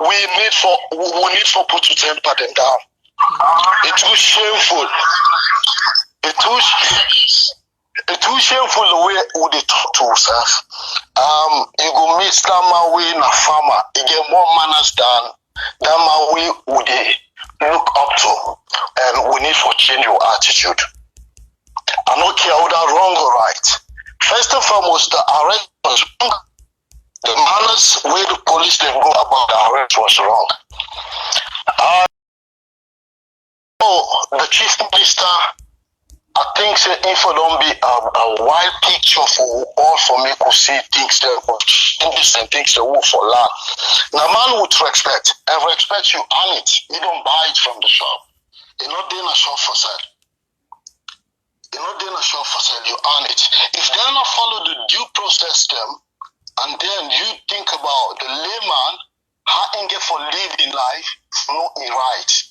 we need for put to temper them down. It's too shameful. It's too shameful the way we they talk to us. You go meet that man way in a farmer. He get more manners than that man way would they look up to. And we need to change your attitude. I don't care whether wrong or right. First and foremost, the arrest was wrong. The manners way the police they go about the arrest was wrong. The chief minister, I think say if it don't be a wild picture for all for me to see things that changes and things that work for land. Now man would respect you earn it. You don't buy it from the shop. You're not doing a shop for sale. You're not doing a shop for sale, you earn it. If they not follow the due process them, and then you think about the layman, how he get for living life, no right.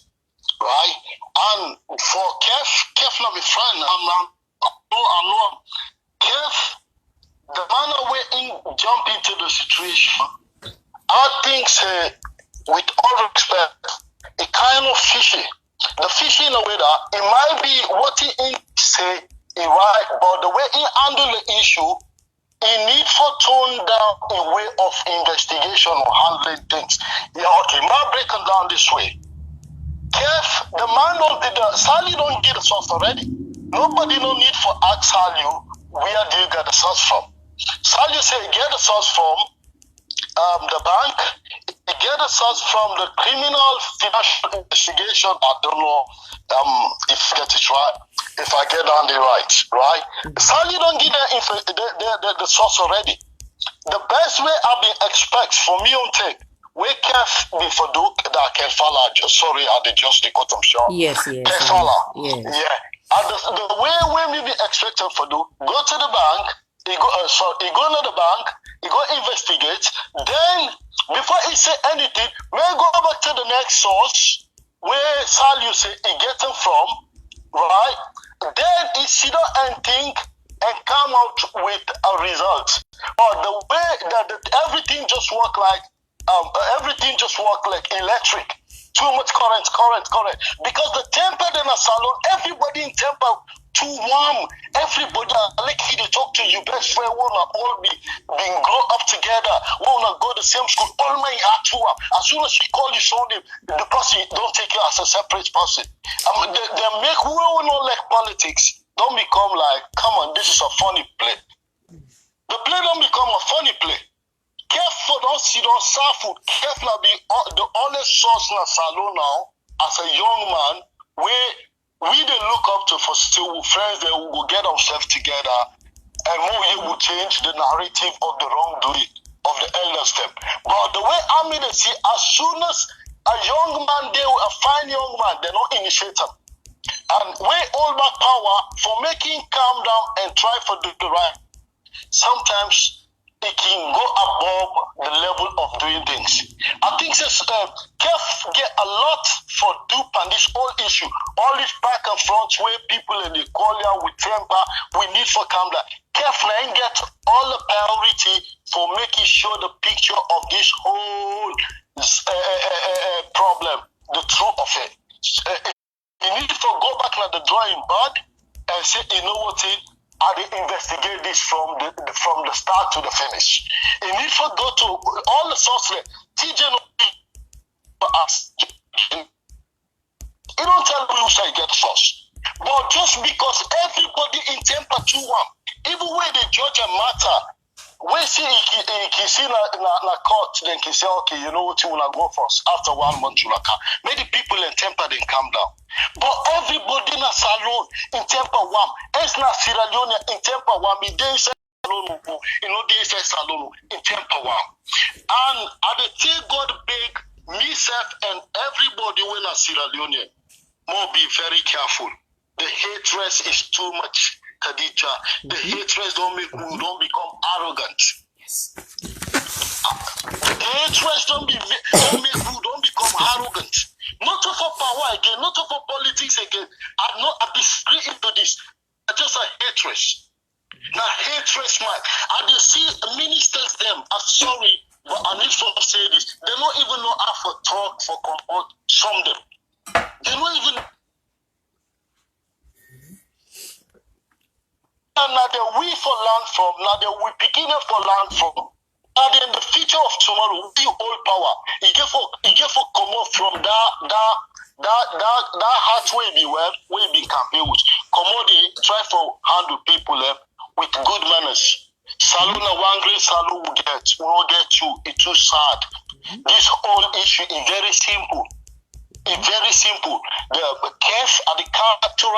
Right? And for Kef not be friend, I know Kef, the manner where he jump into the situation, I think with all respect, it kind of fishy. The fishy in a way that it might be what he say is right, but the way he handle the issue, he need for tone down a way of investigation or handling things. Yeah, okay, might break it down this way. Kef, the man Sallieu don't get the source already. Nobody no need for ask Sallieu where do you get the source from. Sallieu say get the source from the bank, get the source from the criminal financial investigation. I don't know if I get it right, if I get down the right. Sallieu don't get the source already. The best way I be expect for me on take. We Kef before do that can follow. Sorry, I did just the cut them short. Yes. Can follow. Yeah. And the way we be expected for do go to the bank. He go to the bank. He go investigate. Then before he say anything, may go back to the next source where Sallieu say he get them from, right? Then he sit down and think and come out with a result. Or the way that everything just work like. Everything just work like electric. Too much current. Because the temper in a salon, everybody in temper too warm. Everybody like he they talk to you, best friend wanna all be being grow up together, wanna go to the same school, all my actual. As soon as she call you Sunday, the person don't take you as a separate person. They make who don't like politics, don't become like, come on, this is a funny play. The play don't become a funny play. Careful, don't sit on soft food. Careful, be the honest source in a salon now as a young man where we they look up to for still friends that will get themselves together and we will change the narrative of the wrongdoing of the elders them. But the way I mean to see, as soon as a young man, a fine young man, they not initiate them. And we all back power for making calm down and try for the right. Sometimes it can go above the level of doing things. I think Kef get a lot for dupe on this whole issue. All this back and front where people in the collier with temper, we need for calm down. Kef now get all the priority for making sure the picture of this whole problem, the truth of it. You need to go back to the drawing board and say, you know what it I investigate this from the start to the finish. You need to go to all the sources. Tejan you don't tell me who say get the source. But just because everybody in temper to one, even when the judge a matter, when see he see na court, then he say, okay, you know what you wanna go first. After 1 month you come. Maybe people in temper then calm down. But everybody in a salon in temper one. It's not Sierra Leone in temper one. Me they say salon, you know they say salon in temper one. And I dey tell God beg myself and everybody when a Sierra Leone, more be very careful. The hatred is too much. Khadija, the hatred don't become arrogant. Yes. The hatred don't become arrogant. Not for power again, not for politics again. I disagree into this. It's just a hatred. Now hatred, man. I just see ministers them. I'm sorry, but I need to say this. They don't even know how to talk for comport. Some of them. They don't even. now the we for land from, now the we beginning for land from. And in the future of tomorrow, we hold power. He get for come up from that heart way be well, we be campaign with. Come on, they try for handle people with good manners. Salute na one great salute will get you. It's too sad. This whole issue is very simple. It's very simple. The case and the character,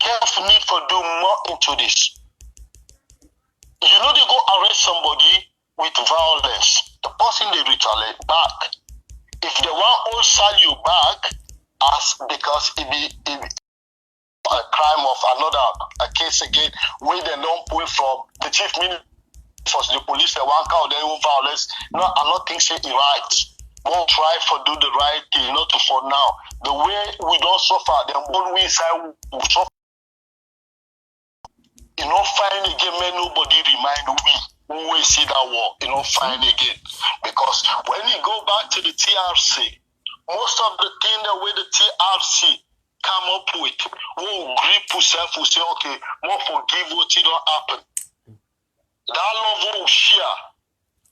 careful need for do more into this. You know they go arrest somebody with violence. The person they retaliate back. If they want all Sallieu back, as because it be a crime of a case again, where they don't pull from the chief minister, the police, they want out their own violence. No, I don't think it's right. Won't try for do the right thing, not for now. The way we don't suffer, the one we say we suffer. You know, find again, man, nobody remind we see that war, you know, find again. Because when you go back to the TRC, most of the thing that with the TRC come up with, will grip yourself, will say, okay, more forgive what it don't happen. That love will share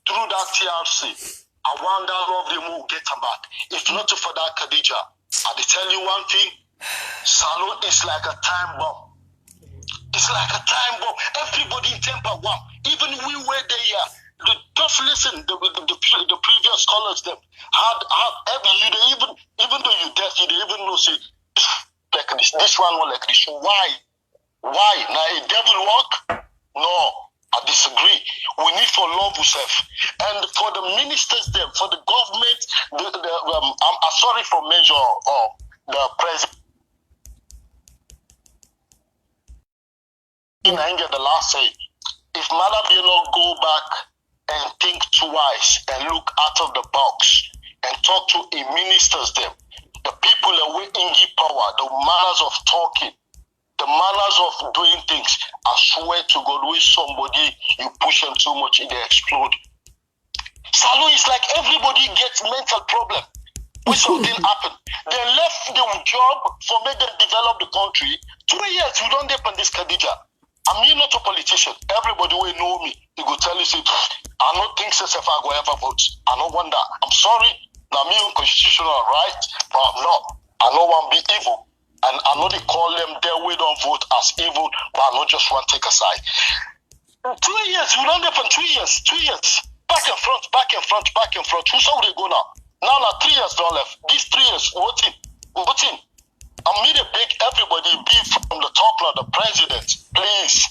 through that TRC. I want that love them will get them back. If not for that Khadija, I tell you one thing, Salute is like a time bomb. It's like a time bomb. Everybody in temper one. Even we were there. Just listen. The previous scholars them had you even though you deaf, you even know say like this one was like this. Why? Now a devil work? No, I disagree. We need for love yourself. And for the ministers them, for the government, I'm sorry for Major the president. I get the last say. If Madabino go back and think twice and look out of the box and talk to the ministers them, the people that we in power, the manners of talking, the manners of doing things, I swear to God, with somebody you push them too much, they explode. Salou is like everybody gets mental problem when something happen. They left the job for make them develop the country. 2 years we don't depend this Khadija. I'm not a politician. Everybody will know me. He will tell you, say, I don't think so if I go ever vote. I don't want that. I'm sorry. Now me on constitutional right, but I'm not. I don't want to be evil. And I know they call them their way don't vote as evil, but I don't just want to take a side. 2 years, we don't depend 2 years. 2 years. Back and front. Who's how they go now? Now 3 years don't left. These 3 years, voting. I need to beg everybody, be from the top of the president, please.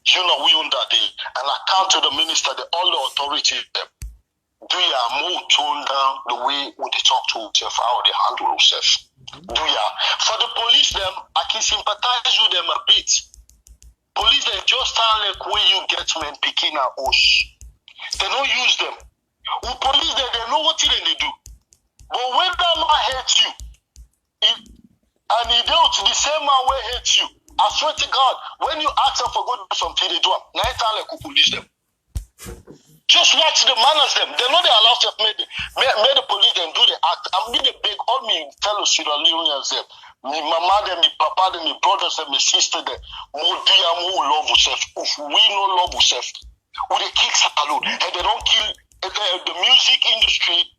You know, we on that day. And I count to the minister, all the authority, do you more tone down the way when they talk to yourself, how they handle yourself? Do you? For the police, them, I can sympathize with them a bit. Police, they just sound like where you get men picking a osh. They don't use them. With police, they know what they do. But when that man hates you, and he don't the same man will hate you. I swear to God, when you ask them for good something, they do them. Now it's like who police them. Just watch the manners them. They know they allow to made the police them do the act. I'm really big all me fellow Sierra Leoneans them. Me mama them, me papa them, me brothers them, me sister them. More dear, more love yourself. If we no love yourself, we they kick alone. And they don't kill the music industry.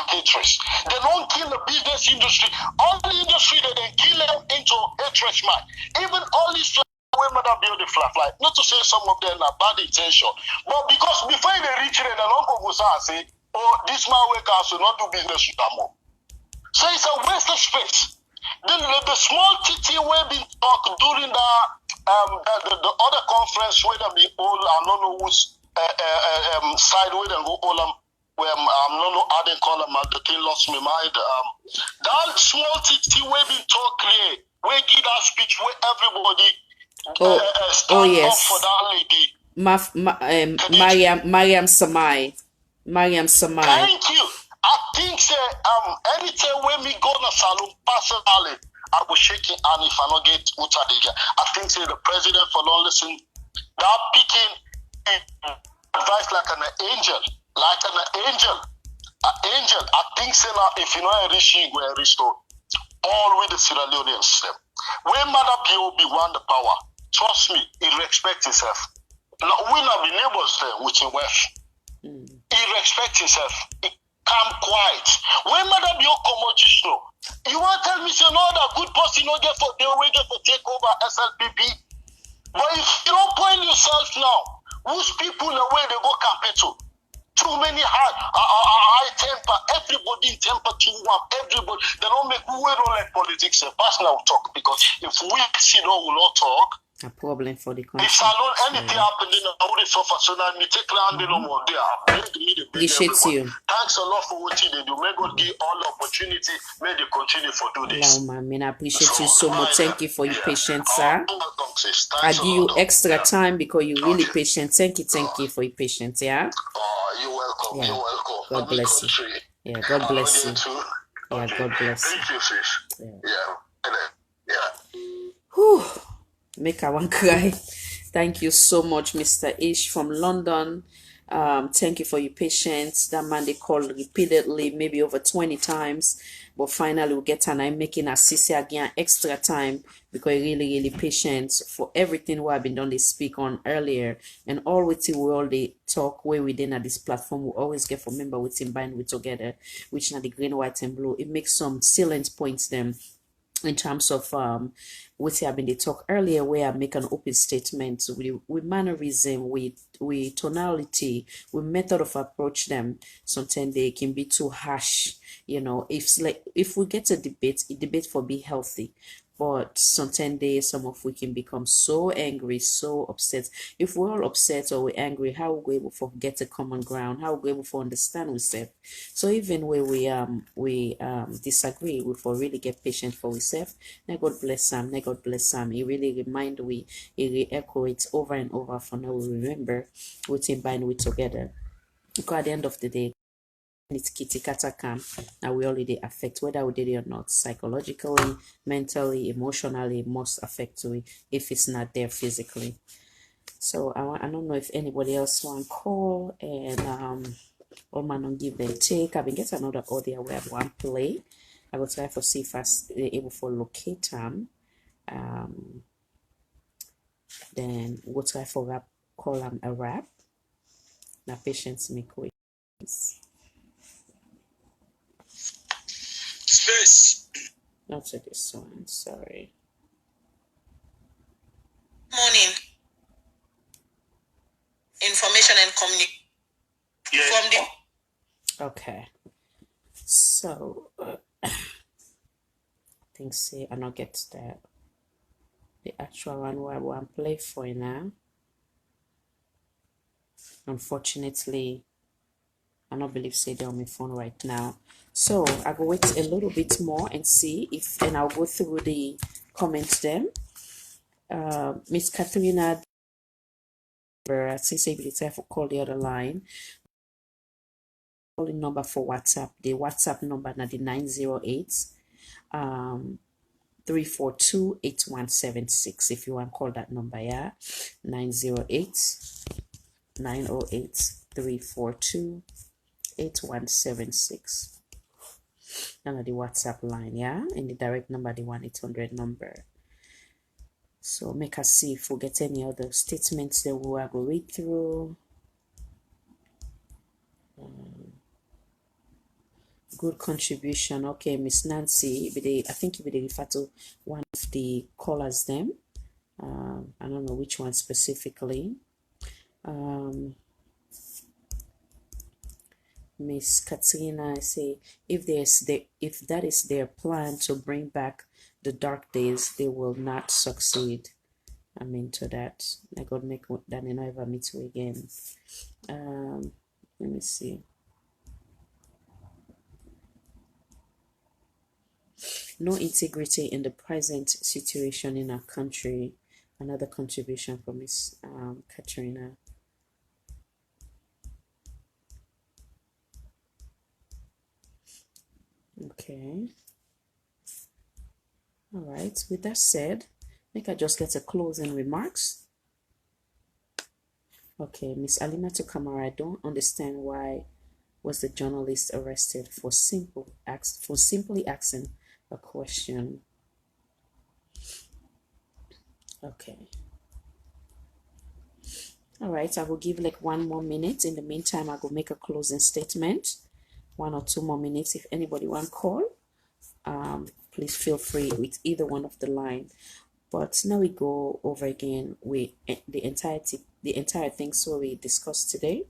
Hatred. They don't kill the business industry. All the industry that they kill them into hatred, man. Even all these women that build the fly. Not to say some of them are bad intention, but because before they reach it, they don't go say, oh, this man work out will not do business with them more. So it's a waste of space. The small TT way been talk during the other conference where they be all I don't know whose side where they go all them. Where I'm not adding column, the thing lost my mind. That small TT way been talk clear, where give that speech where everybody stand up for that lady. Mariam Samai. Thank you. I think anytime when me go to salon personally, I will shake it and if I not get Utadija. I think the president for not listen. That picking advice like an angel. Like an angel. I think now if you know a rich, you go a restore. All with the Sierra Leoneans. When Mother P.O.B. won the power, trust me, he respect himself. Now, we not be neighbors there with him wife. He respect himself. He calm quiet. When Madam Yo come you want to tell me say no that good person no get for they will get for take over SLPP. But if you don't point yourself now, whose people the way they go campaign to? Too many high temper, everybody temper too much, everybody. They don't make we don't like politics and personal talk because if we sit down, we not talk. A problem for the country. If Salon anything happening, I would suffer so now me take land no more there. Appreciate you. Thanks a lot for what you do. May God give all the opportunity. May they continue for do this. Wow, man, I appreciate you so much. Thank you for your patience, sir. I give you extra time because you're really patient. Thank you for your patience, yeah? You're welcome. Yeah. You're welcome. God bless you. Yeah, God bless you. Yeah, God bless you. Thank you, sis. Yeah. Whew. Make I want cry. Thank you so much, Mr. Ish from London. Thank you for your patience. That man they called repeatedly, maybe over 20 times, but finally we get and I'm making assist again extra time because really patient for everything what I've been done. They speak on earlier and all with we all they talk way within at this platform. We always get for member with him bind we together, which now the green, white, and blue. It makes some salient points them in terms of what I've been they talk earlier where I make an open statement with mannerism, with tonality, with method of approach them. Sometimes they can be too harsh, you know. If we get a debate for be healthy. But sometimes some of we can become so angry, so upset. If we're all upset or we're angry, how are we able to get a common ground? How are we able to understand ourselves? So even when we disagree, we for really get patient for ourselves. May God bless him. May God bless him. He really remind he echo it over and over for now. We remember with him bind we together. Because at the end of the day, it's kitty kata camp. Now we already affect whether we did it or not, psychologically, mentally, emotionally, most affect we if it's not there physically. So I don't know if anybody else want to call and or man don't give them take. I been get another audio where I want play. I will try to see if I able to locate them. Then we'll try for rap, call them a rap. Now patience make way. Space. Not to this one, sorry. Morning. Information and communication. Yeah. From the Okay. So I think say I not get the actual one where I want to play for you now. Unfortunately, I don't believe say they're on my phone right now. So I go wait a little bit more and see if and I'll go through the comments then. Miss Katharina, since I believe I call the other line. Calling number for WhatsApp. The WhatsApp number now the 908 342 8176. If you want to call that number, yeah. 908 908 342 8176. And the WhatsApp line, yeah, and the direct number, the 1-800 number. So make us see if we get any other statements that we will go read through. Good contribution. Okay, Miss Nancy, I think you will refer to one of the callers them. I don't know which one specifically. Miss Katrina say if that is their plan to bring back the dark days, they will not succeed. I'm into that. I God make that and never meet you again. Let me see. No integrity in the present situation in our country. Another contribution from Miss Katrina. Okay. All right. With that said, I think I just get a closing remarks. Okay, Miss Alimatu Kamara, I don't understand why was the journalist arrested for simply asking a question. Okay. All right, I will give like 1 more minute. In the meantime, I will make a closing statement. 1 or 2 more minutes. If anybody want call, please feel free with either one of the line. But now we go over again with the entire thing. So we discussed today.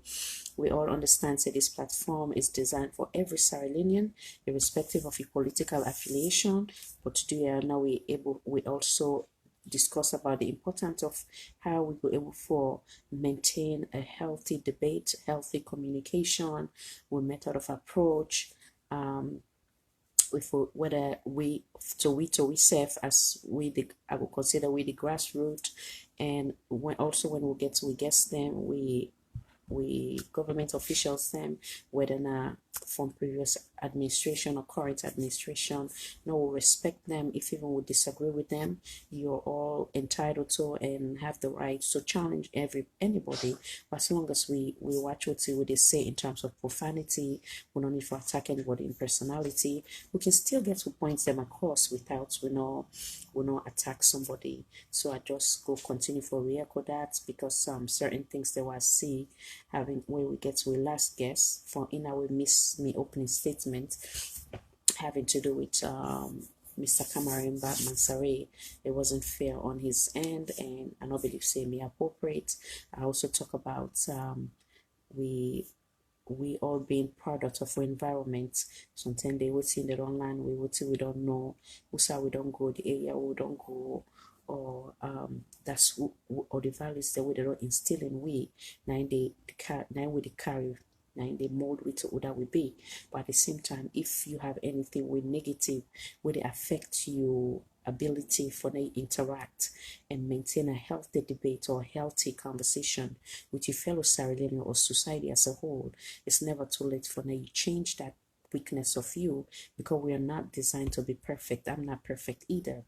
We all understand that this platform is designed for every Sierra Leonean, irrespective of your political affiliation. But today now we also discuss about the importance of how we were able to maintain a healthy debate, healthy communication, with method of approach, with whether we serve as I would consider we the grassroots, and when we get to we guess them, we government officials them, whether not from previous administration or current administration. No, we respect them. If even we disagree with them, you're all entitled to and have the right to challenge anybody. But as long as we watch what they say in terms of profanity, we don't need to attack anybody in personality. We can still get to point them across without we not attack somebody. So I just go continue for re-echo that, because certain things that I see having when we get to a last guest for in our miss me opening statement having to do with Mr. Kamarimba Mansare. It wasn't fair on his end, and I don't believe say me appropriate. I also talk about we all being product of our environment. Sometimes they would see that online we would say we don't know, we don't go the area we don't go, or that's or the values that we don't instill in we. Now they carry. Now they mold with who that we be. But at the same time, if you have anything with negative, would it affect your ability for them to interact and maintain a healthy debate or healthy conversation with your fellow Sierra Leonean or society as a whole? It's never too late for them to change that weakness of you, because we are not designed to be perfect. I'm not perfect either.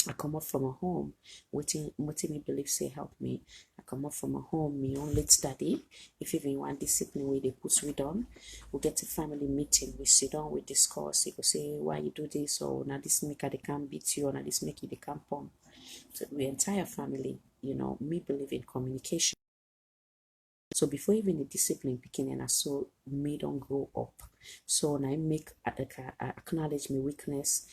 I come up from a home, what me believe say help me. I come up from a home, me own late study. If even want discipline where they put we down, we get a family meeting, we sit down, we discuss, you go say why you do this, or now this make they can't beat you, or now this make you they can't pump. So the entire family, me believe in communication. So before even the discipline beginning, I saw me don't grow up. So now I make acknowledge my weakness.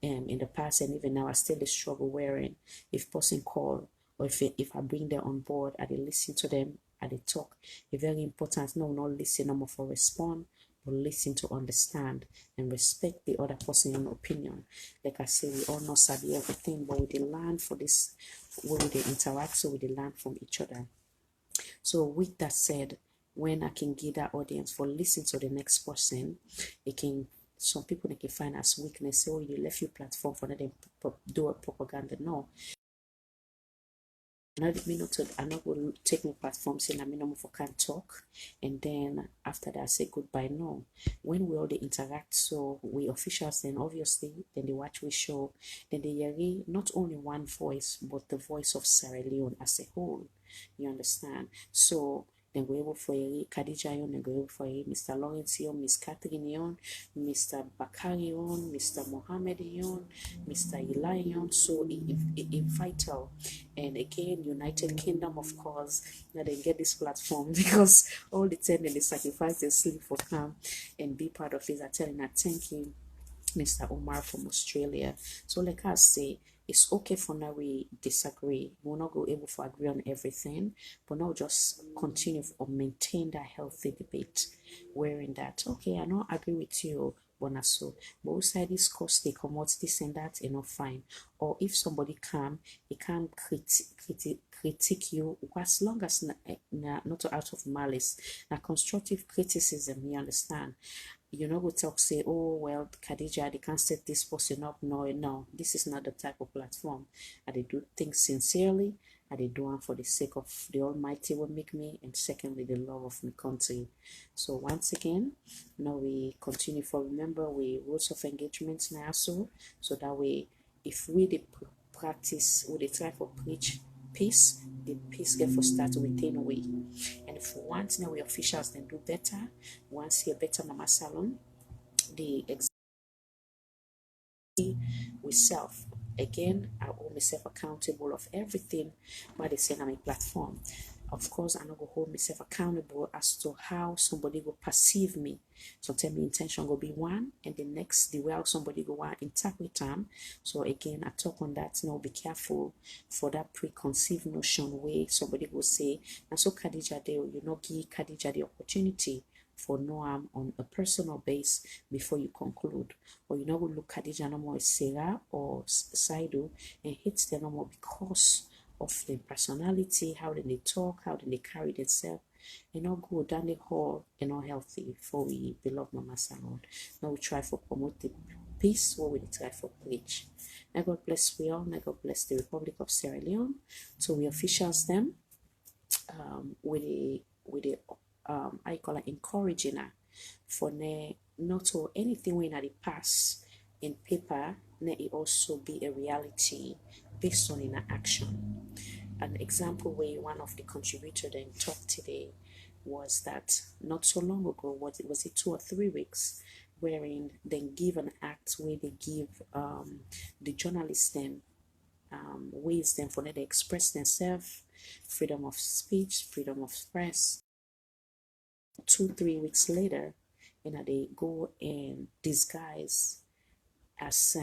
In the past and even now, I still struggle wearing. If person call, or if I bring them on board, I they listen to them, I they talk. It's very important. No, not listen no more for respond, but listen to understand and respect the other person's opinion. Like I say, we all know sabi everything, but we they learn for this when we interact, so we they learn from each other. So with that said, when I can give that audience for listen to the next person, it can. Some people they can find as weakness. Say, oh, you left your platform for them do a propaganda. No. I'm not going to take my platform saying I'm no more for can't talk, and then after that I say goodbye. No. When we all they interact, so we officials then obviously then they watch we show, then they hear not only one voice but the voice of Sierra Leone as a whole. You understand? So then go able for Khadija yon, then go able for Mr. Lawrence yon, Miss Catherine yon, Mr. Bakari yon, Mr. Mohammed yon, Mr. Eli yon. So it vital. And again, United Kingdom, of course, now they get this platform because all the time they sacrifice their sleep for come and be part of it. I tell you, thank you, Mr. Omar from Australia. So like I say, it's okay for now we disagree. We'll not go able to agree on everything, but now just continue or maintain that healthy debate. Wherein that, okay, I don't agree with you, Bonaso, but outside this course they come out this and that, fine. Or if somebody come, he can critique you, as long as not out of malice. Now constructive criticism, you understand? You know, we talk say, oh well, Khadija, they can't set this person up. No, this is not the type of platform. And they do things sincerely, and they do it for the sake of the Almighty will make me, and secondly, the love of my country. So once again, now we continue for remember we rules of engagement now, so that way, if we the practice, we try for preach peace, the peace get for start within a way. And if we want now we officials then do better, once here better mama salon, the with self. Again, I hold myself accountable of everything by the same on my platform. of course, I not go hold myself accountable as to how somebody will perceive me. So tell me intention will be one, and the next the way how somebody go want interpret them. So again, I talk on that. Now be careful for that preconceived notion where somebody will say, and so Khadija, you not give Khadija the opportunity for no harm on a personal base before you conclude. Or you know, will look Khadija no more as Sarah or Saidu and hits them no more because of their personality, how they talk, how they carry themselves, and not go down the hall and not healthy for we beloved Mama Salon. Now we try for promote the peace, what we try for preach. May God bless we all, may God bless the Republic of Sierra Leone. So we officials them with a I call it encouraging her for ne not to anything when they pass in paper, ne it also be a reality based on in action. An example where one of the contributors then talked today was that not so long ago, was it 2 or 3 weeks, wherein they give an act where they give the journalists them ways them for them to express themselves, freedom of speech, freedom of press. 2-3 weeks later, they go and disguise as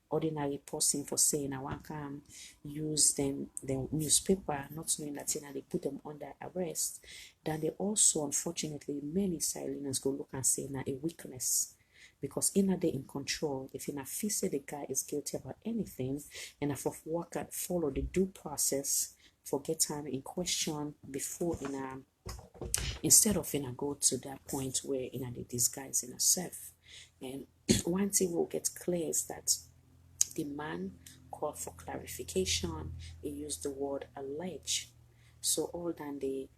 ordinary person for saying I want to use them the newspaper, not knowing that they put them under arrest. Then they also, unfortunately, many Sierra go look and say a weakness. Because they in control, if you feel say the guy is guilty about anything, and if of work and follow the due process, forget time in question before instead of go to that point where they disguise in a self. And one thing will get clear is that the man called for clarification. He used the word allege. So all than they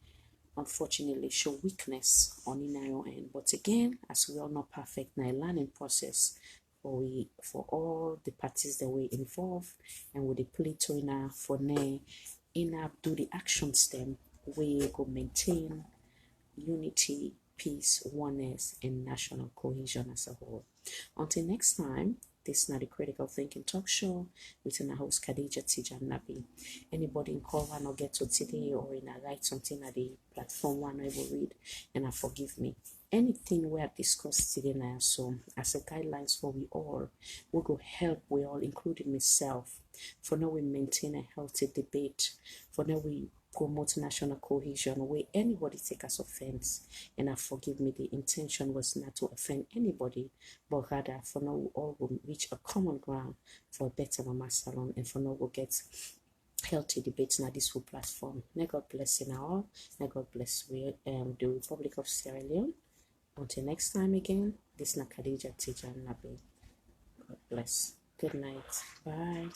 unfortunately show weakness on in our end. But again, as we are not perfect now, a learning process for all the parties that were involved, and with the play to for do the action stem, we go maintain unity, peace, oneness, and national cohesion as a whole. Until next time, this is not the Critical Thinking Talk Show with our host Khadija Tejan Jalloh. Anybody in call one or get to today or in a write something at the platform one I will read and forgive me. Anything we have discussed today now, so as a guidelines for we all, we go help we all, including myself. For now we maintain a healthy debate. For now we promote national cohesion where anybody take us offense, and forgive me, the intention was not to offend anybody, but rather for now we all will reach a common ground for a better Mama Salon, and for now we'll get healthy debates on this full platform. May God bless you all. May God bless the Republic of Sierra Leone. Until next time again, this is Khadija Tejan Jalloh. God bless. Good night. Bye.